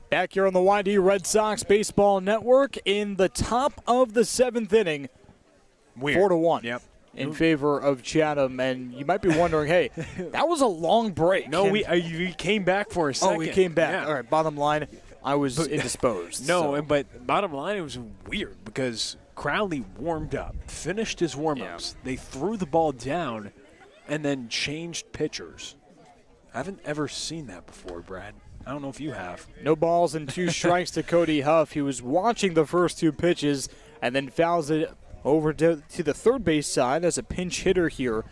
Back here on the YD Red Sox Baseball Network in the top of the 7th inning. Weird. 4-1. Yep. In favor of Chatham, and you might be wondering, hey, that was a long break. No, we came back for a second. Oh, we came back. Yeah. All right, bottom line, I was indisposed. No, so. but bottom line, it was weird because Crowley warmed up, finished his warm-ups. Yeah. They threw the ball down and then changed pitchers. I haven't ever seen that before, Brad. I don't know if you have. No balls and 2 strikes to Cody Huff. He was watching the first 2 pitches and then fouls it over to the third base side as a pinch hitter here.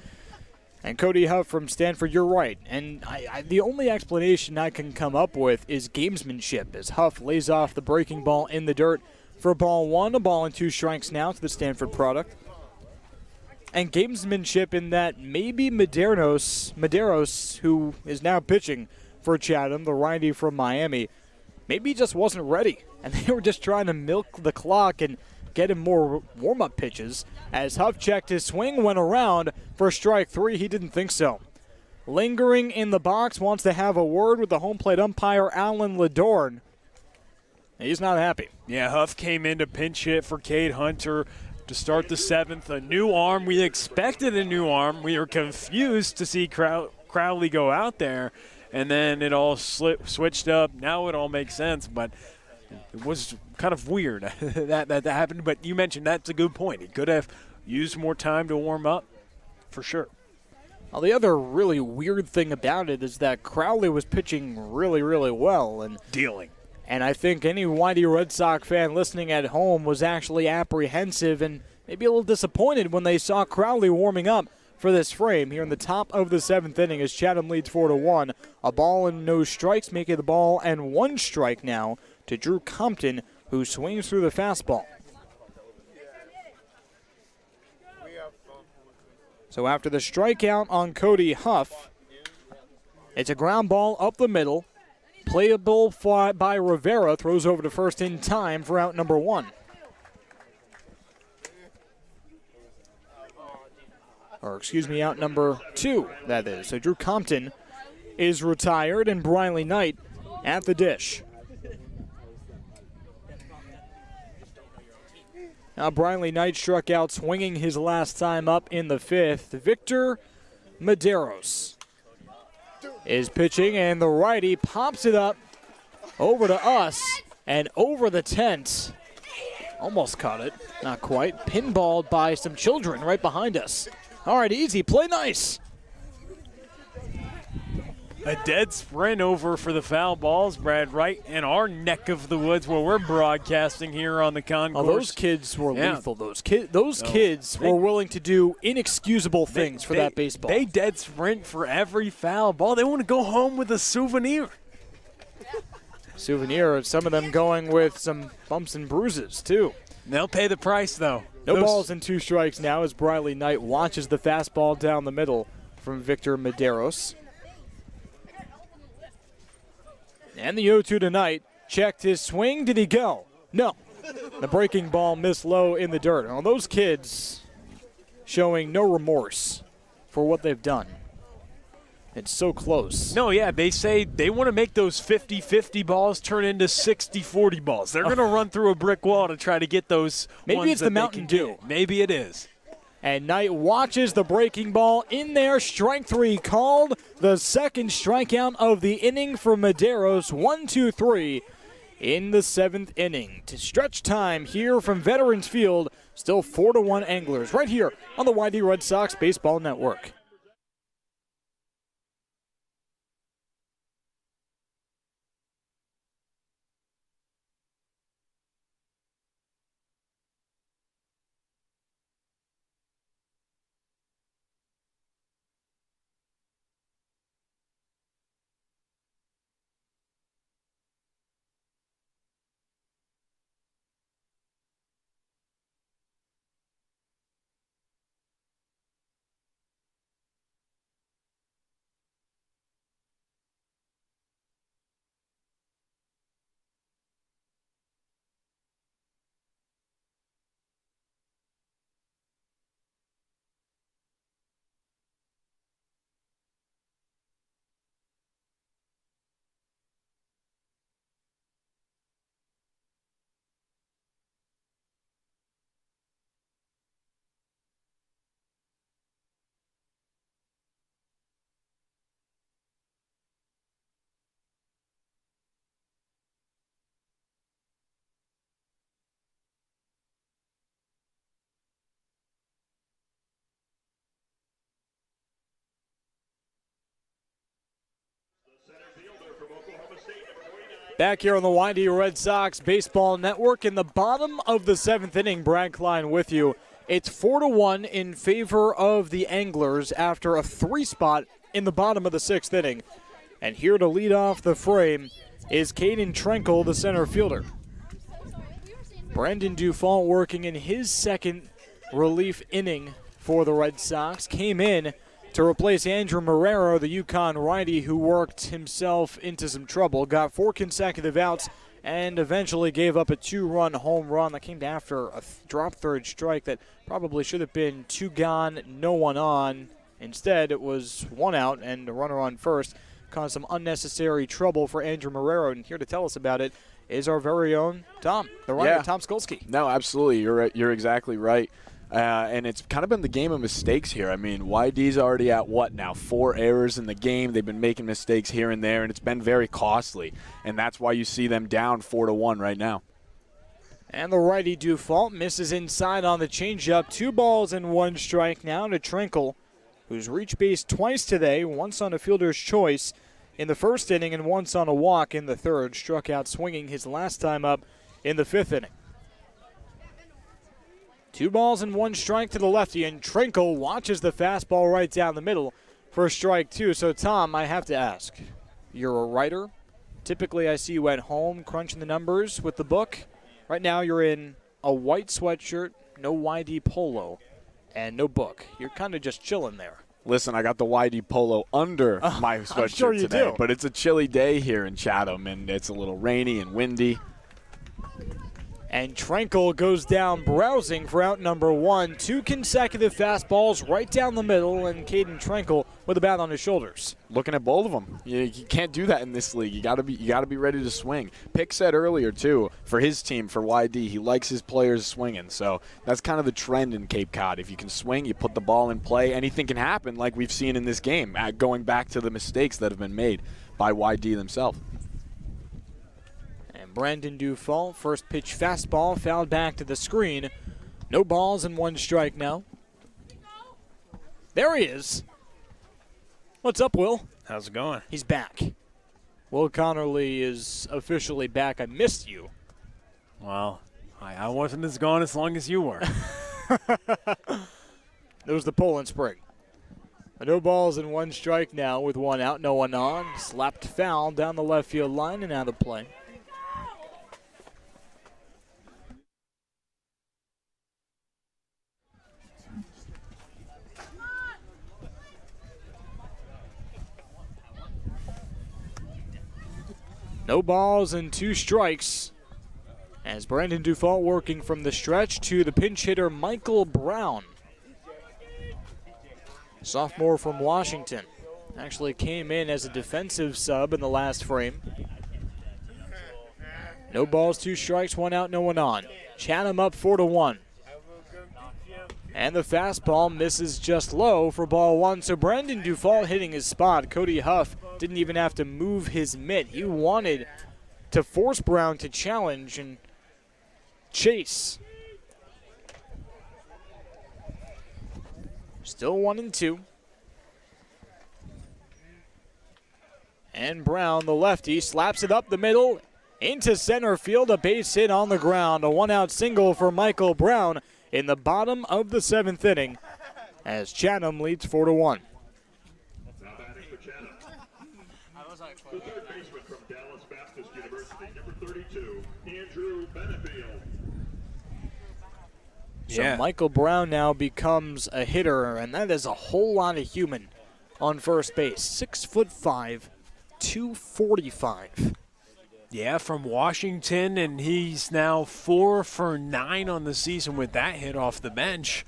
And Cody Huff from Stanford, you're right. And the only explanation I can come up with is gamesmanship as Huff lays off the breaking ball in the dirt for ball 1, a ball and 2 strikes now to the Stanford product. And gamesmanship in that maybe Medeiros, who is now pitching for Chatham, the righty from Miami, maybe he just wasn't ready. And they were just trying to milk the clock and get him more warm-up pitches. As Huff checked his swing, went around for strike 3. He didn't think so. Lingering in the box, wants to have a word with the home plate umpire, Alan Ladorn. He's not happy. Yeah, Huff came in to pinch hit for Cade Hunter to start the 7th. A new arm. We expected a new arm. We were confused to see Crowley go out there. And then it all switched up. Now it all makes sense, but it was kind of weird that happened. But you mentioned that's a good point. He could have used more time to warm up, for sure. Well, the other really weird thing about it is that Crowley was pitching really, really well. And I think any YD Red Sox fan listening at home was actually apprehensive and maybe a little disappointed when they saw Crowley warming up for this frame here in the top of the 7th inning as Chatham leads 4-1. A ball and no strikes, making the ball and 1 strike now to Drew Compton, who swings through the fastball. So after the strikeout on Cody Huff, it's a ground ball up the middle. Playable fly by Rivera, throws over to first in time for out number 1. Or excuse me, out number 2, that is. So Drew Compton is retired, and Briley Knight at the dish. Now Briley Knight struck out swinging his last time up in the 5th. Victor Medeiros is pitching, and the righty pops it up over to us and over the tent. Almost caught it, not quite. Pinballed by some children right behind us. All right, easy, play nice. A dead sprint over for the foul balls, Brad, right in our neck of the woods where we're broadcasting here on the concourse. Oh, those kids were lethal. Those kids were willing to do inexcusable things for that baseball. They dead sprint for every foul ball. They want to go home with a souvenir. Souvenir, some of them going with some bumps and bruises, too. They'll pay the price, though. No balls and 2 strikes now as Briley Knight watches the fastball down the middle from Victor Medeiros. And the 0-2 tonight. Checked his swing. Did he go? No. The breaking ball missed low in the dirt. Now, those kids showing no remorse for what they've done. It's so close. No, yeah, they say they want to make those 50-50 balls turn into 60-40 balls. They're going to run through a brick wall to try to get those. Maybe it's the Mountain Dew. Maybe it is. And Knight watches the breaking ball in there. Strike 3 called. The second strikeout of the inning for Medeiros. 1-2-3 in the 7th inning. To stretch time here from Veterans Field. Still 4-1 Anglers right here on the YD Red Sox Baseball Network. Back here on the YD Red Sox Baseball Network in the bottom of the 7th inning, Brad Klein with you. It's 4-1 in favor of the Anglers after a 3-spot in the bottom of the 6th inning. And here to lead off the frame is Caden Trenkle, the center fielder. Brandon Dufont working in his second relief inning for the Red Sox. Came in to replace Andrew Marrero, the Yukon righty who worked himself into some trouble. Got 4 consecutive outs and eventually gave up a 2-run home run that came after a drop third strike that probably should have been 2 gone, no one on. Instead, it was 1 out and a runner on first. Caused some unnecessary trouble for Andrew Marrero, and here to tell us about it is our very own Tom, the writer, Tom Skolsky. No, absolutely. You're exactly right. And it's kind of been the game of mistakes here. I mean, YD's already at what now? 4 errors in the game. They've been making mistakes here and there, and it's been very costly. And that's why you see them down 4-1 right now. And the righty Dufont misses inside on the changeup. 2 balls and 1 strike now to Trenkle, who's reached base twice today, once on a fielder's choice in the 1st inning and once on a walk in the 3rd. Struck out swinging his last time up in the 5th inning. 2 balls and 1 strike to the lefty, and Trenkle watches the fastball right down the middle for strike 2. So, Tom, I have to ask, you're a writer. Typically, I see you at home crunching the numbers with the book. Right now, you're in a white sweatshirt, no YD polo, and no book. You're kind of just chilling there. Listen, I got the YD polo under my sweatshirt sure you today, do. but it's a chilly day here in Chatham, and it's a little rainy and windy. And Trenkle goes down browsing for out number 1. 2 consecutive fastballs right down the middle, and Caden Trenkle with a bat on his shoulders. Looking at both of them, you can't do that in this league. You got to be ready to swing. Pick said earlier too, for his team, for YD, he likes his players swinging. So that's kind of the trend in Cape Cod. If you can swing, you put the ball in play, anything can happen, like we've seen in this game. Going back to the mistakes that have been made by YD themselves. And Brandon Dufall, first pitch fastball, fouled back to the screen. No balls and 1 strike now. There he is. What's up, Will? How's it going? He's back. Will Connerly is officially back. I missed you. Well, I wasn't as gone as long as you were. There was the Poland Spring. No balls and 1 strike now with 1 out, no one on. Slapped foul down the left field line and out of play. No balls and 2 strikes as Brandon Dufall working from the stretch to the pinch hitter Michael Brown. Sophomore from Washington. Actually came in as a defensive sub in the last frame. No balls, 2 strikes, 1 out, no one on. Chatham up 4-1. And the fastball misses just low for ball 1. So Brandon Dufall hitting his spot. Cody Huff didn't even have to move his mitt. He wanted to force Brown to challenge and chase. Still 1-2. And Brown, the lefty, slaps it up the middle into center field. A base hit on the ground. A 1-out single for Michael Brown in the bottom of the 7th inning as Chatham leads 4-1. Now batting for Chatham. The third baseman from Dallas Baptist University, number 32, Andrew Benefield. So Michael Brown now becomes a hitter, and that is a whole lot of human on first base. 6'5", 245. Yeah, from Washington, and he's now 4 for 9 on the season with that hit off the bench.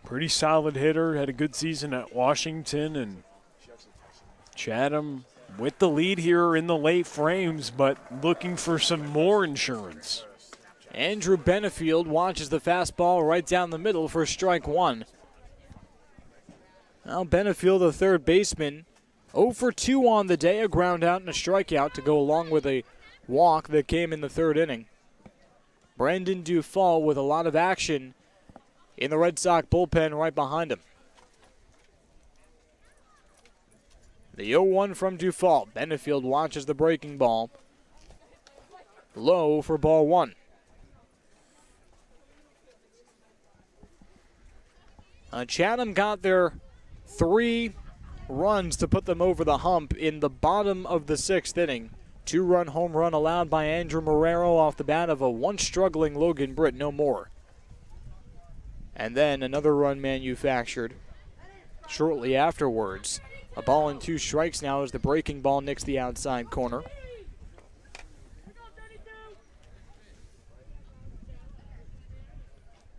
Pretty solid hitter, had a good season at Washington, and Chatham with the lead here in the late frames, but looking for some more insurance. Andrew Benefield watches the fastball right down the middle for strike 1. Now Benefield, the third baseman, 0 for 2 on the day, a ground out and a strikeout to go along with a walk that came in the 3rd inning. Brandon Dufall with a lot of action in the Red Sox bullpen right behind him. The 0-1 from Dufall. Benefield watches the breaking ball. Low for ball 1. Chatham got their 3 runs to put them over the hump in the bottom of the 6th inning. 2-run home run allowed by Andrew Marrero off the bat of a once struggling Logan Britt, no more. And then another run manufactured shortly afterwards. A ball and 2 strikes now as the breaking ball nicks the outside corner.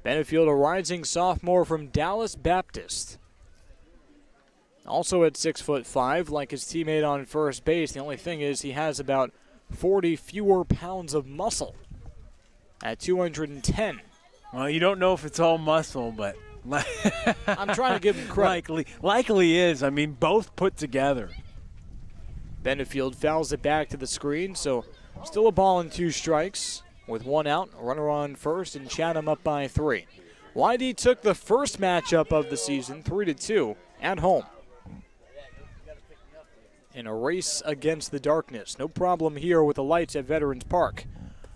Benefield, a rising sophomore from Dallas Baptist. Also at 6'5", like his teammate on first base. The only thing is he has about 40 fewer pounds of muscle at 210. Well, you don't know if it's all muscle, but I'm trying to give him credit. Likely is. I mean, both put together. Benefield fouls it back to the screen, so still a ball and 2 strikes with 1 out, a runner on first, and Chatham up by 3. YD took the first matchup of the season, 3-2, at home. In a race against the darkness. No problem here with the lights at Veterans Park.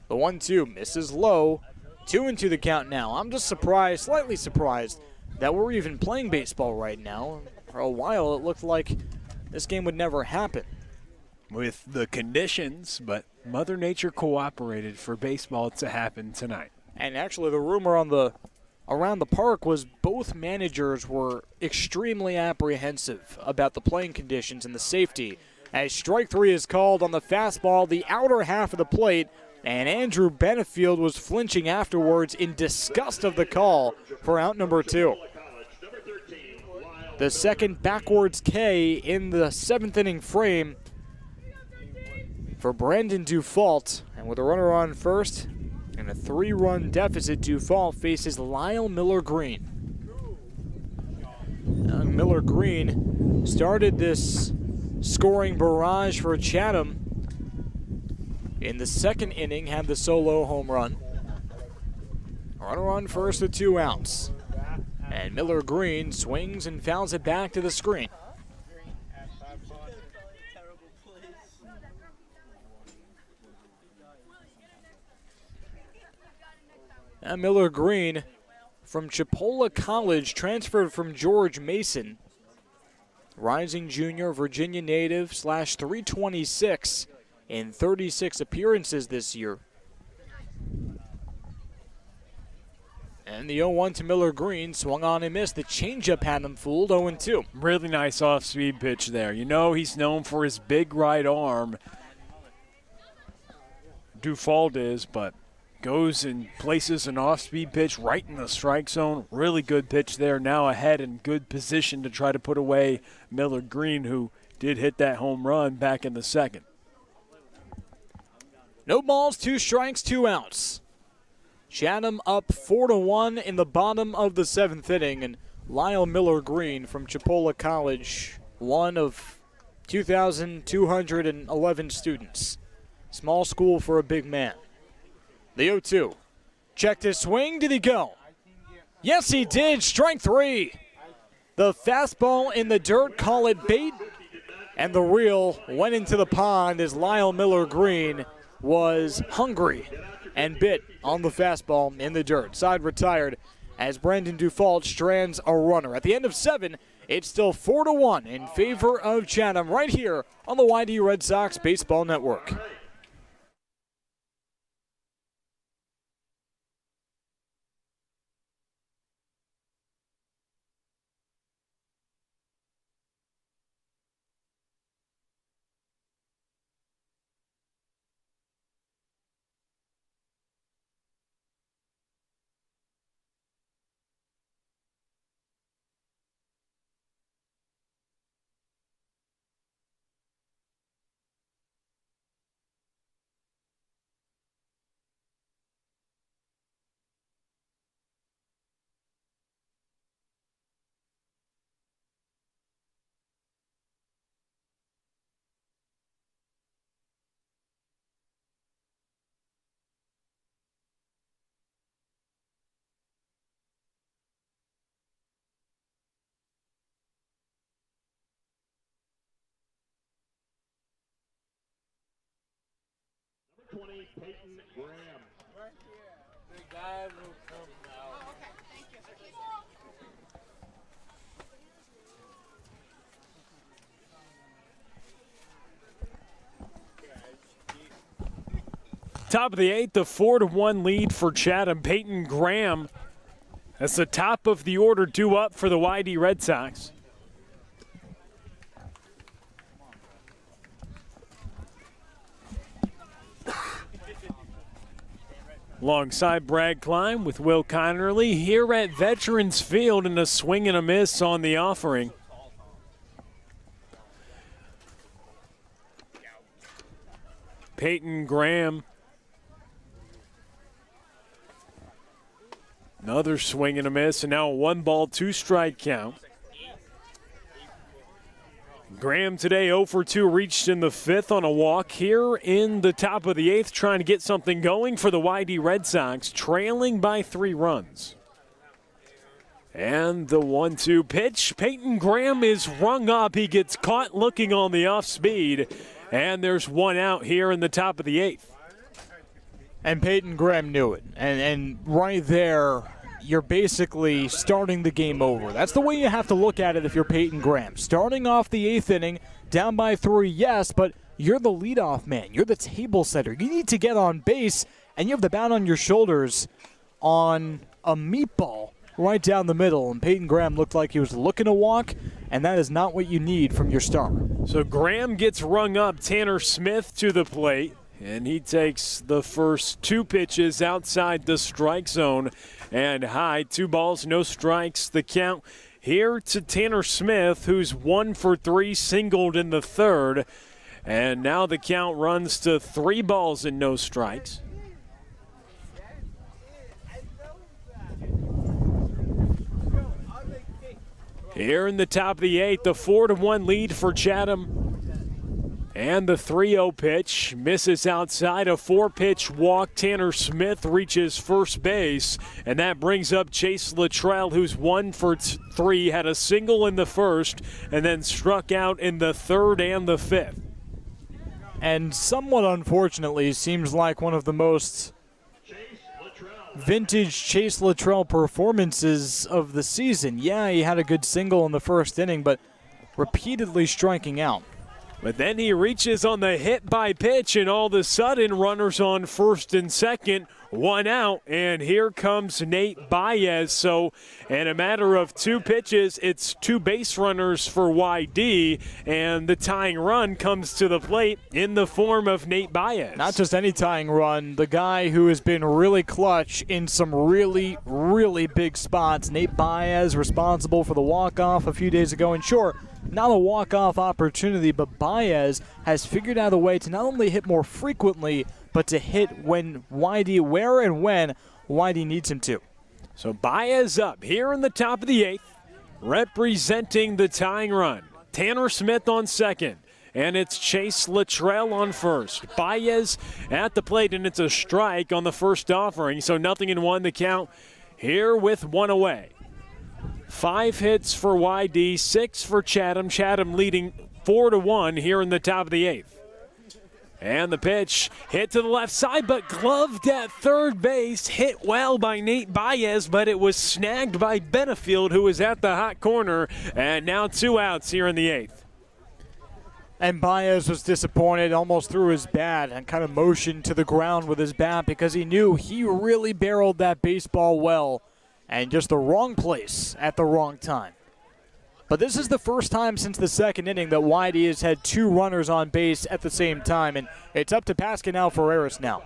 The 1-2 misses low. 2-2 the count now. I'm just surprised, slightly surprised, that we're even playing baseball right now. For a while, it looked like this game would never happen. With the conditions, but Mother Nature cooperated for baseball to happen tonight. And actually, the rumor around the park was both managers were extremely apprehensive about the playing conditions and the safety. As strike 3 is called on the fastball, the outer half of the plate, and Andrew Benefield was flinching afterwards in disgust of the call for out number 2. the second backwards K in the 7th inning frame for Brandon Dufault. And with a runner on first and a 3-run deficit, Dufault faces Lyle Miller Green. Miller Green started this scoring barrage for Chatham in the 2nd inning, had the solo home run. Runner on first with 2 outs. And Miller Green swings and fouls it back to the screen. And Miller Green from Chipola College, transferred from George Mason. Rising junior, Virginia native, /326 in 36 appearances this year. And the 0-1 to Miller Green, swung on and missed. The changeup had him fooled, 0-2. Really nice off-speed pitch there. You know he's known for his big right arm. Dufault is, but goes and places an off-speed pitch right in the strike zone. Really good pitch there. Now ahead in good position to try to put away Miller Green, who did hit that home run back in the 2nd. No balls, 2 strikes, 2 outs. Chatham up 4-1 in the bottom of the 7th inning, and Lyle Miller Green from Chipola College, one of 2,211 students. Small school for a big man. The 0-2. Checked his swing. Did he go? Yes, he did. Strike 3. The fastball in the dirt, call it bait. And the reel went into the pond as Lyle Miller Green was hungry and bit on the fastball in the dirt. Side retired as Brandon Dufault strands a runner. At the end of 7, it's still 4-1 in favor of Chatham right here on the YD Red Sox Baseball Network. Number 20, Peyton Graham. Right here. The guy will come now. Oh, okay. Thank you. Top of the 8th, the 4-1 lead for Chatham. Peyton Graham, that's the top of the order, due up for the YD Red Sox. Alongside Brad Klein with Will Connerly here at Veterans Field, in a swing and a miss on the offering. Peyton Graham. Another swing and a miss, and now a 1-ball, 2-strike count. Graham today 0 for 2, reached in the 5th on a walk here in the top of the 8th, trying to get something going for the YD Red Sox, trailing by 3 runs. And the 1-2 pitch. Peyton Graham is rung up. He gets caught looking on the off speed, and there's 1 out here in the top of the 8th. And Peyton Graham knew it. And right there, you're basically starting the game over. That's the way you have to look at it if you're Peyton Graham. Starting off the 8th inning, down by 3, yes, but you're the leadoff man. You're the table setter. You need to get on base, and you have the bat on your shoulders on a meatball right down the middle. And Peyton Graham looked like he was looking to walk, and that is not what you need from your star. So Graham gets rung up. Tanner Smith to the plate. And he takes the first 2 pitches outside the strike zone and high. 2 balls, no strikes. The count here to Tanner Smith, who's 1 for 3, singled in the third. And now the count runs to 3 balls and no strikes. Here in the top of the 8th, the 4-1 lead for Chatham. And the 3-0 pitch misses outside. A 4-pitch walk. Tanner Smith reaches first base, and that brings up Chase Luttrell, who's 1 for 3, had a single in the first, and then struck out in the third and the fifth. And somewhat unfortunately, seems like one of the most vintage Chase Luttrell performances of the season. Yeah, he had a good single in the first inning, but repeatedly striking out. But then he reaches on the hit by pitch, and all of a sudden, runners on first and second, 1 out, and here comes Nate Baez. So in a matter of 2 pitches, it's 2 base runners for YD, and the tying run comes to the plate in the form of Nate Baez. Not just any tying run, the guy who has been really clutch in some really, really big spots. Nate Baez responsible for the walk-off a few days ago, and sure, not a walk-off opportunity, but Baez has figured out a way to not only hit more frequently, but to hit when where and when YD needs him to. So Baez up here in the top of the 8th, representing the tying run. Tanner Smith on second, and it's Chase Luttrell on first. Baez at the plate, and it's a strike on the first offering, so 0-1 the count here with 1 away. 5 hits for YD, 6 for Chatham. Chatham leading 4-1 here in the top of the 8th. And the pitch hit to the left side, but gloved at third base. Hit well by Nate Baez, but it was snagged by Benefield, who was at the hot corner. And now 2 outs here in the 8th. And Baez was disappointed, almost threw his bat and kind of motioned to the ground with his bat because he knew he really barreled that baseball well. And just the wrong place at the wrong time. But this is the first time since the second inning that YD has had 2 runners on base at the same time, and it's up to Pascal Ferreras now.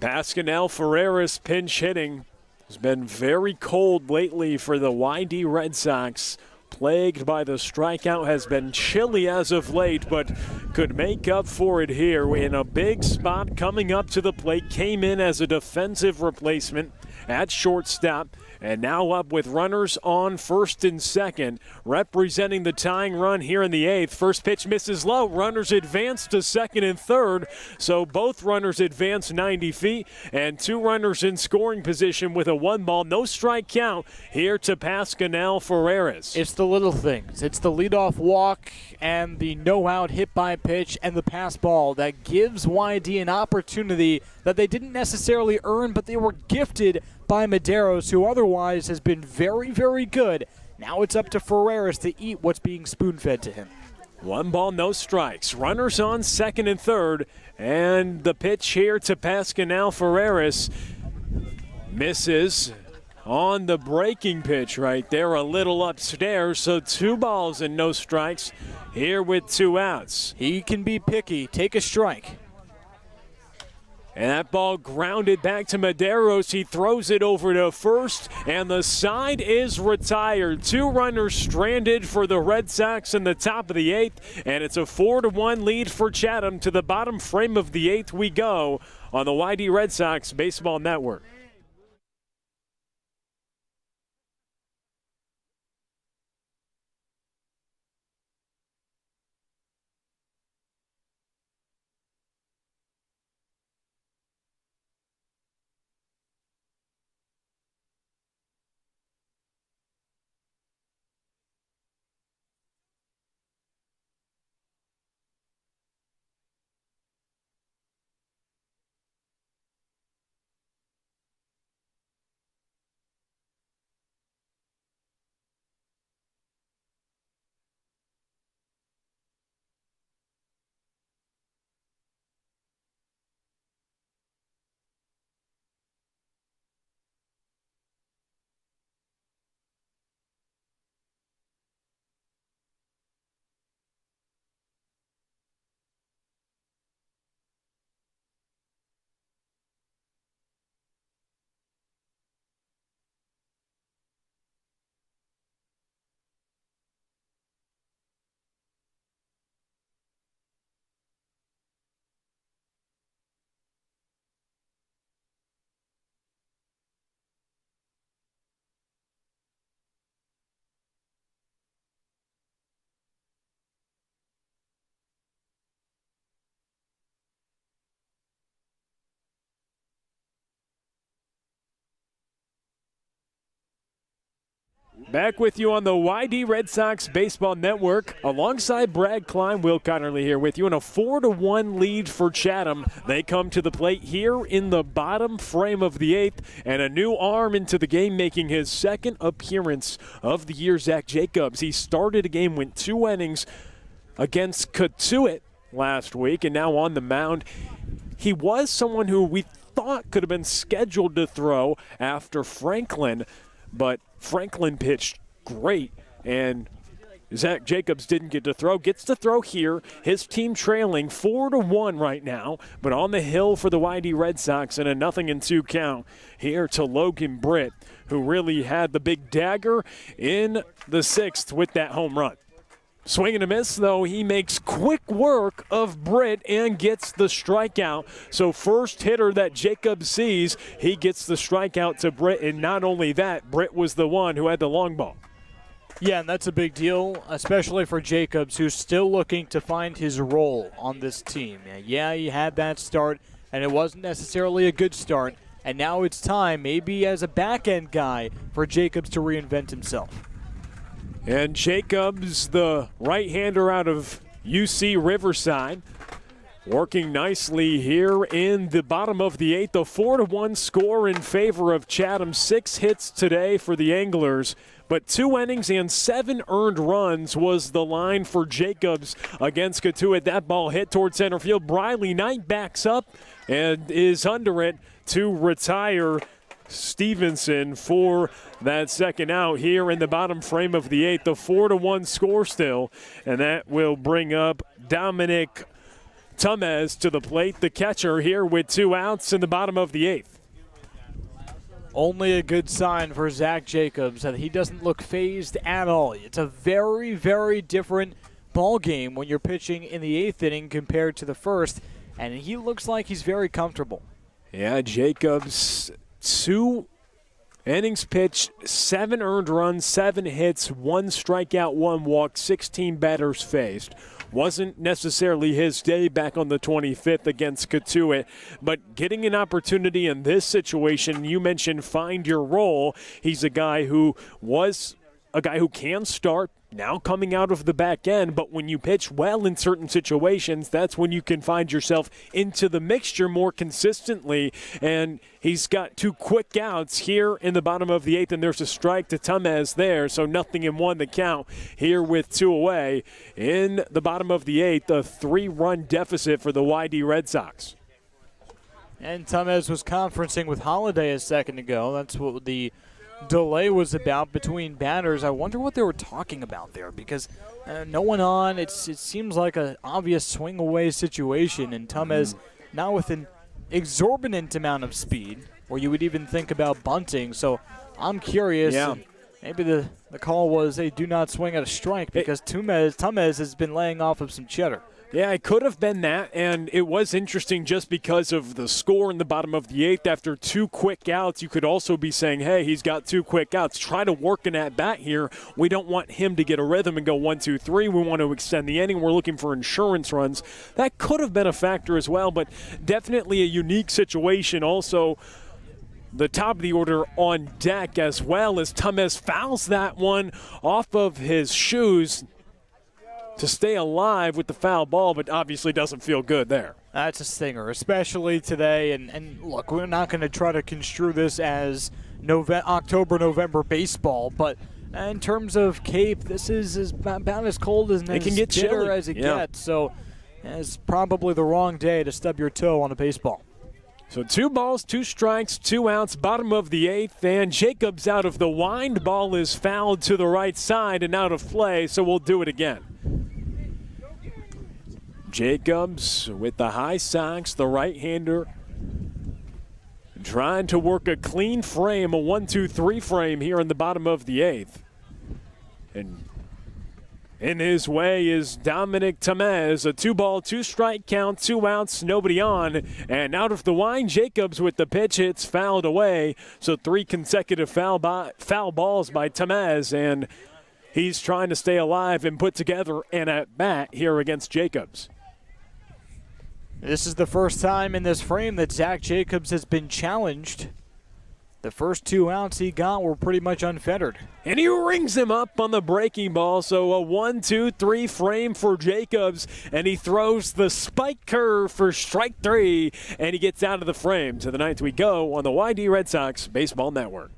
Pascal Ferreras pinch hitting has been very cold lately for the YD Red Sox. Plagued by the strikeout, has been chilly as of late, but could make up for it here in a big spot coming up to the plate. Came in as a defensive replacement at shortstop, and now up with runners on first and second, representing the tying run here in the 8th. First pitch misses low. Runners advance to second and third, so both runners advance 90 feet, and 2 runners in scoring position with a 1 ball, no strike count here to Pascal Ferreras. It's the little things. It's the leadoff walk and the no-out hit by pitch and the pass ball that gives YD an opportunity that they didn't necessarily earn, but they were gifted by Medeiros, who otherwise has been very, very good. Now it's up to Ferreras to eat what's being spoon-fed to him. 1 ball, no strikes. Runners on second and third, and the pitch here to Pascal Ferreras misses on the breaking pitch right there, a little upstairs, so 2 balls and no strikes here with 2 outs. He can be picky. Take a strike. And that ball grounded back to Medeiros. He throws it over to first, and the side is retired. 2 runners stranded for the Red Sox in the top of the 8th, and it's a 4-1 lead for Chatham. To the bottom frame of the 8th we go on the YD Red Sox Baseball Network. Back with you on the YD Red Sox Baseball Network. Alongside Brad Klein, Will Connerly here with you in a 4-1 lead for Chatham. They come to the plate here in the bottom frame of the 8th, and a new arm into the game, making his second appearance of the year, Zach Jacobs. He started a game, went 2 innings against Cotuit last week, and now on the mound. He was someone who we thought could have been scheduled to throw after Franklin, but Franklin pitched great, and Zach Jacobs didn't get to throw. Gets to throw here. His team trailing 4-1 right now, but on the hill for the YD Red Sox in a 0-2 count here to Logan Britt, who really had the big dagger in the 6th with that home run. Swing and a miss, though. He makes quick work of Britt and gets the strikeout. So first hitter that Jacobs sees, he gets the strikeout to Britt. And not only that, Britt was the one who had the long ball. Yeah, and that's a big deal, especially for Jacobs, who's still looking to find his role on this team. Yeah, he had that start, and it wasn't necessarily a good start. And now it's time, maybe as a back-end guy, for Jacobs to reinvent himself. And Jacobs, the right-hander out of UC Riverside, working nicely here in the bottom of the 8th. A 4-1 score in favor of Chatham. 6 hits today for the Anglers, but 2 innings and 7 earned runs was the line for Jacobs against Cotuit. That ball hit toward center field. Briley Knight backs up and is under it to retire Stevenson for that second out here in the bottom frame of the 8th. The 4-1 score still, and that will bring up Dominic Tumez to the plate, the catcher here with 2 outs in the bottom of the 8th. Only a good sign for Zach Jacobs that he doesn't look phased at all. It's a very, very different ball game when you're pitching in the 8th inning compared to the 1st, and he looks like he's very comfortable. Yeah, Jacobs, 2 innings pitched, 7 earned runs, 7 hits, 1 strikeout, 1 walk, 16 batters faced. Wasn't necessarily his day back on the 25th against Cotuit, but getting an opportunity in this situation, you mentioned find your role. He's a guy who can start, now coming out of the back end, but when you pitch well in certain situations, that's when you can find yourself into the mixture more consistently. And he's got 2 quick outs here in the bottom of the 8th, and there's a strike to Tumez there, so 0-1 the count here with 2 away. In the bottom of the 8th, a 3-run deficit for the YD Red Sox. And Tumez was conferencing with Holiday a second ago. That's what the delay was about between batters. I wonder what they were talking about there, because no one on. It seems like an obvious swing away situation, and Tumez now with an exorbitant amount of speed, where you would even think about bunting. So I'm curious. Yeah. Maybe the call was, hey, do not swing at a strike, because Tumez has been laying off of some cheddar. Yeah, it could have been that, and it was interesting just because of the score in the bottom of the 8th. After 2 quick outs, you could also be saying, hey, he's got 2 quick outs. Try to work an at-bat here. We don't want him to get a rhythm and go 1, 2, 3. We want to extend the inning. We're looking for insurance runs. That could have been a factor as well, but definitely a unique situation. Also, the top of the order on deck as well, as Tumez fouls that one off of his shoes to stay alive with the foul ball, but obviously doesn't feel good there. That's a stinger, especially today. And look, we're not going to try to construe this as October-November baseball, but in terms of Cape, this is about as cold as it can get chilly as it gets. So it's probably the wrong day to stub your toe on a baseball. So 2 balls, 2 strikes, 2 outs, bottom of the 8th, and Jacobs out of the wind. Ball is fouled to the right side and out of play, so we'll do it again. Jacobs with the high socks, the right-hander, trying to work a clean frame, a 1-2-3 frame here in the bottom of the 8th. And in his way is Dominic Tumez, a 2-ball, 2-strike count, 2 outs, nobody on. And out of the wind, Jacobs with the pitch, it's fouled away. So 3 consecutive foul balls by Tumez, and he's trying to stay alive and put together an at-bat here against Jacobs. This is the first time in this frame that Zach Jacobs has been challenged the first 2 outs he got were pretty much unfettered. And he rings him up on the breaking ball, so a 1-2-3 frame for Jacobs, and he throws the spike curve for strike 3, and he gets out of the frame. To the ninth we go on the YD Red Sox Baseball Network.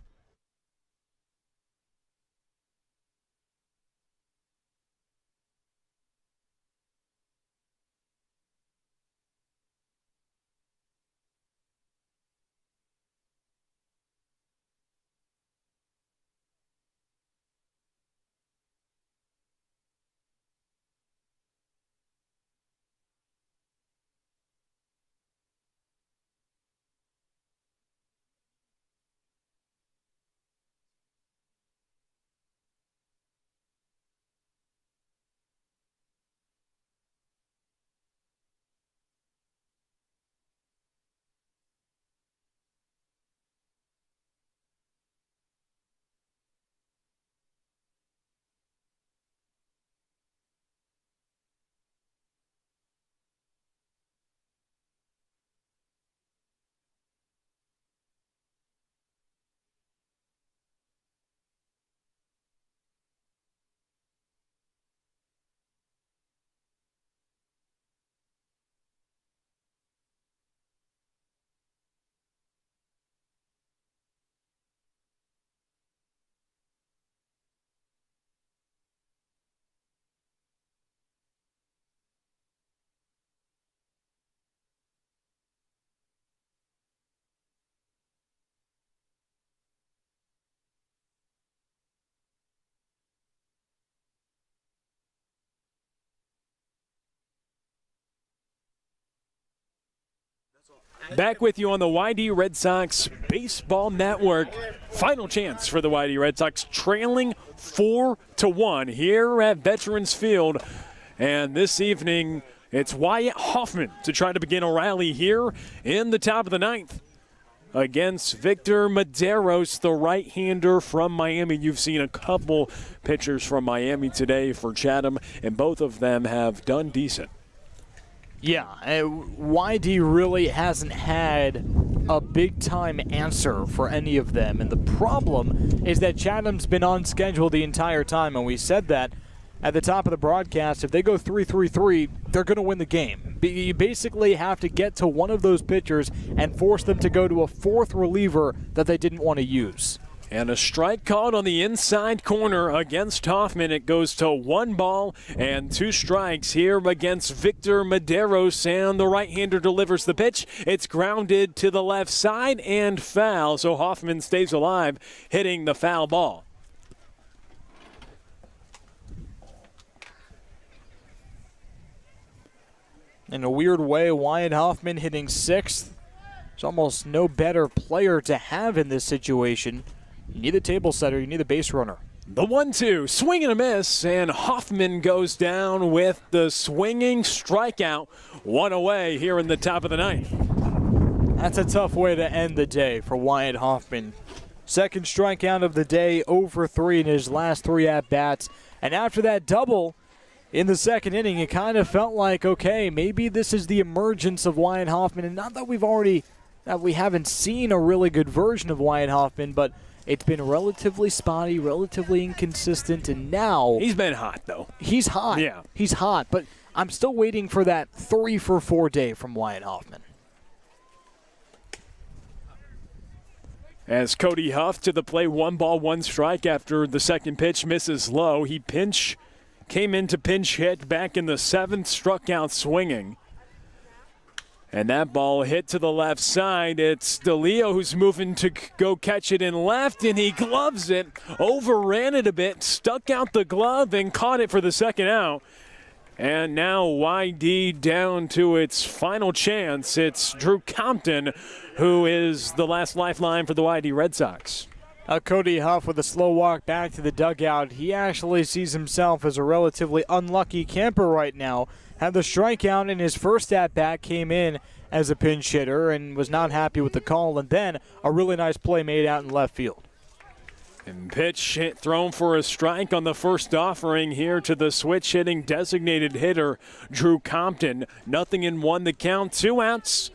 Back with you on the YD Red Sox Baseball Network. Final chance for the YD Red Sox, trailing 4-1 here at Veterans Field. And this evening, it's Wyatt Hoffman to try to begin a rally here in the top of the ninth against Victor Medeiros, the right-hander from Miami. You've seen a couple pitchers from Miami today for Chatham, and both of them have done decent. Yeah, YD really hasn't had a big-time answer for any of them. And the problem is that Chatham's been on schedule the entire time, and we said that at the top of the broadcast. If they go 3-3-3, they're going to win the game. You basically have to get to one of those pitchers and force them to go to a fourth reliever that they didn't want to use. And a strike called on the inside corner against Hoffman. It goes to 1 ball and 2 strikes here against Victor Medeiros, and the right-hander delivers the pitch. It's grounded to the left side and foul, so Hoffman stays alive, hitting the foul ball. In a weird way, Wyatt Hoffman hitting 6th. There's almost no better player to have in this situation. You need a table setter, you need a base runner. The 1-2, swing and a miss, and Hoffman goes down with the swinging strikeout. 1 away here in the top of the ninth. That's a tough way to end the day for Wyatt Hoffman. Second strikeout of the day, 0-for-3 in his last 3 at-bats. And after that double in the second inning, it kind of felt like, okay, maybe this is the emergence of Wyatt Hoffman. And not that we haven't seen a really good version of Wyatt Hoffman, but it's been relatively spotty, relatively inconsistent, and now he's been hot, though. He's hot. Yeah. He's hot, but I'm still waiting for that 3-for-4 day from Wyatt Hoffman. As Cody Huff to the play, 1 ball, 1 strike after the second pitch misses low. He came in to pinch hit back in the 7th, struck out swinging. And that ball hit to the left side. It's DeLeo who's moving to go catch it in left, and he gloves it, overran it a bit, stuck out the glove, and caught it for the second out. And now YD down to its final chance. It's Drew Compton, who is the last lifeline for the YD Red Sox. Cody Huff with a slow walk back to the dugout. He actually sees himself as a relatively unlucky camper right now. Had the strikeout in his first at-bat, came in as a pinch hitter and was not happy with the call, and then a really nice play made out in left field. And pitch hit thrown for a strike on the first offering here to the switch-hitting designated hitter, Drew Compton. 0-1 the count, 2 outs.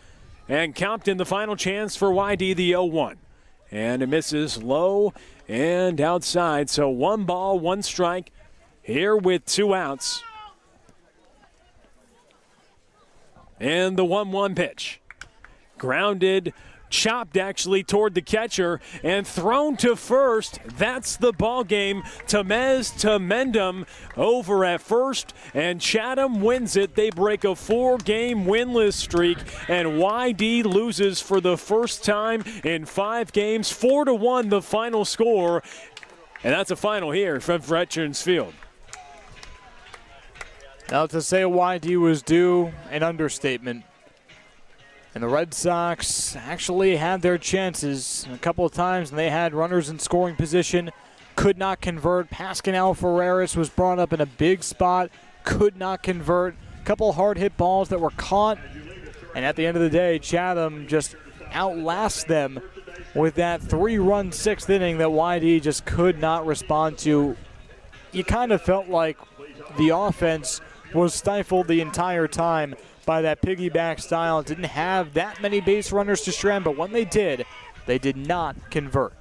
And Compton the final chance for YD, the 0-1. and it misses low and outside. So 1 ball, 1 strike here with 2 outs. And the 1-1 pitch. Grounded, chopped actually toward the catcher, and thrown to first. That's the ball game. Tamez to Mendham over at first, and Chatham wins it. They break a 4-game winless streak, and YD loses for the first time in 5 games. 4-1 the final score, and that's a final here from Veterans Field. Now, to say YD was due, an understatement. And the Red Sox actually had their chances a couple of times, and they had runners in scoring position, could not convert. Pascal Ferreras was brought up in a big spot, could not convert. A couple hard hit balls that were caught, and at the end of the day, Chatham just outlasts them with that 3-run 6th inning that YD just could not respond to. You kind of felt like the offense was stifled the entire time by that piggyback style. It didn't have that many base runners to strand, but when they did not convert.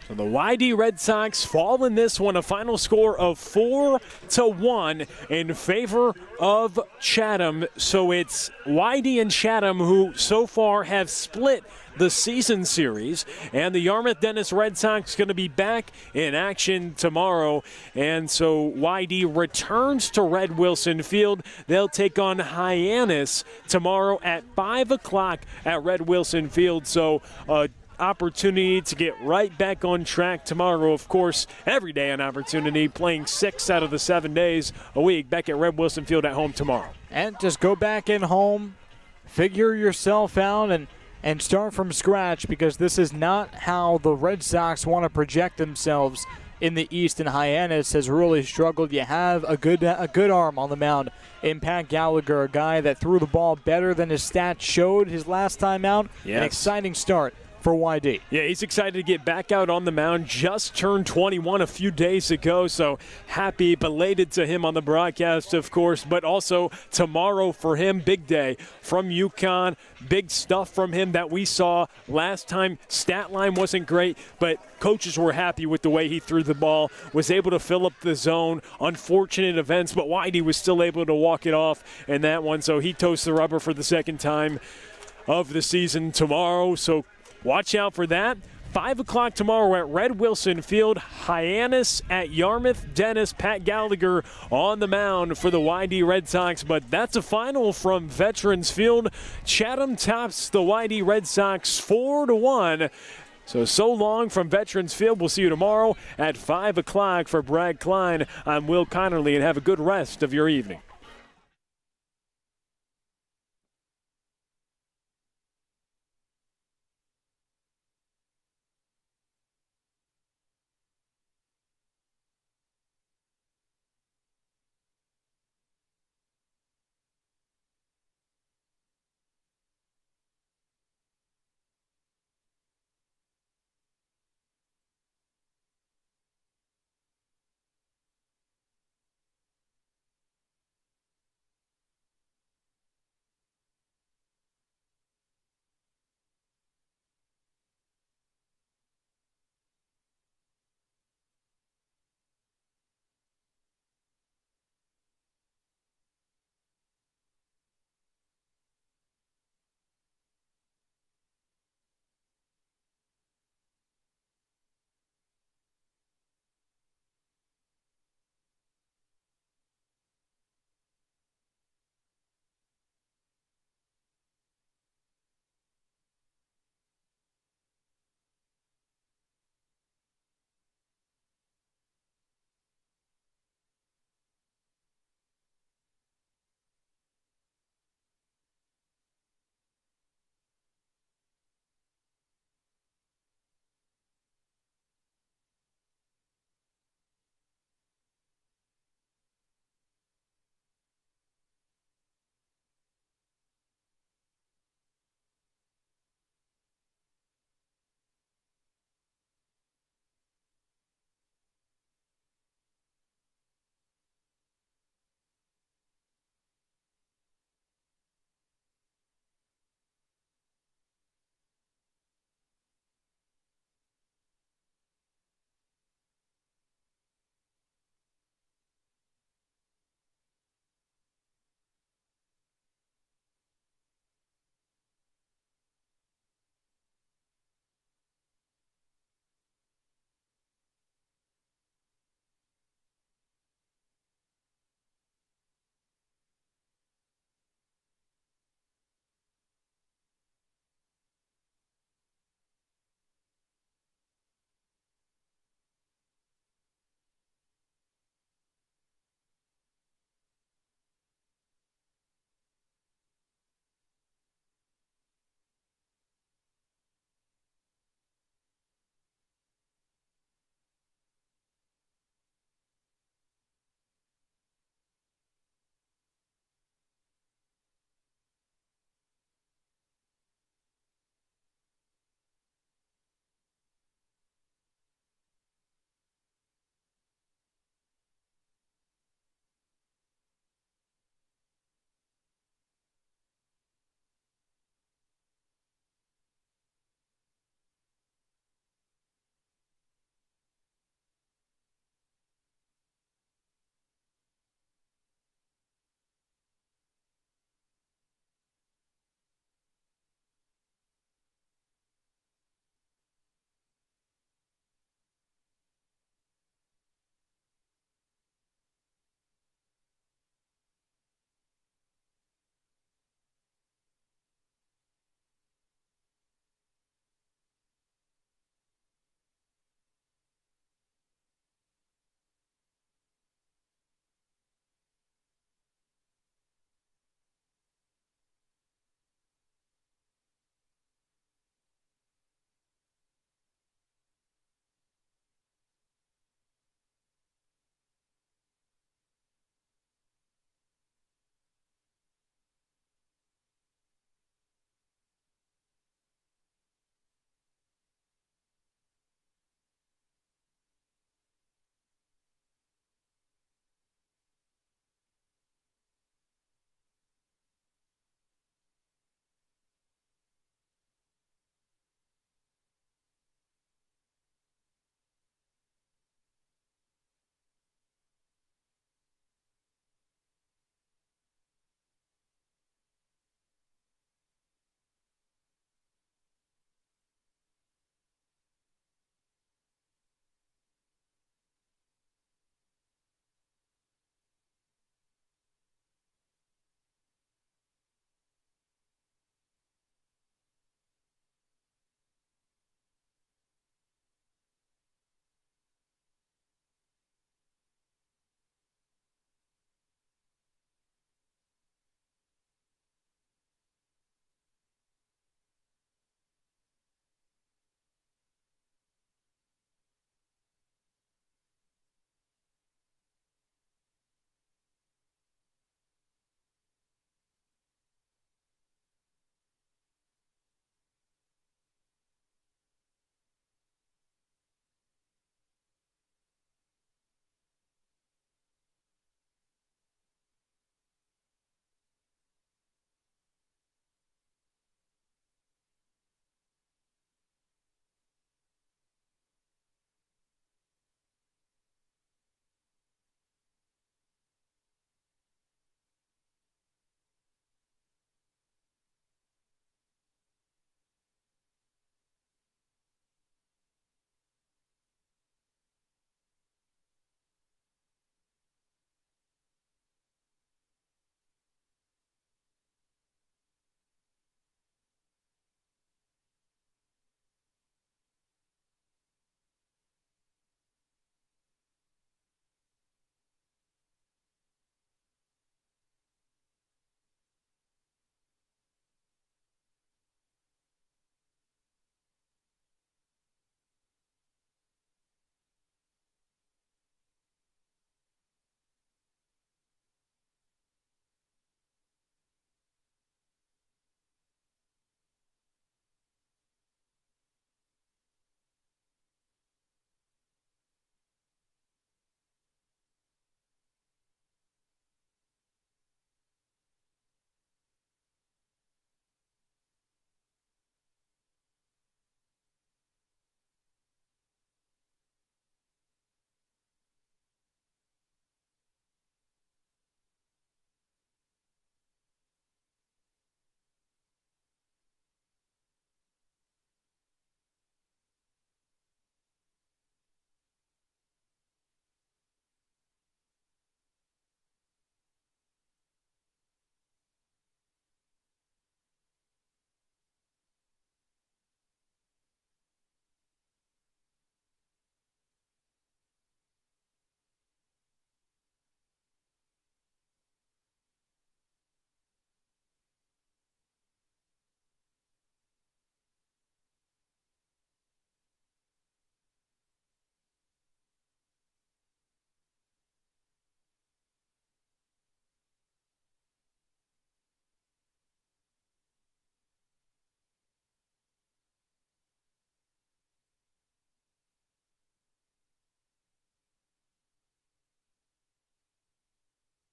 So the YD Red Sox fall in this one, a final score of 4-1 in favor of Chatham. So it's YD and Chatham who so far have split the season series, and the Yarmouth Dennis Red Sox going to be back in action tomorrow. And so YD returns to Red Wilson Field. They'll take on Hyannis tomorrow at 5 o'clock at Red Wilson Field. So opportunity to get right back on track tomorrow. Of course, every day an opportunity, playing 6 out of the 7 days a week back at Red Wilson Field at home tomorrow. And just go back in home, figure yourself out, and start from scratch, because this is not how the Red Sox want to project themselves in the East, and Hyannis has really struggled. You have a good arm on the mound in Pat Gallagher, a guy that threw the ball better than his stats showed his last time out. Yes. An exciting start for YD. Yeah, he's excited to get back out on the mound. Just turned 21 a few days ago, so happy, belated to him on the broadcast, of course, but also tomorrow for him, big day from UConn. Big stuff from him that we saw last time. Stat line wasn't great, but coaches were happy with the way he threw the ball, was able to fill up the zone. Unfortunate events, but YD was still able to walk it off in that one, so he toasts the rubber for the second time of the season tomorrow. So watch out for that. 5 o'clock tomorrow at Red Wilson Field. Hyannis at Yarmouth Dennis. Pat Gallagher on the mound for the YD Red Sox. But that's a final from Veterans Field. Chatham tops the YD Red Sox 4-1. So long from Veterans Field. We'll see you tomorrow at 5 o'clock. For Brad Klein, I'm Will Connerly, and have a good rest of your evening.